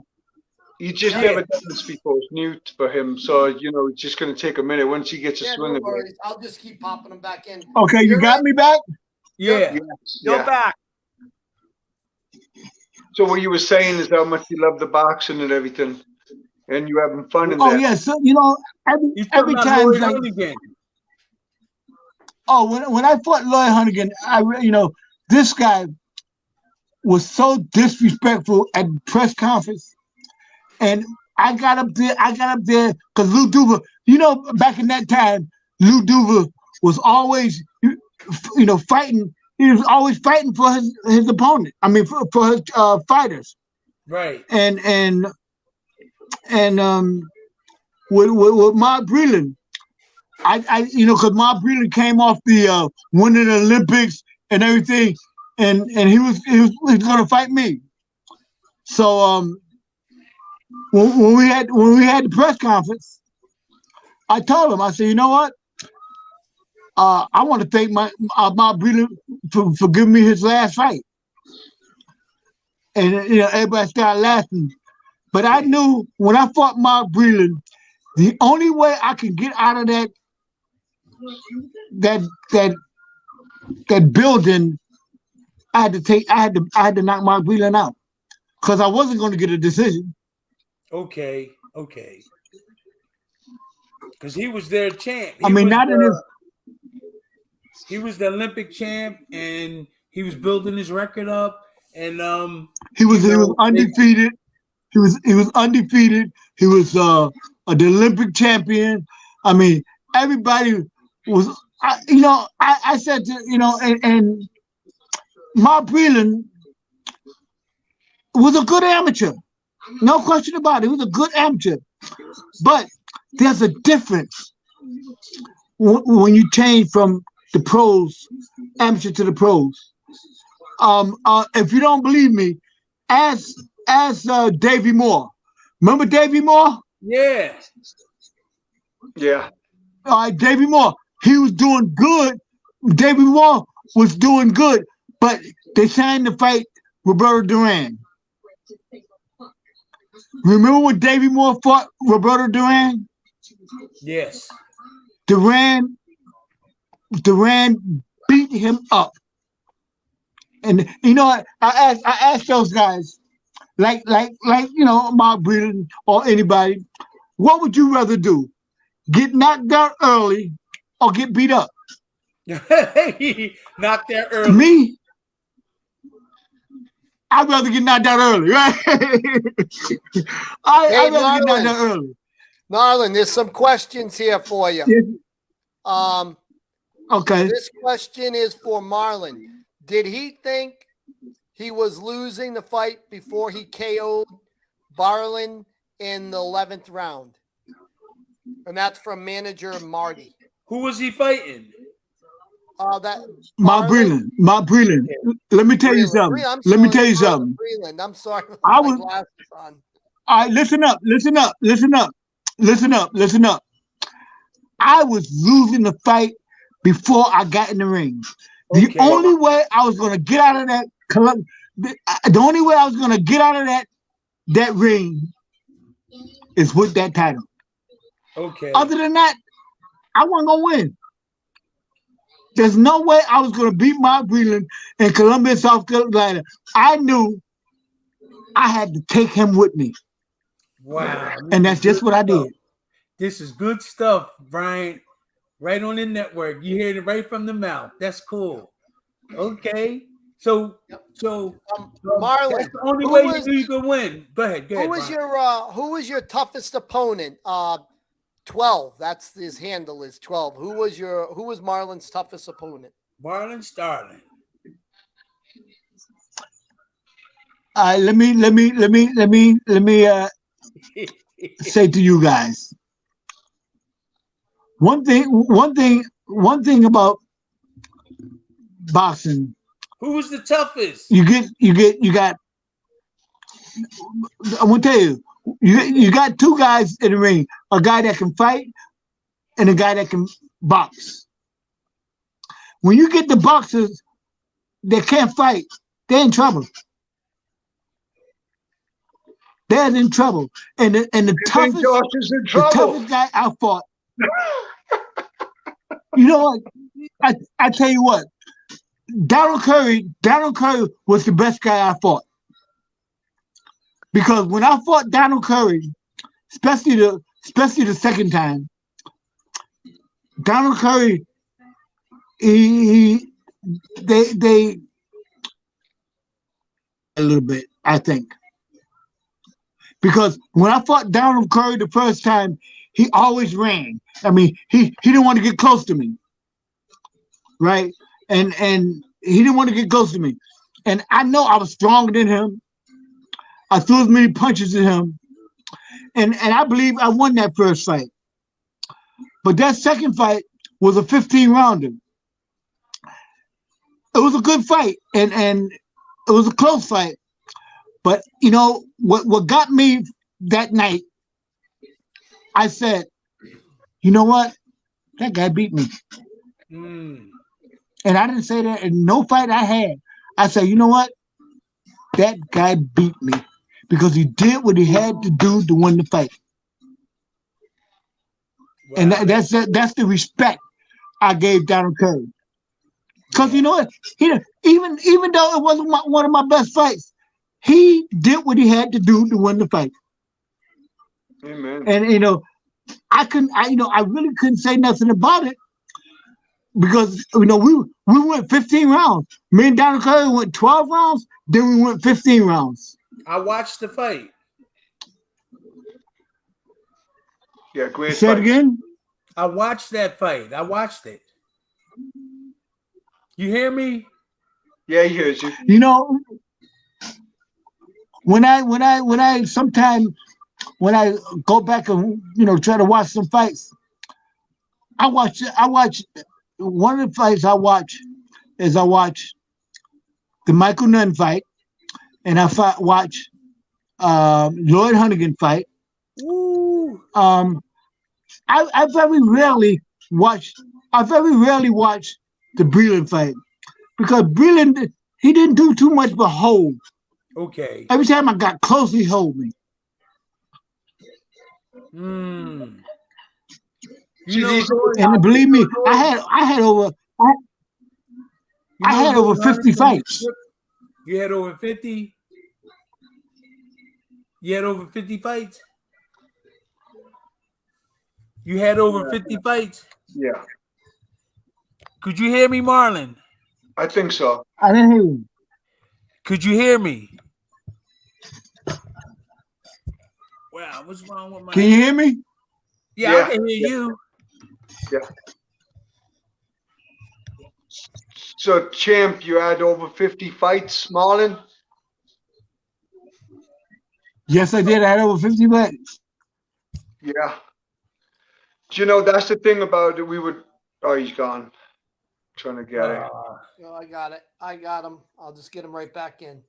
He's just never done this before. It's new for him. So, it's just going to take a minute. Once he gets a swing no of worries. it. I'll just keep popping them back in. Okay, you got me back? Yeah. You're back. So what you were saying is how much you love the boxing and everything. And you having fun in Oh, there. yeah. So, every time. Like, when I fought Lloyd Hunnigan, this guy was so disrespectful at the press conference. And I got up there because Lou Duva, back in that time, Lou Duva was always, fighting. He was always fighting for his opponent. I mean, for his fighters. Right. And with Mark Breland, because Mark Breland came off the winning the Olympics and everything, and he was going to fight me. So when we had the press conference, I told him, I said, you know what? I want to thank Mark Breland for giving me his last fight. and everybody started laughing. But I knew when I fought Mark Breland, the only way I could get out of that building, I had to knock Mark Breland out because I wasn't going to get a decision. Okay. Because he was their champ. He was the Olympic champ, and he was building his record up, and he was undefeated. He was undefeated. He was the Olympic champion. I mean, everybody was. I said to and Mark Breland was a good amateur, no question about it. He was a good amateur, but there's a difference when you change from the pros, amateur to the pros. If you don't believe me, ask Davey Moore. Remember Davey Moore? Yeah. All right, Davey Moore. He was doing good. Davey Moore was doing good, but they signed to fight Roberto Duran. Remember when Davey Moore fought Roberto Duran? Yes. Duran beat him up. And I asked those guys, like Mark Breland or anybody, what would you rather do? Get knocked out early or get beat up? Knocked out early. Me? I'd rather get knocked out early, right? I'd rather get knocked out early. Marlon, there's some questions here for you. Yes. Okay. This question is for Marlon. Did he think he was losing the fight before he KO'd Barlin in the 11th round? And that's from manager Marty. Who was he fighting? Mark Breland. Let me tell you something. Breland. I'm sorry. All right, listen up. I was losing the fight before I got in the ring. The only way I was going to get out of that ring is with that title. Okay. Other than that, I wasn't going to win. There's no way I was going to beat Mark Breland in Columbia, South Carolina. I knew I had to take him with me. Wow. And that's just what I did. This is good stuff, Brian. Right on the network. You hear it right from the mouth. That's cool. Okay. So Marlon, that's the only way you can win. Go ahead. Who was your toughest opponent? 12. That's his handle is 12. Who was Marlon's toughest opponent? Marlon Starling. Let me say to you guys. One thing about boxing. Who was the toughest? You got. I'm gonna tell you. You got two guys in the ring, a guy that can fight and a guy that can box. When you get the boxers that can't fight, they're in trouble. They're in trouble. And the toughest guy I fought, you know what? I tell you what, Donald Curry was the best guy I fought. Because when I fought Donald Curry, especially the second time, Donald Curry, they a little bit, I think. Because when I fought Donald Curry the first time, he always ran. I mean, he didn't want to get close to me, right? And he didn't want to get close to me. And I know I was stronger than him. I threw as many punches at him. And I believe I won that first fight. But that second fight was a 15-rounder. It was a good fight, and it was a close fight. But, you know, what got me that night, I said, you know what? That guy beat me. And I didn't say that in no fight I had. I said, you know what? that guy beat me because he did what he had to do to win the fight. Wow. And that's the respect I gave Donald Curry. Because you know what? Even though it wasn't one of my best fights, he did what he had to do to win the fight. Amen. And you know, I really couldn't say nothing about it because you know we went 15 rounds. Me and Donald Curry went 12 rounds, then we went 15 rounds. I watched the fight. Yeah, great. Say it again. I watched that fight. I watched it. You hear me? Yeah, he hears you. You know, when I sometimes when I go back and try to watch some fights, I watch one of the fights I watch the Michael Nunn fight, and I watch Lloyd Hunnigan fight. Ooh. I very rarely watch the Breland fight because Breland, he didn't do too much but hold. Okay. Every time I got close, he hold me. Mm. And believe me, I had over 50 fights. You had over 50? You had over 50 fights? You had over 50 fights? Yeah. Could you hear me, Marlon? I think so. I didn't hear you. Could you hear me? Wow, what's wrong with my... Can you hear me? Yeah, I can hear you. Yeah. So, champ, you had over 50 fights, Marlon? Yes, I did. I had over 50 fights. Yeah. Do you know, that's the thing about it. We would... Oh, he's gone. Trying to get it. No, I got it. I got him. I'll just get him right back in.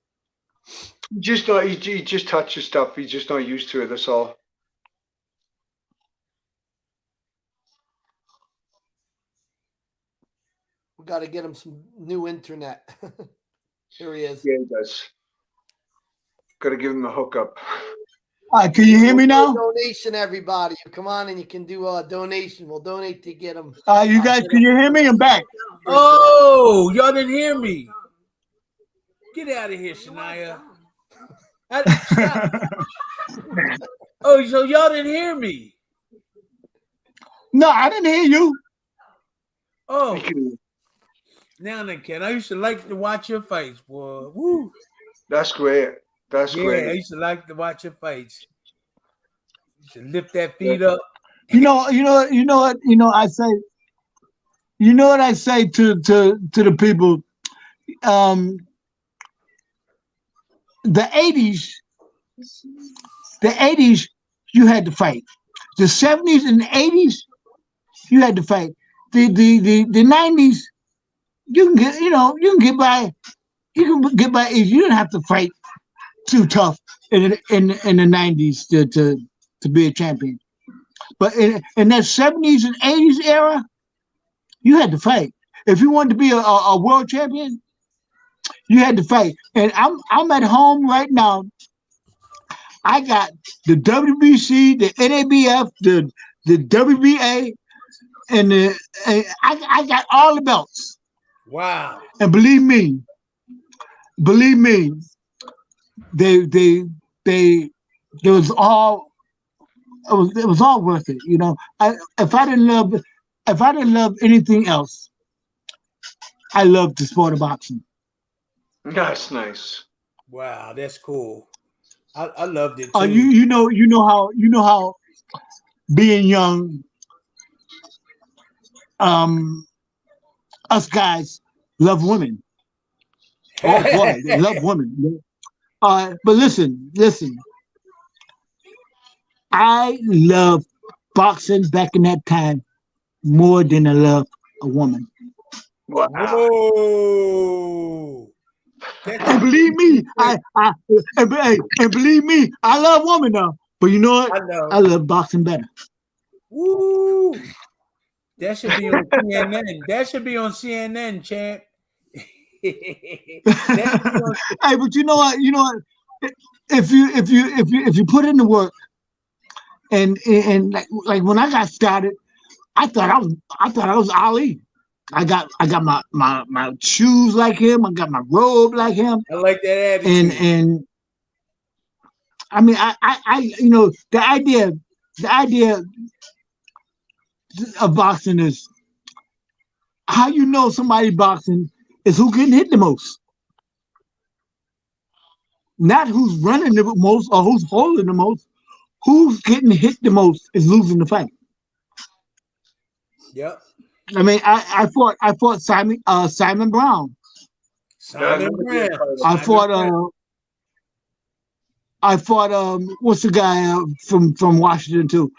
He just touches stuff. He's just not used to it. That's all. We got to get him some new internet. Here he is. Yeah, he does. Got to give him a hookup. All right, can you hear me now? Donation, everybody. Come on and you can do a donation. We'll donate to get him. You guys, can you hear me? I'm back. Oh, y'all didn't hear me. Get out of here, Shania. Oh, so y'all didn't hear me? No, I didn't hear you. Oh, now then, Ken. I used to like to watch your fights, boy. Woo. That's great. That's great. Yeah, I used to like to watch your fights. You should lift that feet up. You know what I say. You know what I say to the people. The 80s, you had to fight. The 70s and the 80s, you had to fight. The 90s, you can get by. You can get by. You didn't have to fight too tough in the 90s to be a champion. But in that 70s and 80s era, you had to fight. If you wanted to be a world champion, you had to fight. And I'm at home right now. I got the WBC, the NABF, the WBA, and I got all the belts. Wow. And believe me, it was all worth it. You know, if I didn't love anything else, I loved the sport of boxing. That's nice. Wow, that's cool. I loved it too. You know how being young, us guys love women. Oh boy, they love women. But listen. I love boxing back in that time more than I love a woman. Wow. Whoa. And believe me, I love women now. But you know what? I love boxing better. Woo! That should be on CNN. That should be on CNN, champ. Hey, but you know what? You know what? If you put in the work, and like when I got started, I thought I was Ali. I got my shoes like him. I got my robe like him. I like that attitude. And I mean, I you know, the idea of boxing is how you know somebody boxing is who getting hit the most, not who's running the most or who's holding the most. Who's getting hit the most is losing the fight. Yep. I mean, I fought Simon Brown. Simon Brown. I fought what's the guy from Washington too?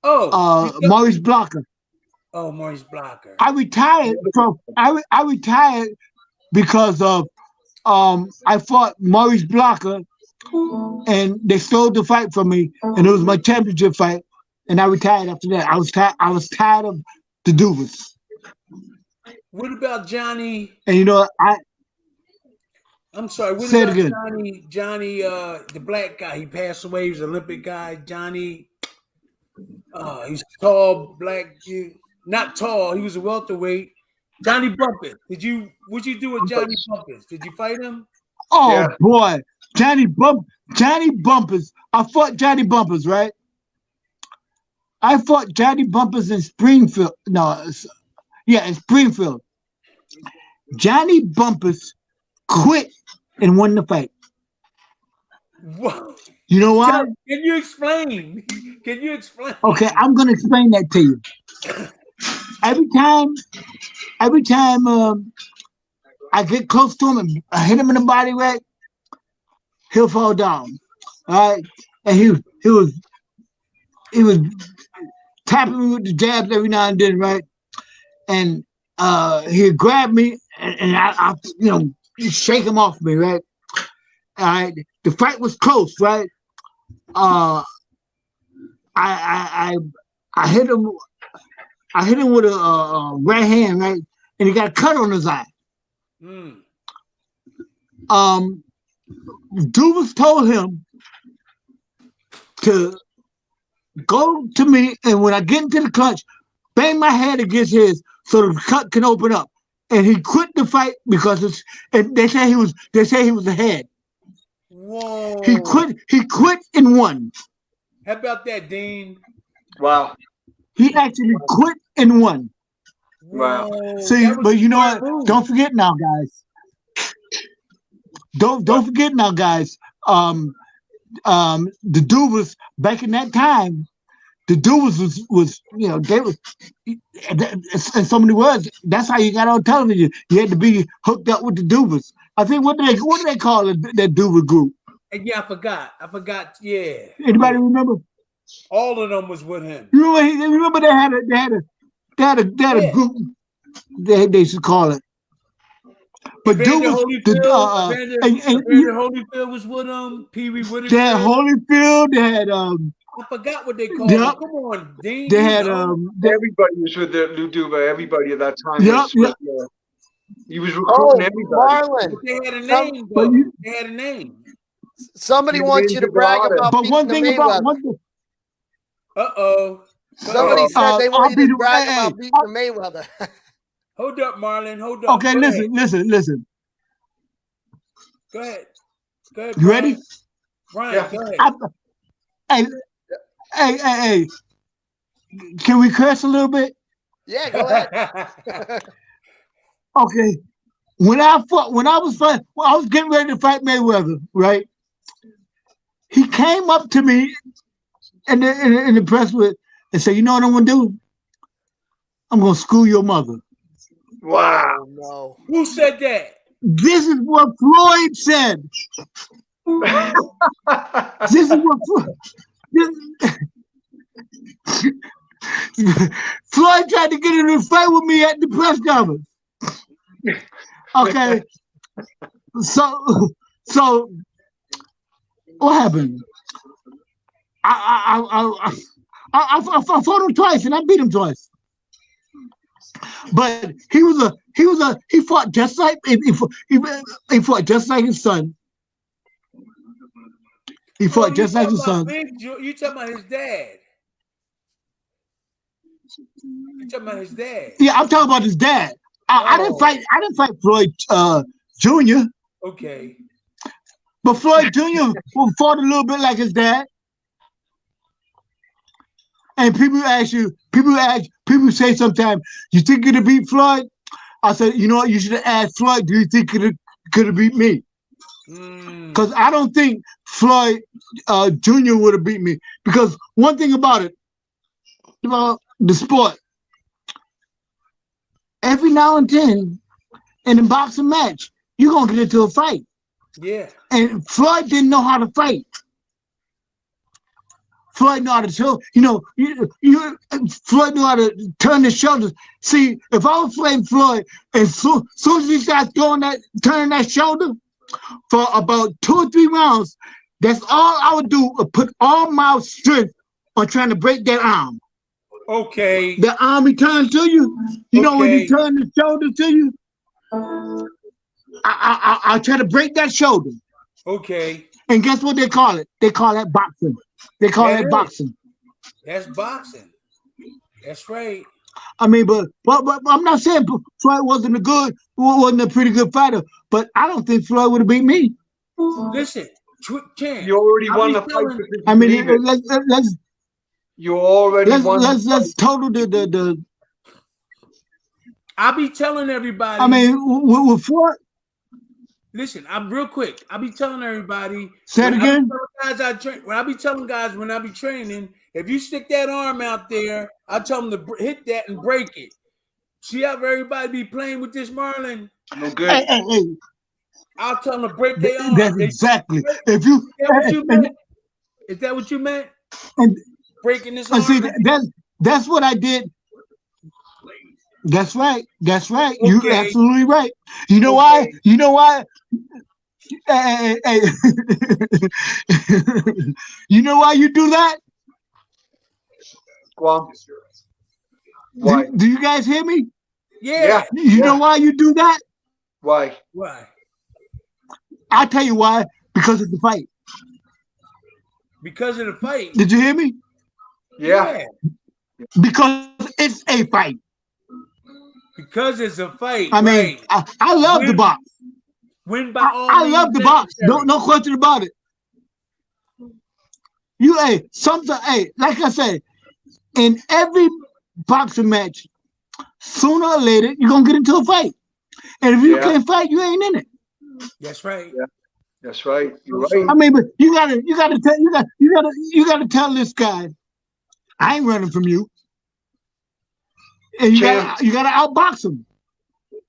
Maurice Blocker. Oh, Maurice Blocker. I retired because of I fought Maurice Blocker and they stole the fight from me, and it was my championship fight, and I retired after that. I was tired of the Duvas. What about Johnny? And you know, I'm sorry. What say it about again. Johnny, the black guy? He passed away. He was an Olympic guy. Johnny. He's tall, black. Not tall. He was a welterweight. Johnny Bumpus. What'd you do with Johnny Bumpus? Did you fight him? Oh yeah. Boy, Johnny Bumpus. I fought Johnny Bumpus, right? I fought Johnny Bumpus in Springfield. In Springfield. Johnny Bumpus quit and won the fight. What? You know why? Can you explain? Can you explain? Okay, I'm gonna explain that to you. Every time I get close to him and I hit him in the body, right, he'll fall down. All right, and he was tapping me with the jabs every now and then, right, and he'd grab me and I you know, shake him off me, right. All right, the fight was close, right. I hit him. I hit him with a right hand, right, and he got a cut on his eye. Duvas told him to go to me, and when I get into the clinch, bang my head against his so the cut can open up. And he quit the fight because they say he was ahead. Whoa! He quit and won. How about that, Dean? Wow. He actually quit and won. Wow. See, but you know what? Don't forget now, guys. Don't forget now, guys. The Duvas back in that time, the Duvas was you know, they was, in so many words, that's how you got on television. You had to be hooked up with the Duvas. I think what do they call it, that Duva group? Yeah, I forgot. Yeah. Anybody remember? All of them was with him. You remember they had a group they used to call it. But Evander Holyfield, Holyfield was with him. Pee Wee Witherspoon. They had Holyfield. They had I forgot what they called him. Come on, Dean. They had everybody was with the Luduva. Everybody at that time. He was Oh, recruiting everybody. Marlon. They had a name, though. They had a name. Somebody wants you to brag about but beating one thing about somebody said they want you to brag about beating the Mayweather. Hold up, Marlon. Hold up. Okay, listen. Go ahead. You Brian. ready? Brian, go ahead. Hey. Can we curse a little bit? Yeah, go ahead. Okay. When I was getting ready to fight Mayweather, right? He came up to me in the press and said, "You know what I'm gonna do? I'm gonna school your mother." Wow. No. Who said that? This is what Floyd said. This is what Floyd tried to get in a fight with me at the press conference. Okay. So what happened? I fought him twice and I beat him twice. But he fought just like he fought just like his son. He fought just like his son. You talking about his dad? You talking about his dad? Yeah, I'm talking about his dad. I didn't fight Floyd Jr. Okay. But Floyd Jr. fought a little bit like his dad. And people say sometimes, you think it'll beat Floyd? I said, you know what, you should have asked Floyd, do you think it could have beat me? Because I don't think Floyd Jr. would have beat me. Because one thing about it, the sport, every now and then in a boxing match, you're going to get into a fight. Yeah. And Floyd didn't know how to fight. Floyd knew how to show, Floyd knew how to turn his shoulders. See, if I was playing Floyd, as soon as he starts turning that shoulder for about 2 or 3 rounds, that's all I would do, put all my strength on trying to break that arm. Okay. The arm he turns to you, when he turn the shoulder to you, I'll try to break that shoulder. Okay. And guess what they call it? They call that boxing. They call that boxing. That's boxing. That's right. I mean, but I'm not saying Floyd wasn't a pretty good fighter, but I don't think Floyd would have beat me. Listen, you already won the fight. I mean, let's total the. I'll be telling everybody. I mean, with Floyd. Listen, I'm real quick. I'll be telling everybody. Say it again. When I be telling guys when I be training, if you stick that arm out there, I tell them to hit that and break it. See how everybody be playing with this, Marlon? No good. Hey. I'll tell them to break their arm. That's exactly. If you is that what you meant? And breaking this arm? See, that's what I did. That's right. That's right. Okay. You're absolutely right. You know why? You know why? Hey. You know why you do that? Go on. Why? Do you guys hear me? Yeah. You know why you do that? Why? I'll tell you why. Because of the fight. Because of the fight. Did you hear me? Yeah. Because it's a fight. Because it's a fight. I mean, I love the box. Win by all I love the box. No question about it. Like I said, in every boxing match, sooner or later, you're gonna get into a fight. And if you can't fight, you ain't in it. That's right. Yeah. That's right. You're right. I mean, but you gotta tell this guy, I ain't running from you. And you gotta outbox him.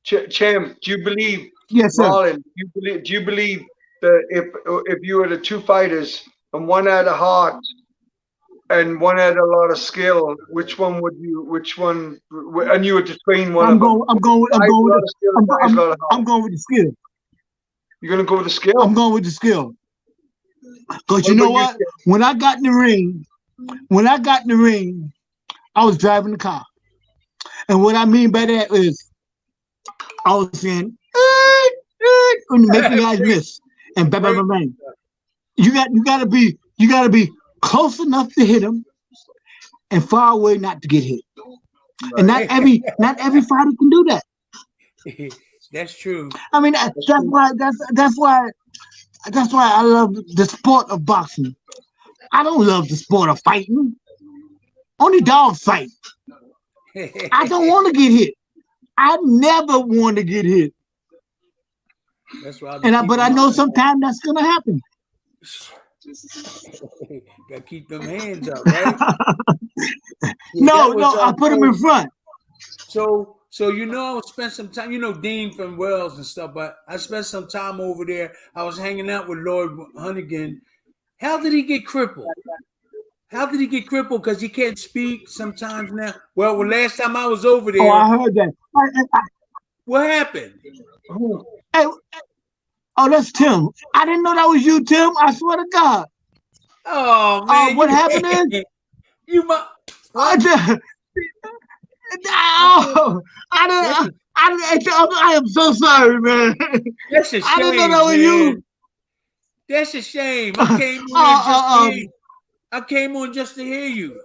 Champ, do you believe? Yes, sir. Marlon, do you believe that if you were the two fighters and one had a heart and one had a lot of skill, which one? And you were to train one I'm going with the skill. You're gonna go with the skill? I'm going with the skill. Because you know what? When I got in the ring, I was driving the car. And what I mean by that is I was saying, making guys miss. And bang, bang, bang. You gotta be close enough to hit him and far away not to get hit. Right. And not every fighter can do that. That's true. I mean, that's why I love the sport of boxing. I don't love the sport of fighting. Only dogs fight. I don't want to get hit. I never want to get hit. That's why. But I know sometimes that's gonna happen. Gotta keep them hands up, right? No, I put them in front. So I spent some time. Dean from Wells and stuff, but I spent some time over there. I was hanging out with Lloyd Hunnigan. How did he get crippled? Because he can't speak sometimes now. Well, last time I was over there. Oh, I heard that. What happened? Hey, that's Tim. I didn't know that was you, Tim. I swear to God. Oh man! What happened is I am so sorry, man. That's a shame, I didn't know that was man. you. That's a shame. I came on just to hear, I came on just to hear you.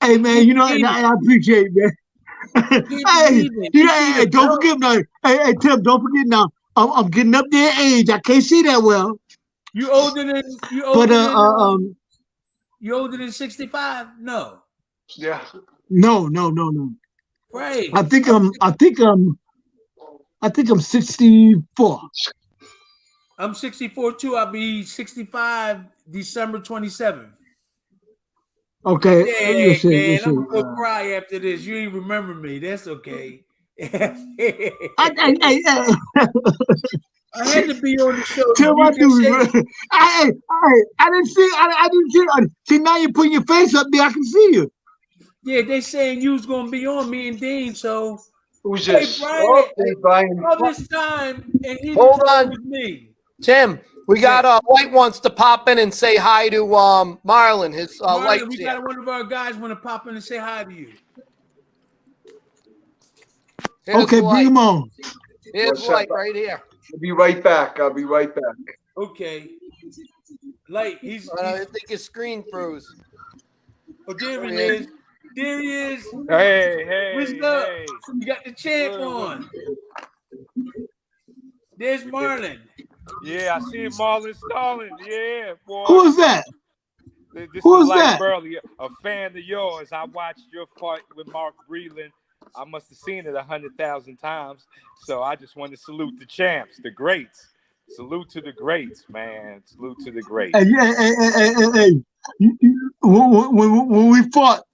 Hey, man, you know, I appreciate it, man. Hey, hey, don't forget now. Hey, Tim, don't forget now. I'm getting up there in age. I can't see that well. You older than you older than 65? No. Yeah. No. Right. I think I'm 64. I'm 64 too. I'll be 65 December 27th. Okay. Yeah, man, I'm gonna go cry after this. You ain't remember me. That's okay. I had to be on the show. Tim, I didn't see. I didn't see. See, now you're putting your face up there. I can see you. Yeah, they saying you was gonna be on me and Dean. So who's hey, this? Brian, all this time, and he Hold was on. with me. Tim, we got White wants to pop in and say hi to Marlon. His Marlon, we got one of our guys want to pop in and say hi to you. Okay, bring him on. Here's Lyte right here. I'll be right back. Okay. Lyte, he's I think his screen froze. Oh, there he is. There he is. Hey. What's up? You got the champ on. There's Marlon. Yeah, I see Marlon Starling. Yeah, boy. Who is that? This Who is is like that? Burley, a fan of yours. I watched your fight with Mark Breland. I must have seen it 100,000 times. So I just want to salute the champs, the greats. Salute to the greats, man. Salute to the greats. Hey. When we fought,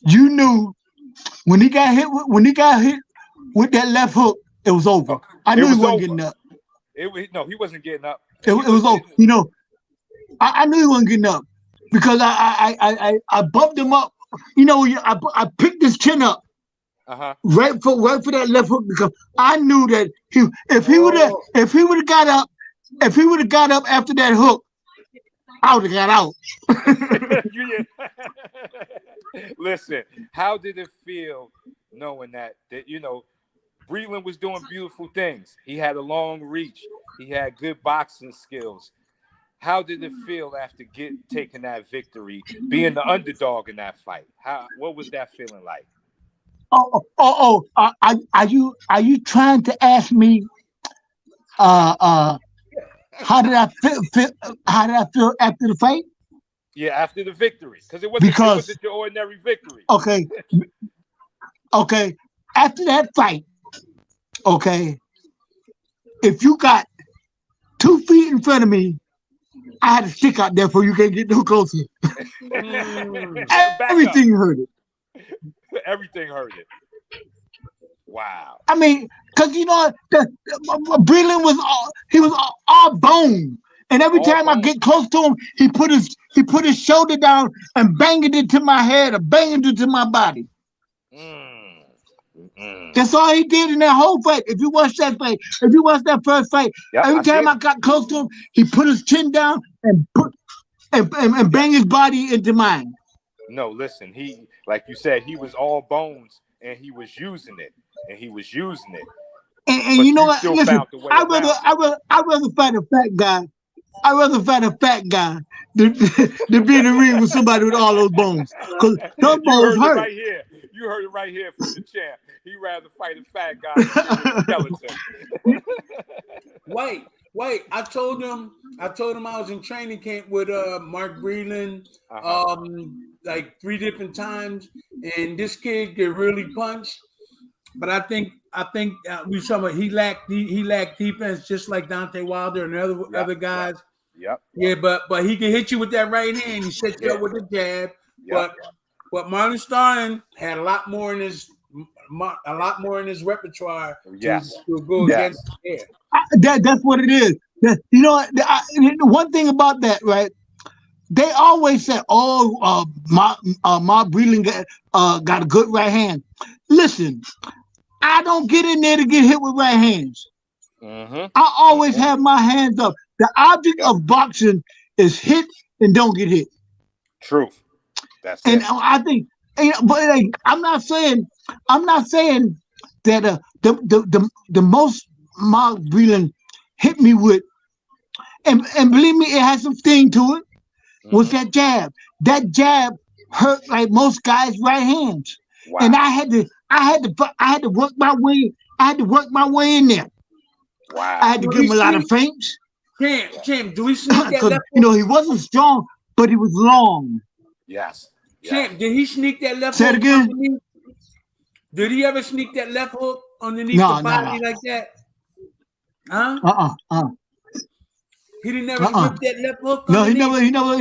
you knew when he got hit with that left hook, it was over. I knew he wasn't getting up. No, he wasn't getting up. It was over. You know, I knew he wasn't getting up because I bumped him up. You know, I picked his chin up. Right for that left hook because I knew that if he would have got up after that hook, I would have got out. Listen, how did it feel knowing that you know Breland was doing beautiful things? He had a long reach. He had good boxing skills. How did it feel after taking that victory, being the underdog in that fight? What was that feeling like? Are you trying to ask me how did I feel after the fight? Yeah, after the victory, because it wasn't your ordinary victory. Okay, after that fight, okay, if you got 2 feet in front of me, I had a stick out there for you can't get no closer. Everything hurt it. Everything hurt it. Wow. I mean, because you know, Breland was all bone, and every time I get close to him, he put his shoulder down and banged it to my head or banged it to my body. That's all he did in that whole fight. If you watch that first fight, every time I got close to him, he put his chin down and bang his body into mine. No, listen, he, like you said, he was all bones and he was using it. And you know what? Listen, I'd rather fight a fat guy. I'd rather fight a fat guy than be in the ring with somebody with all those bones. Because those bones hurt. Right here. You heard it right here from the champ. He'd rather fight a fat guy than a skeleton. Wait, I told him I was in training camp with Mark Breland like 3 different times, and this kid could really punch. But I think we saw he lacked defense, just like Deontay Wilder and other guys. Yep. Yeah, but he can hit you with that right hand. He set you up with a jab. But Marlon Starling had a lot more in his repertoire to go against. That's what it is. You know, one thing about that, right? They always say, "Oh, Mark Breland got a good right hand." Listen, I don't get in there to get hit with right hands. I always have my hands up. The object of boxing is hit and don't get hit. Truth. That's and it. I think but like, I'm not saying that the most Mark Breland hit me with, and believe me, it has some sting to it. Was that jab? That jab hurt like most guys' right hands, and I had to work my way. I had to work my way in there. Wow. I had to give him a lot of feints. Champ, do we sneak that left hook? He wasn't strong, but he was long. Yes. Champ, did he sneak that left hook? Say it again. Underneath? Did he ever sneak that left hook underneath the body like that? Huh? He didn't ever whip that left hook. No, he never. He done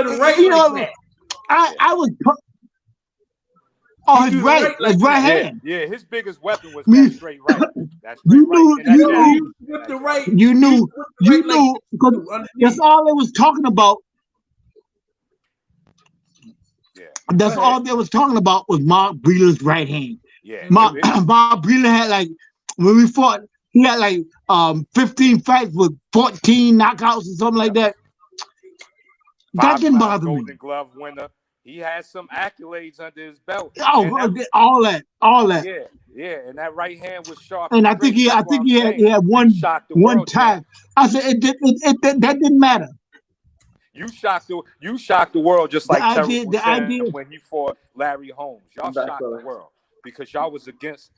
it right. I was. Oh, his right hand. Yeah, his biggest weapon was that straight right. That straight right. You knew because that's all they was talking about. Yeah. That's all they was talking about was Mark Breland's right hand. Yeah. Mark Breland had like, when we fought, he had like 15 fights with 14 knockouts or something like that. That didn't bother me. Golden Glove winner. He had some accolades under his belt. Oh, all that. Yeah, and that right hand was sharp. And I think he had one time. I said that didn't matter. You shocked the world just like Terry when he fought Larry Holmes. Y'all shocked the world because y'all was against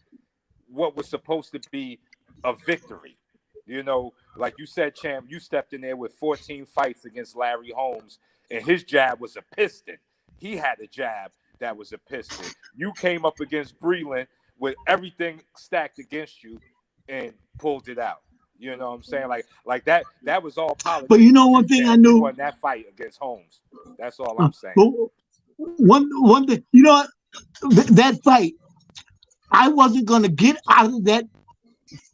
what was supposed to be a victory. You know, like you said, Champ, you stepped in there with 14 fights against Larry Holmes, and his jab was a piston. He had a jab that was a piston. You came up against Breland with everything stacked against you and pulled it out. You know what I'm saying? Like that was all politics. But you know one thing I knew? Won that fight against Holmes. That's all I'm saying. One thing, you know what? That fight, I wasn't going to get out of that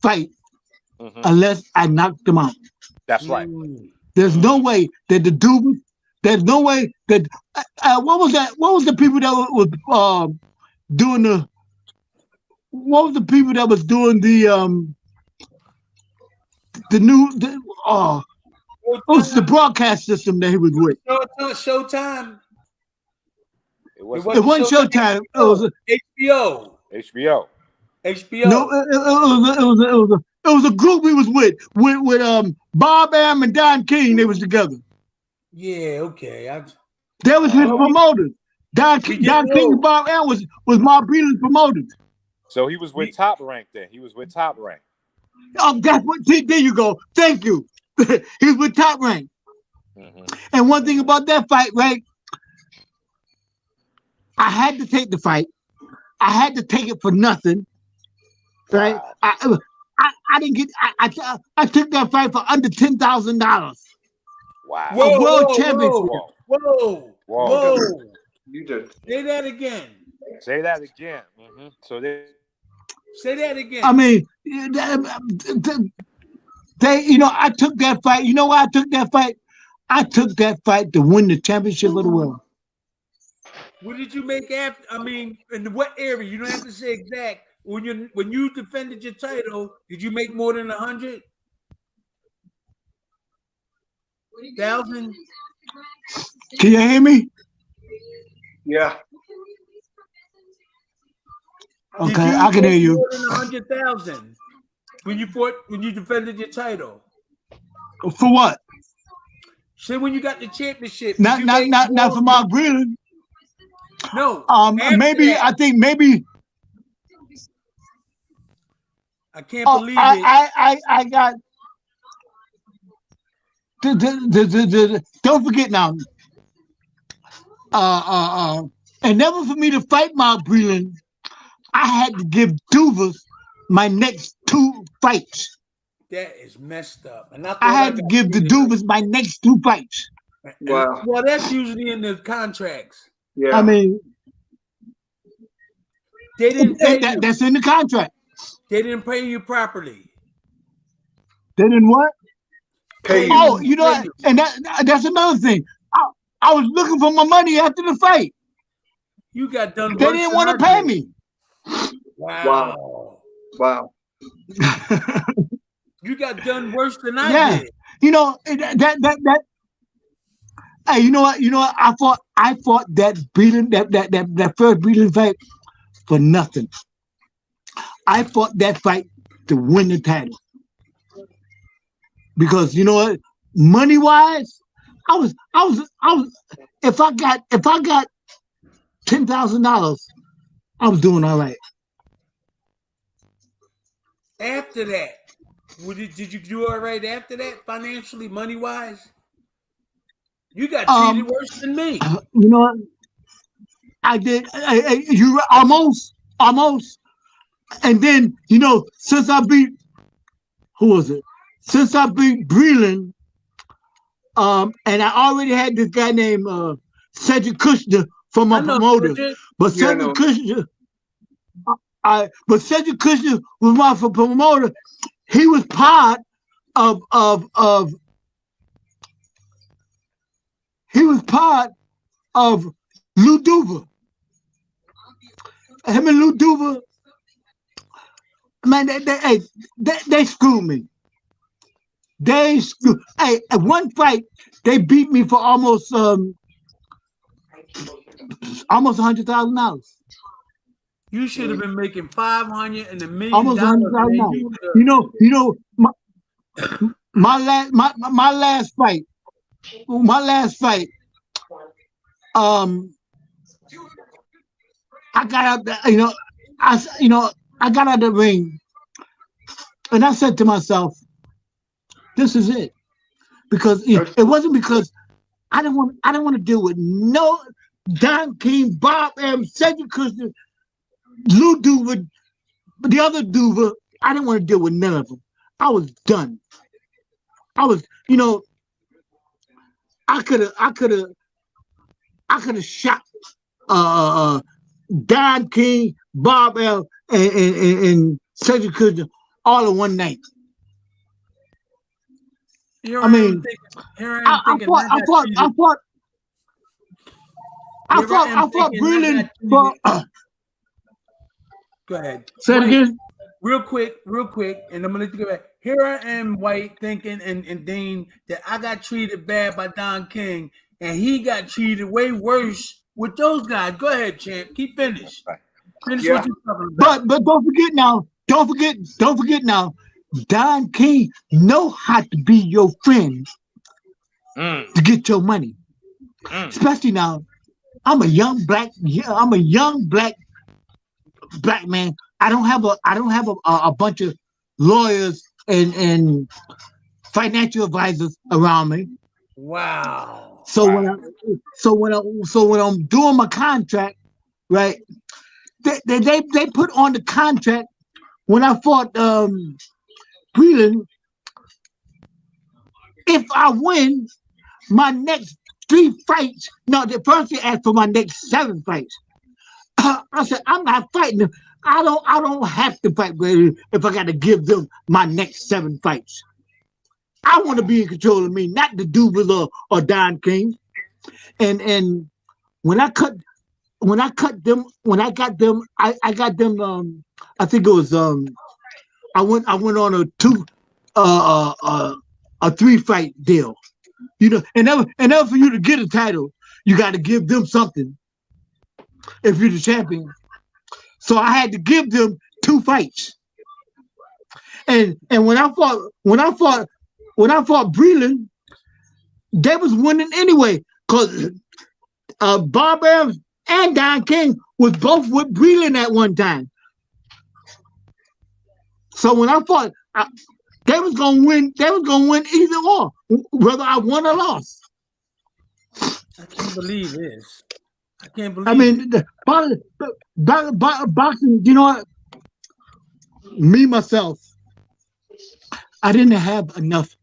fight unless I knocked him out. That's right. There's no way that the dude. There's no way that what was that? What was the people that was doing the? What was the people that was doing the it was the broadcast system that he was with. Showtime. It wasn't Showtime. It was HBO. No, it was a group we was with Bob Am and Don King. They was together. Yeah, okay. That was his promoters. Don King and Bob Am was Mark Breland's promoters. So he was with Top Rank then. He was with Top Rank. Oh, that's what. There you go. Thank you. He was with Top Rank. And one thing about that fight, right? I had to take the fight. I had to take it for nothing, right? Wow. I didn't get. I took that fight for under $10,000. Wow! A world championship. Whoa! You did. Say that again. Say that again. So they. Say that again. I mean, I took that fight. You know why I took that fight? I took that fight to win the championship of the world. What did you make after? I mean, in what area? You don't have to say exact. When you defended your title, did you make more than 100,000? Can you hear me? Yeah. Okay, I can hear you. More than 100,000 when you defended your title. For what? So when you got the championship, not for Mark Breland. No. Maybe I think maybe. I can't believe it. I got. Don't forget now. And never for me to fight Mark Breland, I had to give Duvas my next 2 fights. That is messed up. And I had to give the Duvas my next 2 fights. Wow. Well, that's usually in the contracts. Yeah. I mean, they didn't pay you. That's in the contract. They didn't pay you properly. They didn't what? Pay you. Oh, you know what? And that's another thing. I was looking for my money after the fight. You got done. They didn't want to pay me. Wow. You got done worse than I did. You know Hey, you know what? You know what? I fought that Breland, that first Breland fight for nothing. I fought that fight to win the title. Because you know what? Money wise, I was if I got $10,000, I was doing all right. After that, did you do all right after that, financially, money wise? You got treated worse than me. You know what? I did. You almost. And then you know, since I beat who was it? Since I beat Breland, and I already had this guy named Cedric Kushner from my promoter. But Cedric Kushner, Cedric Kushner was my promoter. He was part of Lou Duva. Him and Lou Duva, man, they screwed me. Hey, at one fight, they beat me for almost $100,000. You should have been making $500 and $1 million. Almost $100,000. You know, my last fight. I got out there, I got out the ring, and I said to myself, "This is it," because it wasn't because I didn't want to deal with no Don King, Bob M, Cedric Kushner, Lou Duva, the other Duva. I didn't want to deal with none of them. I was done. I was, I could have shot Don King, Bob L, and Cedric Kushner all in one night. I mean, I fought Breland for. Go ahead. Say it again. Real quick, and I'm gonna let you go back. Here I am, White, thinking and Dean that I got treated bad by Don King, and he got treated way worse with those guys. Go ahead, champ. Keep finished. Finish what you're talking about. But don't forget now. Don't forget now. Don King know how to be your friend to get your money. Especially now, I'm a young black man. I don't have a bunch of lawyers and financial advisors around me. Wow. So when I'm doing my contract, right? They put on the contract when I fought Breland, if I win my next 3 fights, no, the first they asked for my next 7 fights. I said, I'm not fighting them. I don't have to fight Breland if I got to give them my next 7 fights. I want to be in control of me, not the Duvas or Don King. And when I got them, I got them. I think it was I went on a 3-fight deal. And never for you to get a title, you got to give them something. If you're the champion, so I had to give them 2 fights. And when I fought Breland, they was winning anyway because Bob Evans and Don King was both with Breland at one time. So when I fought, they was gonna win. They was gonna win either or, whether I won or lost. I can't believe this. I can't believe. I mean, boxing. You know what? Me myself, I didn't have enough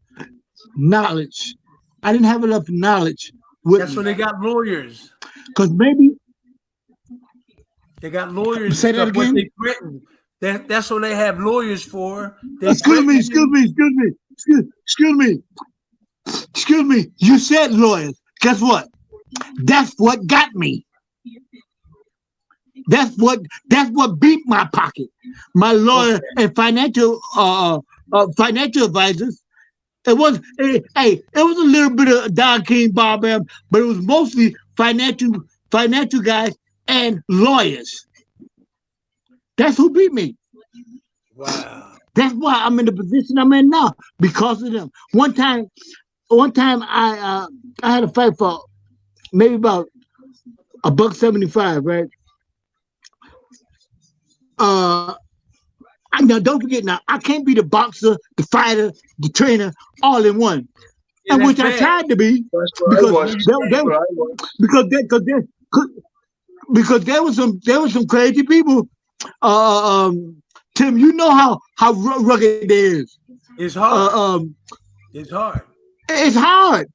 knowledge. I didn't have enough knowledge. That's when they got lawyers. Because maybe they got lawyers. Say that again. That's what they have lawyers for. Excuse me. You said lawyers. Guess what? That's what got me. That's what beat my pocket. My lawyer and financial advisors It was, it was a little bit of Don King, Bob M, but it was mostly financial guys and lawyers. That's who beat me. Wow. That's why I'm in the position I'm in now, because of them. One time I had a fight for maybe about $1.75, right? Now don't forget, now I can't be the boxer, the fighter, the trainer, all in one. Yeah, and which bad. I tried to be, That's what I was. Because there was some crazy people. Tim, you know how rugged it is. It's hard. It's hard. It's hard.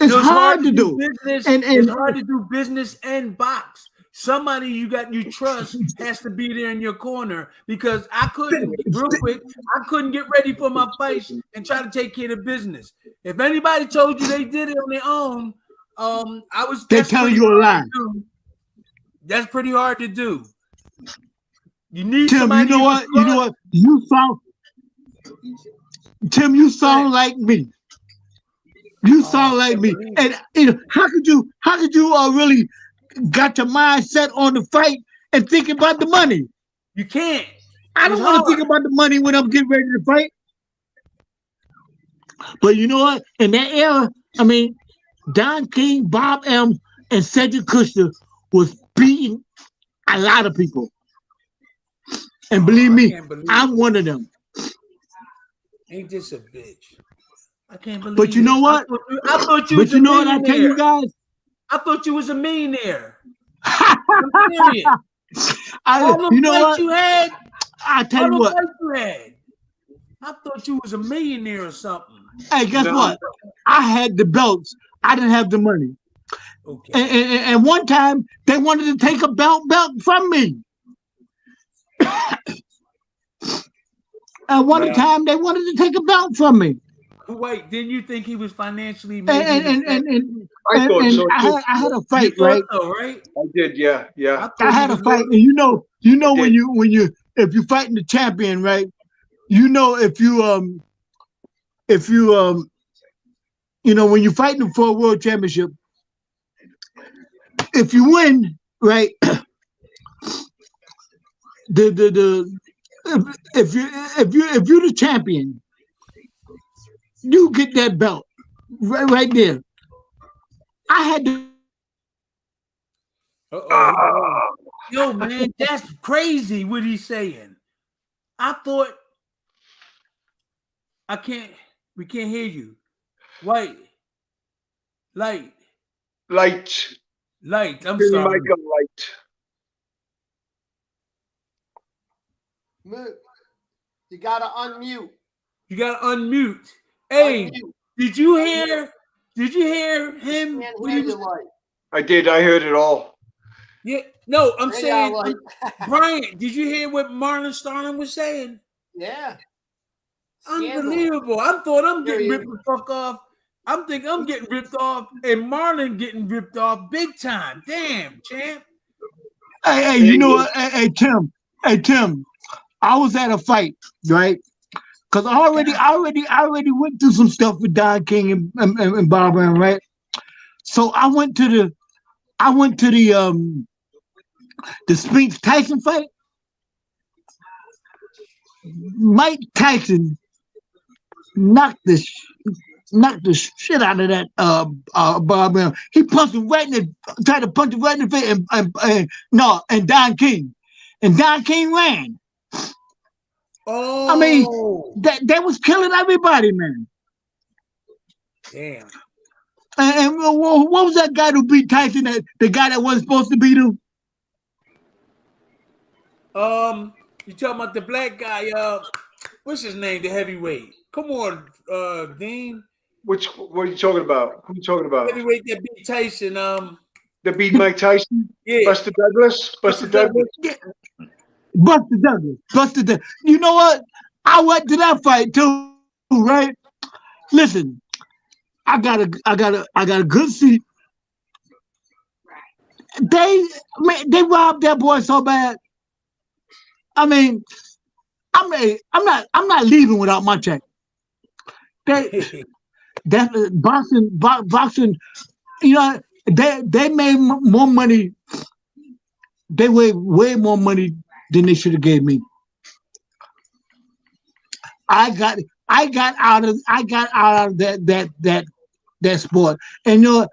It's hard to do. Business, and it's hard to do business and box. Somebody you trust has to be there in your corner, because I couldn't get ready for my fights and try to take care of business. If anybody told you they did it on their own, they're telling you a lie. That's pretty hard to do. You need Tim, somebody. You know what? Tim, you sound like me. You sound like me. And how could you really got your mindset on the fight and thinking about the money? You can't. I don't want to think about the money when I'm getting ready to fight. But you know what? In that era, I mean, Don King, Bob M, and Cedric Kushner was beating a lot of people. And believe me, I'm one of them. Ain't this a bitch? I can't believe. But you know what? I thought you. But you know what I tell you guys? I thought you was a millionaire. I'm serious. You know what? You had. I tell you what. You had. I thought you was a millionaire or something. Hey, guess what? I had the belts. I didn't have the money. Okay. And one time they wanted to take a belt from me. And one time they wanted to take a belt from me. Wait, didn't you think he was financially? I had a fight, right? Right? I did, yeah. I had a fight, and you know when you if you're fighting the champion, right? You know if you when you're fighting for a world championship, if you win, right? If you're the champion, you get that belt right there. I had to. Yo, man, that's crazy what he's saying. I thought we can't hear you. White. Lyte. I'm sorry. You gotta unmute. Hey, did you hear him? I did. I heard it all. Yeah. No, I'm saying, Brian, did you hear what Marlon Starling was saying? Yeah. Unbelievable. I thought I'm getting ripped the fuck off. I'm thinking I'm getting ripped off, and Marlon getting ripped off big time. Damn, champ. Hey, you know what? Hey, Tim. I was at a fight, right? Because I already went through some stuff with Don King and Bob Brown, right? So I went to the Spinks Tyson fight. Mike Tyson knocked the shit out of that Bob Brown. He punched him tried to punch him right in the face, and Don King. And Don King ran. Oh, I mean, that was killing everybody, man. Damn. And what was that guy who beat Tyson? The guy that wasn't supposed to beat him? You talking about the black guy? What's his name? The heavyweight. Come on, Dean. What are you talking about? Who are you talking about? Heavyweight that beat Tyson. That beat Mike Tyson? Yeah. Buster Douglas. Yeah. Buster Douglas. You know what? I went to that fight too, right? Listen, I got a good seat. They robbed that boy so bad. I mean, I'm not leaving without my check. that boxing. You know, they made more money. They made way more money than they should have gave me. I got out of that sport, and you know,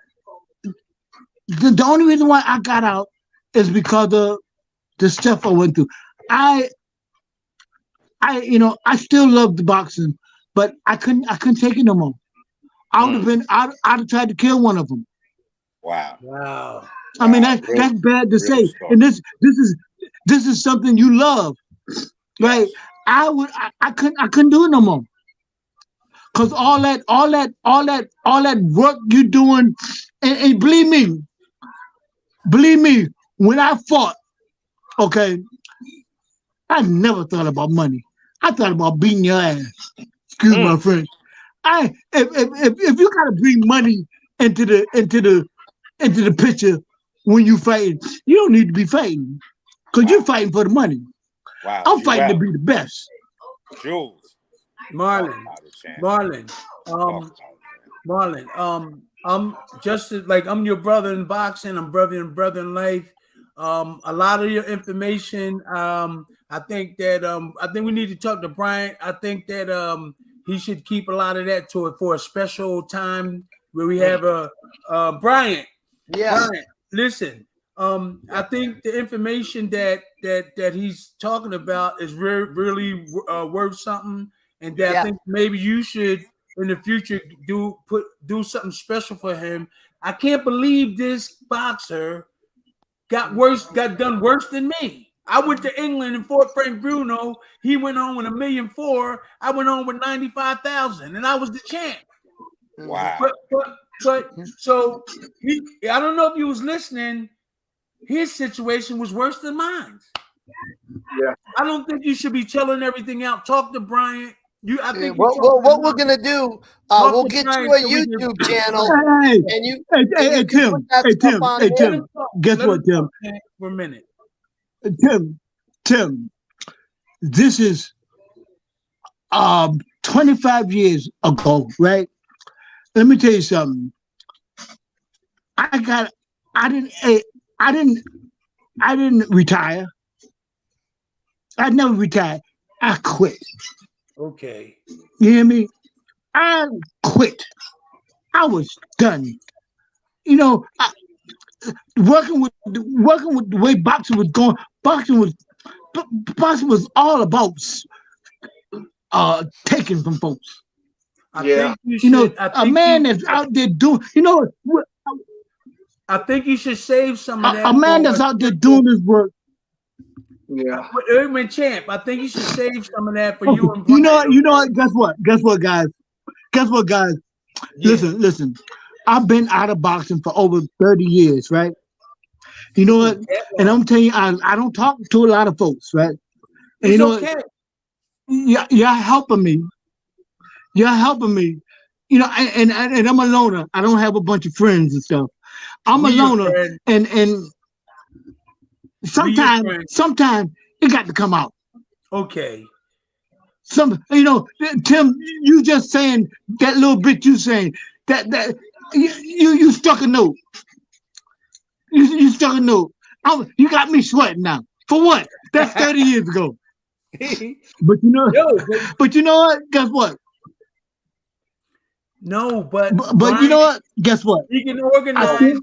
the only reason why I got out is because of the stuff I went through. I I still love the boxing, but I couldn't take it no more. I'd have tried to kill one of them. Wow. I mean that's bad to say. Strong. And this is something you love, right? I couldn't do it no more. Cause all that work you doing, and believe me, when I fought, okay, I never thought about money. I thought about beating your ass. Excuse my French. If you gotta bring money into the picture when you fighting, you don't need to be fighting, cause you're fighting for the money. Wow. I'm fighting to be the best. Jules. Marlon, I'm just like I'm your brother in boxing. I'm brother in life. A lot of your information. I think we need to talk to Bryant. I think that he should keep a lot of that for a special time where we have Bryant. Yeah. Bryant, listen. I think the information that he's talking about is really worth something, and that I think maybe you should in the future do something special for him. I can't believe this boxer got done worse than me. I went to England and fought Frank Bruno. He went on with $1.4 million. I went on with 95,000, and I was the champ. Wow. But so I don't know if you was listening. His situation was worse than mine. Yeah. I don't think you should be telling everything out. Talk to Bryant. I think what we're gonna do? We'll get you a YouTube channel, and you. Hey, Tim. Guess what, Tim? For a minute. Tim. This is 25 years ago, right? Let me tell you something. I didn't retire. I never retired. I quit. Okay. You hear me? I quit. I was done. You know, working with the way boxing was going. Boxing was all about taking from folks. I think a man that's out there doing. I think you should save some of that. A man that's out there doing his work. Yeah. Urban champ, I think you should save some of that for you and Brian. You know what? Guess what, guys? Yeah. Listen. I've been out of boxing for over 30 years, right? You know what? And I'm telling you, I don't talk to a lot of folks, right? And you know what? You're helping me. You're helping me. You know, and I'm a loner. I don't have a bunch of friends and stuff. I'm a loner, and sometimes it got to come out. Okay. Tim, you just saying that little bit. You saying that you struck a note. You struck a note. You got me sweating now. For what? That's 30 years ago. But you know what? Guess what? No, but Brian, you know what? Guess what? He can organize.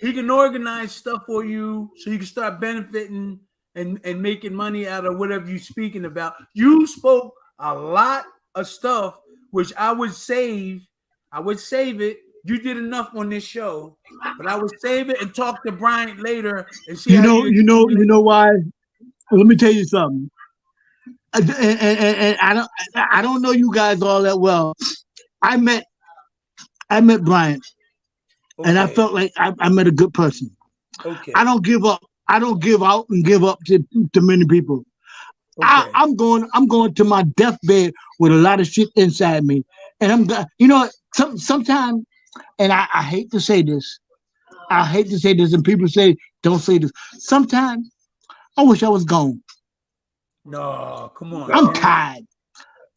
He can organize stuff for you, so you can start benefiting and making money out of whatever you're speaking about. You spoke a lot of stuff, which I would save. I would save it. You did enough on this show, but I would save it and talk to Bryant later and see. You know why? Let me tell you something. And I don't know you guys all that well. I met Bryant, and I felt like I met a good person. Okay. I don't give up. I don't give out and give up to many people. Okay. I'm going to my deathbed with a lot of shit inside me, and sometimes, and I hate to say this. And people say don't say this. Sometimes I wish I was gone. No, come on. I'm tired.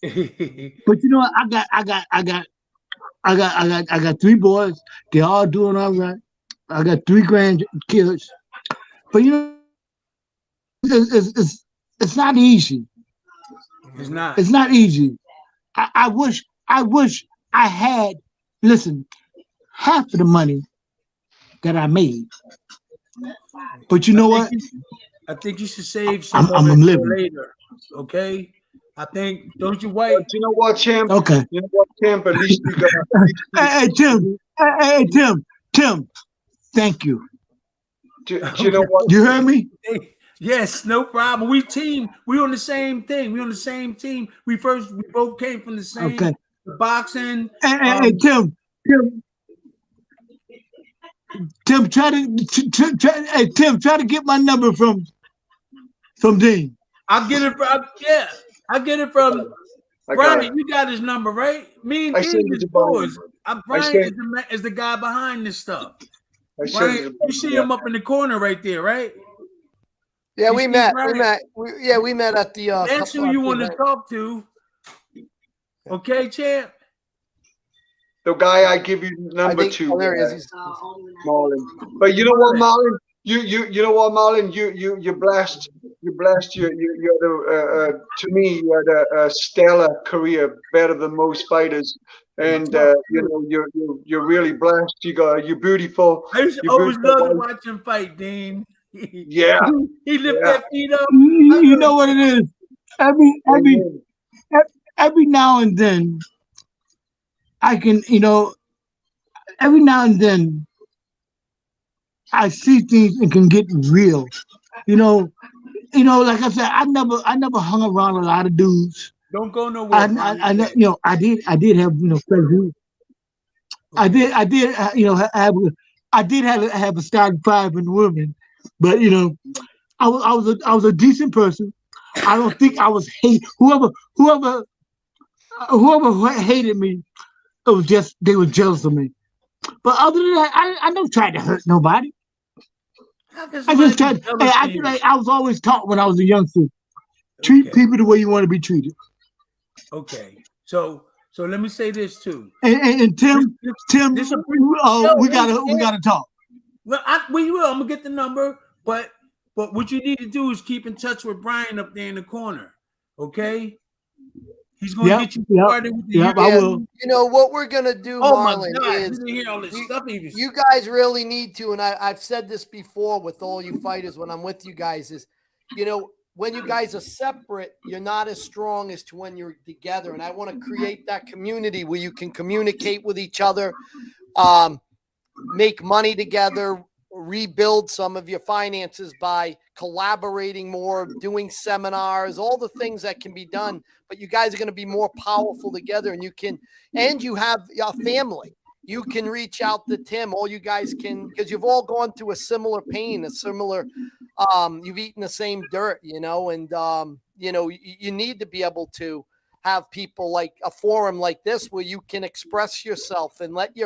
But you know what? I got 3 boys. They're all doing all right. I got 3 grandkids. But you know, it's not easy. It's not. It's not easy. I wish I had, listen, half of the money that I made. But you know what? I think you should save some of I'm it living. for later. Okay. I think, don't you wait? But you know what, champ? Okay. You know what, champ? At least you got. Hey, Tim. Hey, Tim. Thank you. Do you know what? You heard me? Yes, no problem. We on the same thing. We on the same team. We both came from the same the boxing. Hey, Tim, try to get my number from Dean. I'll get it from I get it from Brian. You got his number, right? Me and Dean is boys. Brian is the guy behind this stuff. Brian, you see him up in the corner right there, right? Yeah, we met. We met at the. That's who you want to talk to. Okay, champ. The guy I give you number 2. Oh, there he is. Marlon. But you know what, Marlon? You know what, Marlon? You're blessed. You're blessed. You're the to me you had a stellar career, better than most fighters. And you know you're really blessed. You're beautiful. I used to always love to watch him fight, Dean. Yeah. He lift that feet up. You know what it is? Every now and then I can, every now and then I see things and can get real. Like I said, I never hung around a lot of dudes. Don't go nowhere. I did have friends. I did have a starting 5 in women, but I was a decent person. I don't think I was hate whoever hated me. It was just they were jealous of me. But other than that, I never tried to hurt nobody. I just tried. I feel like I was always taught when I was a youngster, treat people the way you want to be treated. Okay, so let me say this too. And Tim, we gotta talk. Well, we will. I'm gonna get the number, but what you need to do is keep in touch with Brian up there in the corner. Okay, he's gonna get you started with the I will. You know what we're gonna do, Marlon, is you hear all this stuff you guys really need to, and I've said this before with all you fighters when I'm with you guys, is when you guys are separate, you're not as strong as to when you're together. And I want to create that community where you can communicate with each other, make money together, rebuild some of your finances by collaborating more, doing seminars, all the things that can be done. But you guys are going to be more powerful together, and you have a family. You can reach out to Tim. All you guys can, because you've all gone through a similar pain, a similar, you've eaten the same dirt, and you need to be able to have people like a forum like this where you can express yourself and let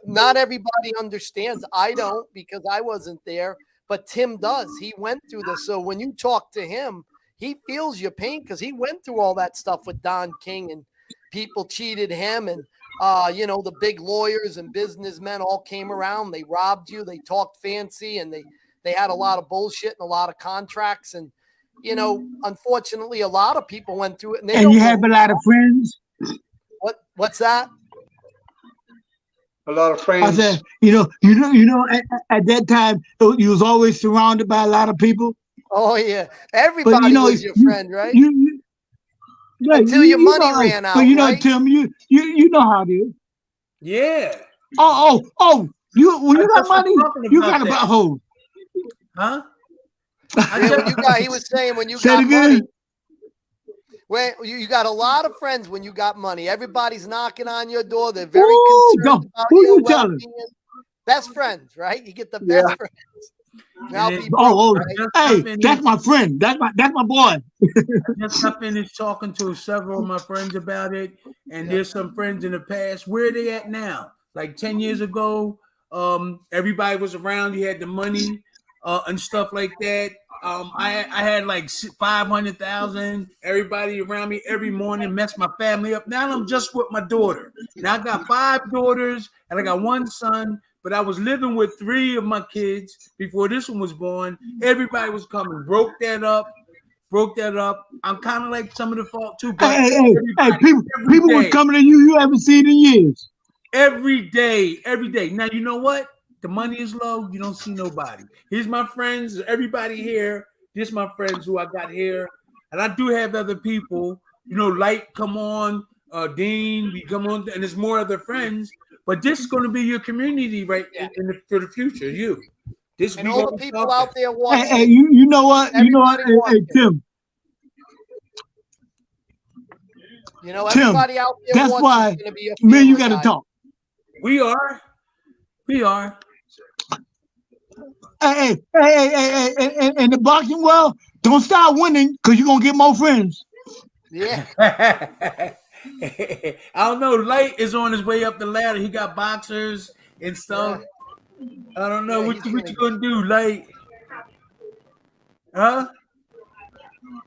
not everybody understands. I don't, because I wasn't there, but Tim does. He went through this. So when you talk to him, he feels your pain because he went through all that stuff with Don King, and people cheated him, and the big lawyers and businessmen all came around. They robbed you. They talked fancy, and they had a lot of bullshit and a lot of contracts. And, unfortunately, a lot of people went through it. And you have a lot of friends? What's that? A lot of friends. I said, at that time, you was always surrounded by a lot of people. Oh, yeah. Everybody was your friend, right? Right, until your money ran out. But Tim, you know how it is. Yeah. Oh! When you got money, you got a hold. Huh? He was saying when you got money. Well, you got a lot of friends when you got money. Everybody's knocking on your door. They're very concerned about your well-being. Best friends, right? You get the best friends. Now hey, that's my friend. That's my boy. Just got finished talking to several of my friends about it, and there's some friends in the past. Where are they at now? Like 10 years ago, everybody was around. You had the money and stuff like that. I had like 500,000. Everybody around me every morning messed my family up. Now I'm just with my daughter. Now I got 5 daughters and I got 1 son. But I was living with 3 of my kids before this one was born. Everybody was coming, broke that up. I'm kind of like some of the fault too. But hey, people was coming to you haven't seen in years. Every day. Now you know what? The money is low. You don't see nobody. Here's my friends. Everybody here. This my friends who I got here, and I do have other people. You know, Lyte come on, Dean, we come on, and there's more other friends. But this is going to be your community, right? For the future, you. This and all the people out there watching. Hey, you know what? You know what? Hey, Tim. You know, everybody out there that's watching why is going to be a man, you got to talk. We are. Hey, in the boxing world, don't start winning because you're going to get more friends. Yeah. I don't know. Lyte is on his way up the ladder. He got boxers and stuff. Yeah. I don't know. What you going to do, Lyte? Huh?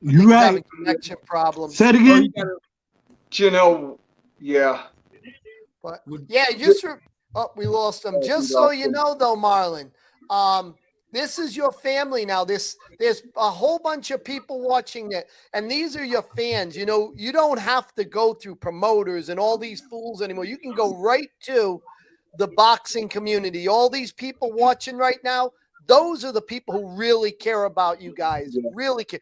You're right. Having connection problems. Say it again. You know, yeah. But yeah, we lost him. Just so you know, though, Marlon, this is your family now. There's a whole bunch of people watching it, and these are your fans. You know, you don't have to go through promoters and all these fools anymore. You can go right to the boxing community. All these people watching right now, those are the people who really care about you guys. Really care.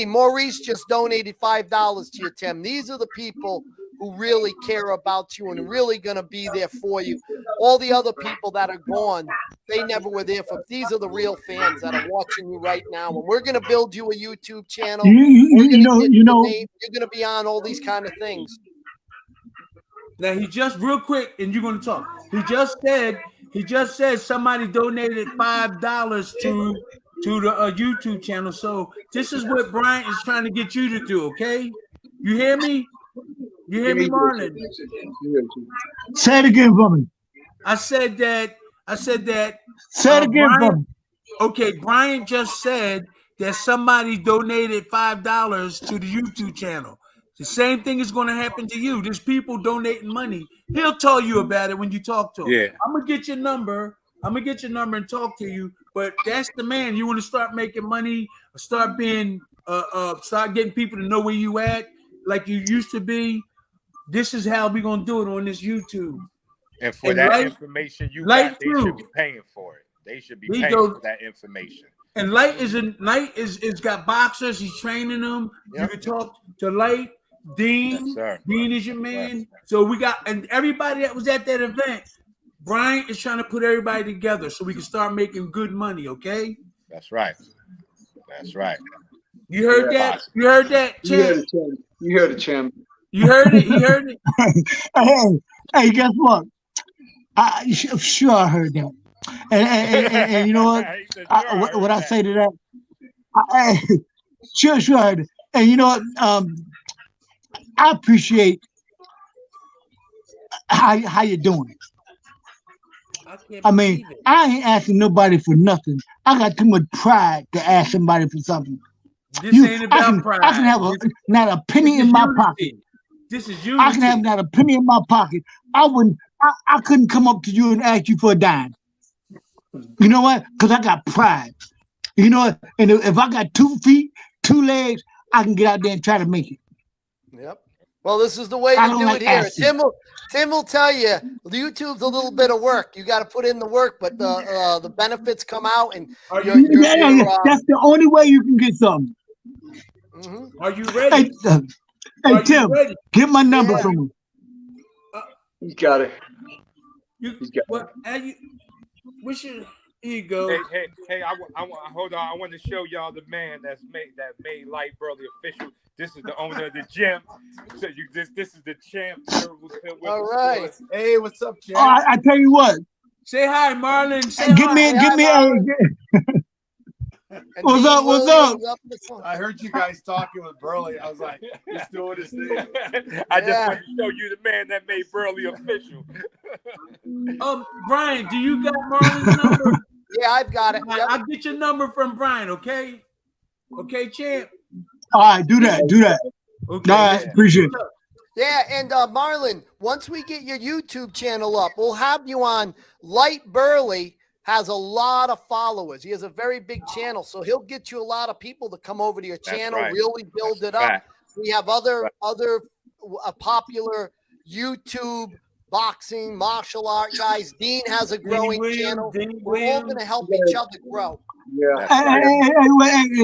Maurice just donated $5 to you, Tim. These are the people who really care about you and really going to be there for you. All the other people that are gone, they never were there for. These are the real fans that are watching you right now. And we're going to build you a YouTube channel. You're going to be on all these kind of things. Now he just real quick, and you're going to talk. He just said somebody donated $5 to the YouTube channel. So this is what Brian is trying to get you to do. Okay, you hear me? You hear me, Marlon? Say it again for me. I said that. Say it again for me. Okay, Brian just said that somebody donated $5 to the YouTube channel. The same thing is going to happen to you. There's people donating money. He'll tell you about it when you talk to him. Yeah. I'm gonna get your number. And talk to you. But that's the man. You want to start making money, start getting people to know where you at, like you used to be. This is how we're gonna do it on this YouTube. And for that information you got, they should be paying for it. They should be paying for that information. And Lyte is got boxers. He's training them. Yep. You can talk to Lyte. Dean. Yes, Dean is your man. Yes. So we got, and everybody that was at that event, Brian is trying to put everybody together so we can start making good money. Okay. That's right. You heard that? You heard that, champ? You heard it, champ. You heard it? He heard it? Hey, guess what? Sure I heard that. And you know what? What I say to that? Sure I heard it. And you know what? I appreciate how you're doing it. I mean, I ain't asking nobody for nothing. I got too much pride to ask somebody for something. This ain't about pride. I can have not a penny in my pocket. This is unity. I can have not a penny in my pocket. I couldn't come up to you and ask you for a dime. You know what? Because I got pride. You know what? And if I got 2 feet, 2 legs, I can get out there and try to make it. Yep. Well, this is the way to do it here. Tim will tell you YouTube's a little bit of work. You got to put in the work, but the benefits come out, and that's the only way you can get something. Mm-hmm. Are you ready? Hey Tim, get my number from me. You got it. Here you go. Hey! I hold on. I want to show y'all the man that made Lyte Burley official. This is the owner of the gym. So this is the champ. All right. Hey, what's up, champ? Oh, I tell you what. Say hi, Marlon. Give me What's up? I heard you guys talking with Burley. I was like, he's doing his thing. I just want to show you the man that made Burley official. Brian, do you got Marlon's number? Yeah, I've got it. Yep. I'll get your number from Brian, okay? Okay, champ. All right, do that. Okay. All right, appreciate it. Yeah, and Marlon, once we get your YouTube channel up, we'll have you on. Lyte Burley has a lot of followers. He has a very big channel, so he'll get you a lot of people to come over to your channel, right. really build it up. We have other popular YouTube boxing, martial art guys. Dean has a growing channel. We're all going to help each other grow. Yeah.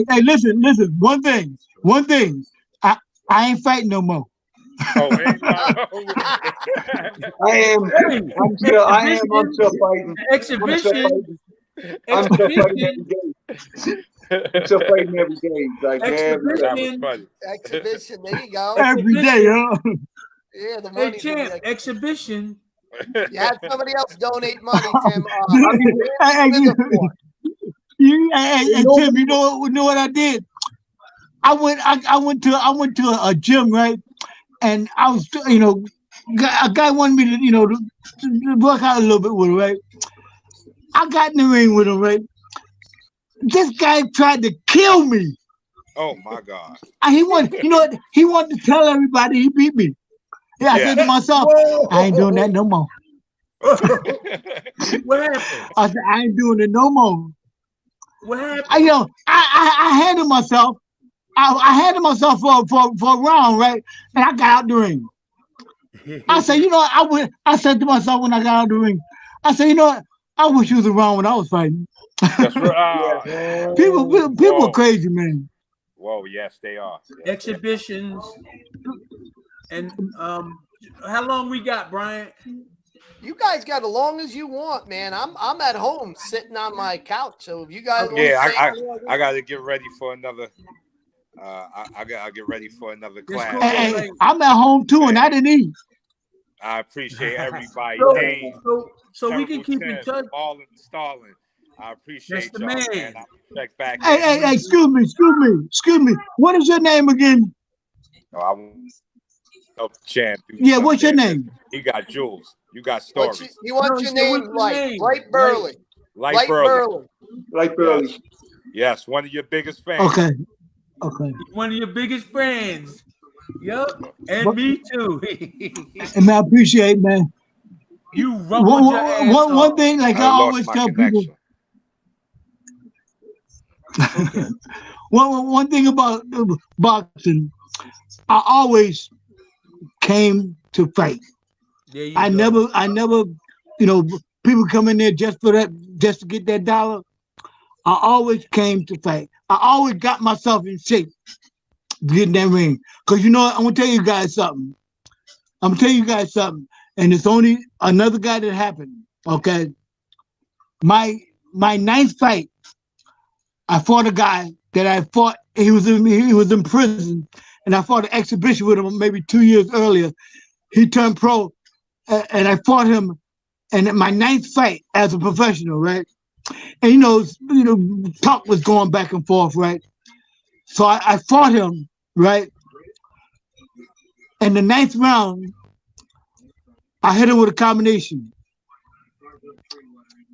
Hey, listen. One thing. I ain't fighting no more. Oh, I'm still fighting. Exhibition. I'm still fighting every day. I'm still fighting every day. Like, Exhibition. There you go. Every day, huh? Yeah, the money. Champ, exhibition. You had somebody else donate money, Tim. Hey, Tim, you know what I did? I went to a gym, right? And I was, a guy wanted me to work out a little bit with him, right? I got in the ring with him, right? This guy tried to kill me. Oh my God! He wanted to tell everybody he beat me. Yeah, I said to myself, I ain't doing that no more. What happened? I said, I ain't doing it no more. What happened? I handed myself. I handed myself for a round, right? And I got out the ring. I said, I said to myself when I got out the ring, I said, I wish you was around when I was fighting. That's right. People are crazy, man. Whoa, yes, they are. Exhibitions. And how long we got, Bryant? You guys got as long as you want, man. I'm at home sitting on my couch. So if you guys I got to get ready for another. I got to get ready for another class. Hey, I'm at home too, and I didn't eat. I appreciate everybody. So we can keep in touch. Marlon, Starling. I appreciate y'all, man. I'll check back. Hey, excuse me. What is your name again? Champ. Yeah, what's your name? He got Jules. You got stories. You want your name, Lyte Burley. Lyte Burley. Lyte Burley. Yes, one of your biggest fans. Okay. One of your biggest friends. Yep. And me too. And I appreciate it, man. You rumbled your ass off. One thing, like I always tell people. Okay. One thing about boxing, I always came to fight. I never, people come in there just for that, just to get that dollar. I always came to fight. I always got myself in shape to get in that ring. Because I'm gonna tell you guys something. And it's only another guy that happened. Okay. My ninth fight, I fought a guy that I fought. He was in prison, and I fought an exhibition with him maybe 2 years earlier. He turned pro, and I fought him. And my ninth fight as a professional, right? And talk was going back and forth, right? So I fought him, right? And the ninth round, I hit him with a combination.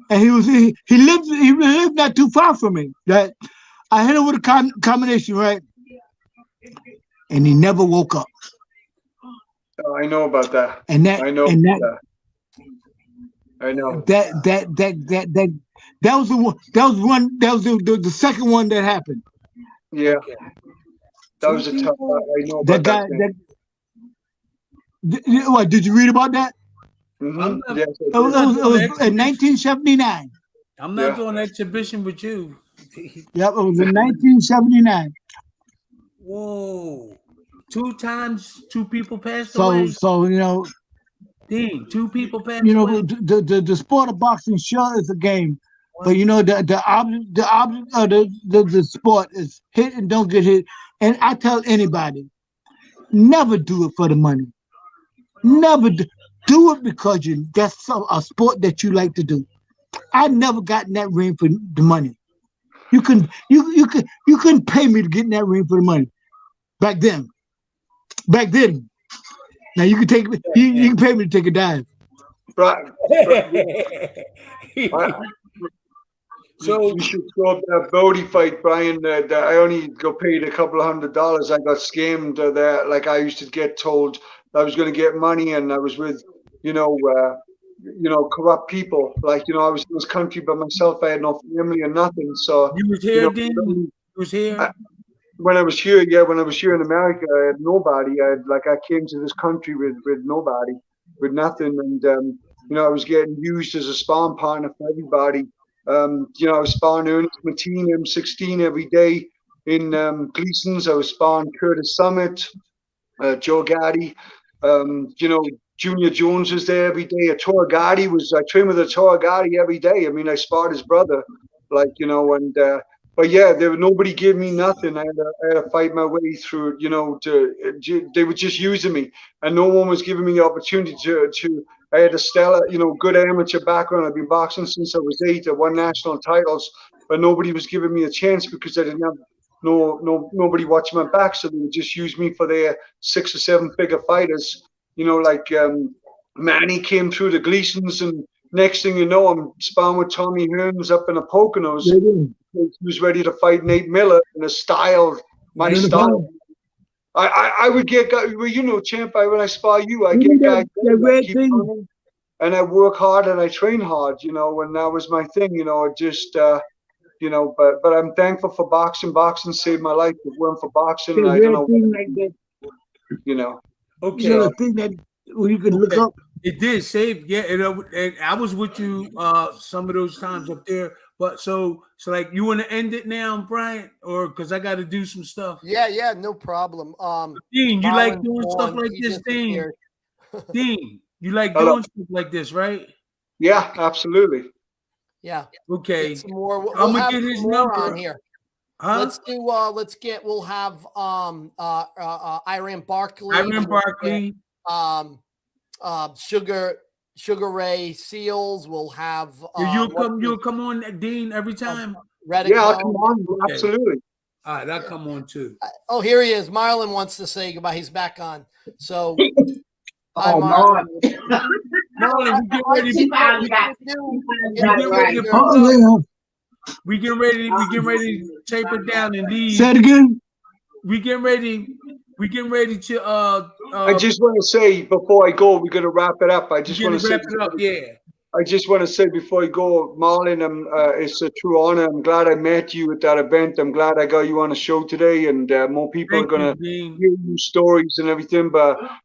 And he lived not too far from me, right? I hit him with a combination, right? And he never woke up. Oh, I know about that. I know. That was the one. That was the second one that happened. Yeah. That was a tough one. I know about that guy. What did you read about that? Mm-hmm. Yes, it was in 1979. I'm not doing an exhibition with you. Yep, it was in 1979. Whoa. 2 times, 2 people passed away. So Dean, 2 people passed away. The sport of boxing sure is a game, but the object of the sport is hit and don't get hit. And I tell anybody, never do it for the money. Never do it because that's a sport that you like to do. I never got in that ring for the money. You couldn't pay me to get in that ring for the money. Back then. Now you can take you can pay me to take a dive. Right. So you should show up that Bodie fight, Brian. That I only got paid a couple of $100. I got scammed there. Like I used to get told I was going to get money, and I was with, corrupt people. Like I was in this country by myself. I had no family or nothing. So you was here, Dean? You was here? when I was here, when I was here in America, I had nobody. I came to this country with nobody, with nothing, and I was getting used as a spawn partner for everybody. I was sparring Ernest Martin M16 every day in Gleason's. I was sparring Curtis Summit, Joe Gaddy. Junior Jones was there every day. I trained with Torre Gotti every day. I mean, I sparred his brother, but yeah, nobody gave me nothing. I had to fight my way through, they were just using me, and no one was giving me the opportunity to. I had a stellar, good amateur background. I've been boxing since I was 8. I won national titles, but nobody was giving me a chance because I didn't have nobody watching my back. So they would just use me for their 6 or 7 figure fighters. Manny came through the Gleasons, and next thing you know, I'm sparring with Tommy Hearns up in the Poconos. He was ready to fight Nate Miller in a style, my style. I would get guys, champ. When I spar you, I get guys and I work hard and I train hard, and that was my thing, but I'm thankful for boxing. Boxing saved my life. If it weren't for boxing, I don't know. Okay. So, thing that you can look up. It did save, yeah. And I was with you some of those times up there. But so like you want to end it now, Brian, or because I got to do some stuff. Yeah, no problem. Dean, you like doing stuff like this, Dean? Dean, you like doing stuff like this, right? Yeah, absolutely. Yeah. Okay. Some more. I'm gonna get his number on here. Huh? Let's do. We'll have Iran Barkley. Sugar Ray Seals. We'll have. You'll come on, Dean, every time. I'll come on. Okay. Absolutely. All right, I'll come on too. Oh, here he is. Marlon wants to say goodbye. He's back on. So. Hi, Marlon. Marlon, we get ready to tape it down and leave. Say it again. We get ready to I just want to say before I go, we're gonna wrap it up. I just want to wrap it up, yeah. I just want to say before I go, Marlon, it's a true honor. I'm glad I met you at that event. I'm glad I got you on the show today, and more people are gonna hear your stories and everything. But I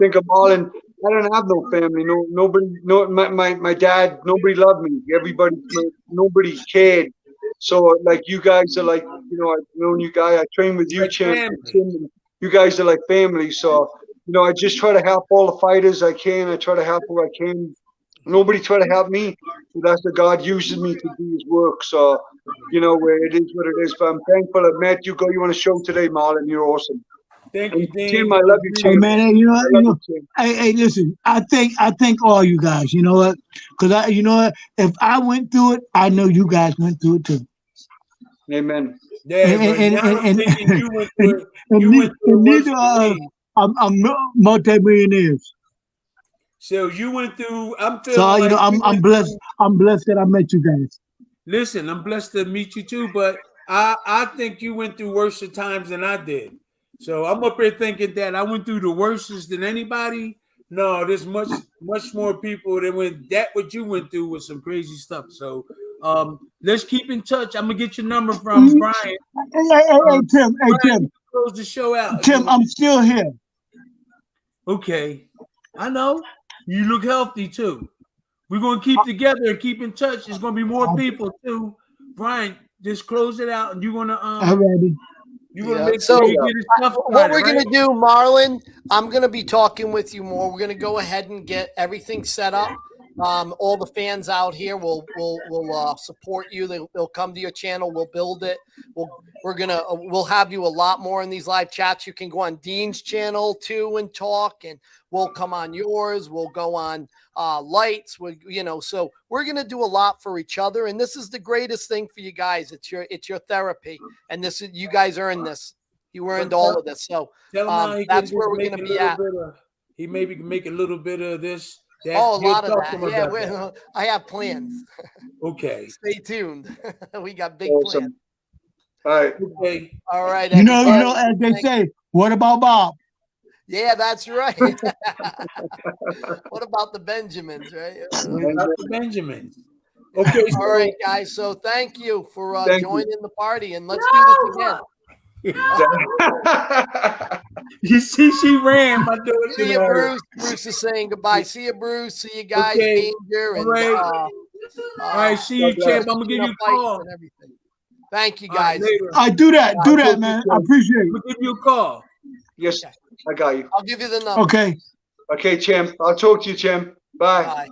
think of Marlon. I don't have no family. Nobody. My dad. Nobody loved me. Nobody cared. So like you guys are like, I've known you guys. I train with you, like champ. You guys are like family. So I just try to help all the fighters I can. I try to help who I can. Nobody try to help me. So that's the God uses me to do His work. So where it is what it is. But I'm thankful I met you. You on a show today, Marlon. You're awesome. Thank you, Dean. Tim, I love you, Tim. Hey, man, hey, listen. I thank all you guys. You know what? Because if I went through it, I know you guys went through it too. Amen. Yeah, and you went through it. I'm multi-millionaires. So you went through. I'm blessed. I'm blessed that I met you guys. Listen, I'm blessed to meet you too. But I think you went through worse times than I did. So I'm up here thinking that I went through the worstest than anybody. No, there's much more people that what you went through with some crazy stuff. So let's keep in touch. I'm gonna get your number from Brian. Hey, Tim. Tim. Close the show out. Tim, I'm still here. Okay, I know. You look healthy too. We're gonna keep together and keep in touch. There's gonna be more people too. Brian, just close it out, and you're gonna I'm ready. What we're going to do, Marlon, I'm going to be talking with you more. We're going to go ahead and get everything set up. All the fans out here will support you. They'll come to your channel. We'll build it. We'll have you a lot more in these live chats. You can go on Dean's channel too and talk, and we'll come on yours. We'll go on Lyte's. So we're gonna do a lot for each other, and this is the greatest thing for you guys. It's your therapy, and you guys earned this. You earned all of this. So that's where we're gonna be at. He maybe can make a little bit of this That, Oh, a you'll lot of talk to that. him Yeah, about that. I have plans. Okay. Stay tuned. We got big plans. Awesome. All right. Okay. All right, You know, everybody. as they say, what about Bob? Yeah, that's right. What about the Benjamins, right? About the Benjamins. Okay. All right, guys. So thank you for Thank you. joining the party, and let's do this again. You see, she ran, my daughter. See you, Bruce. Bruce is saying goodbye. See you, Bruce. See you guys, Okay. Danger, and All right. All right, see you, champ. I'm gonna give you a call. and everything. Thank you, All right, guys. later. I do that, man. I appreciate I'm it. gonna give you a call. Yes, I got you. I'll give you the number. Okay. Okay, champ. I'll talk to you, champ. Bye. Bye.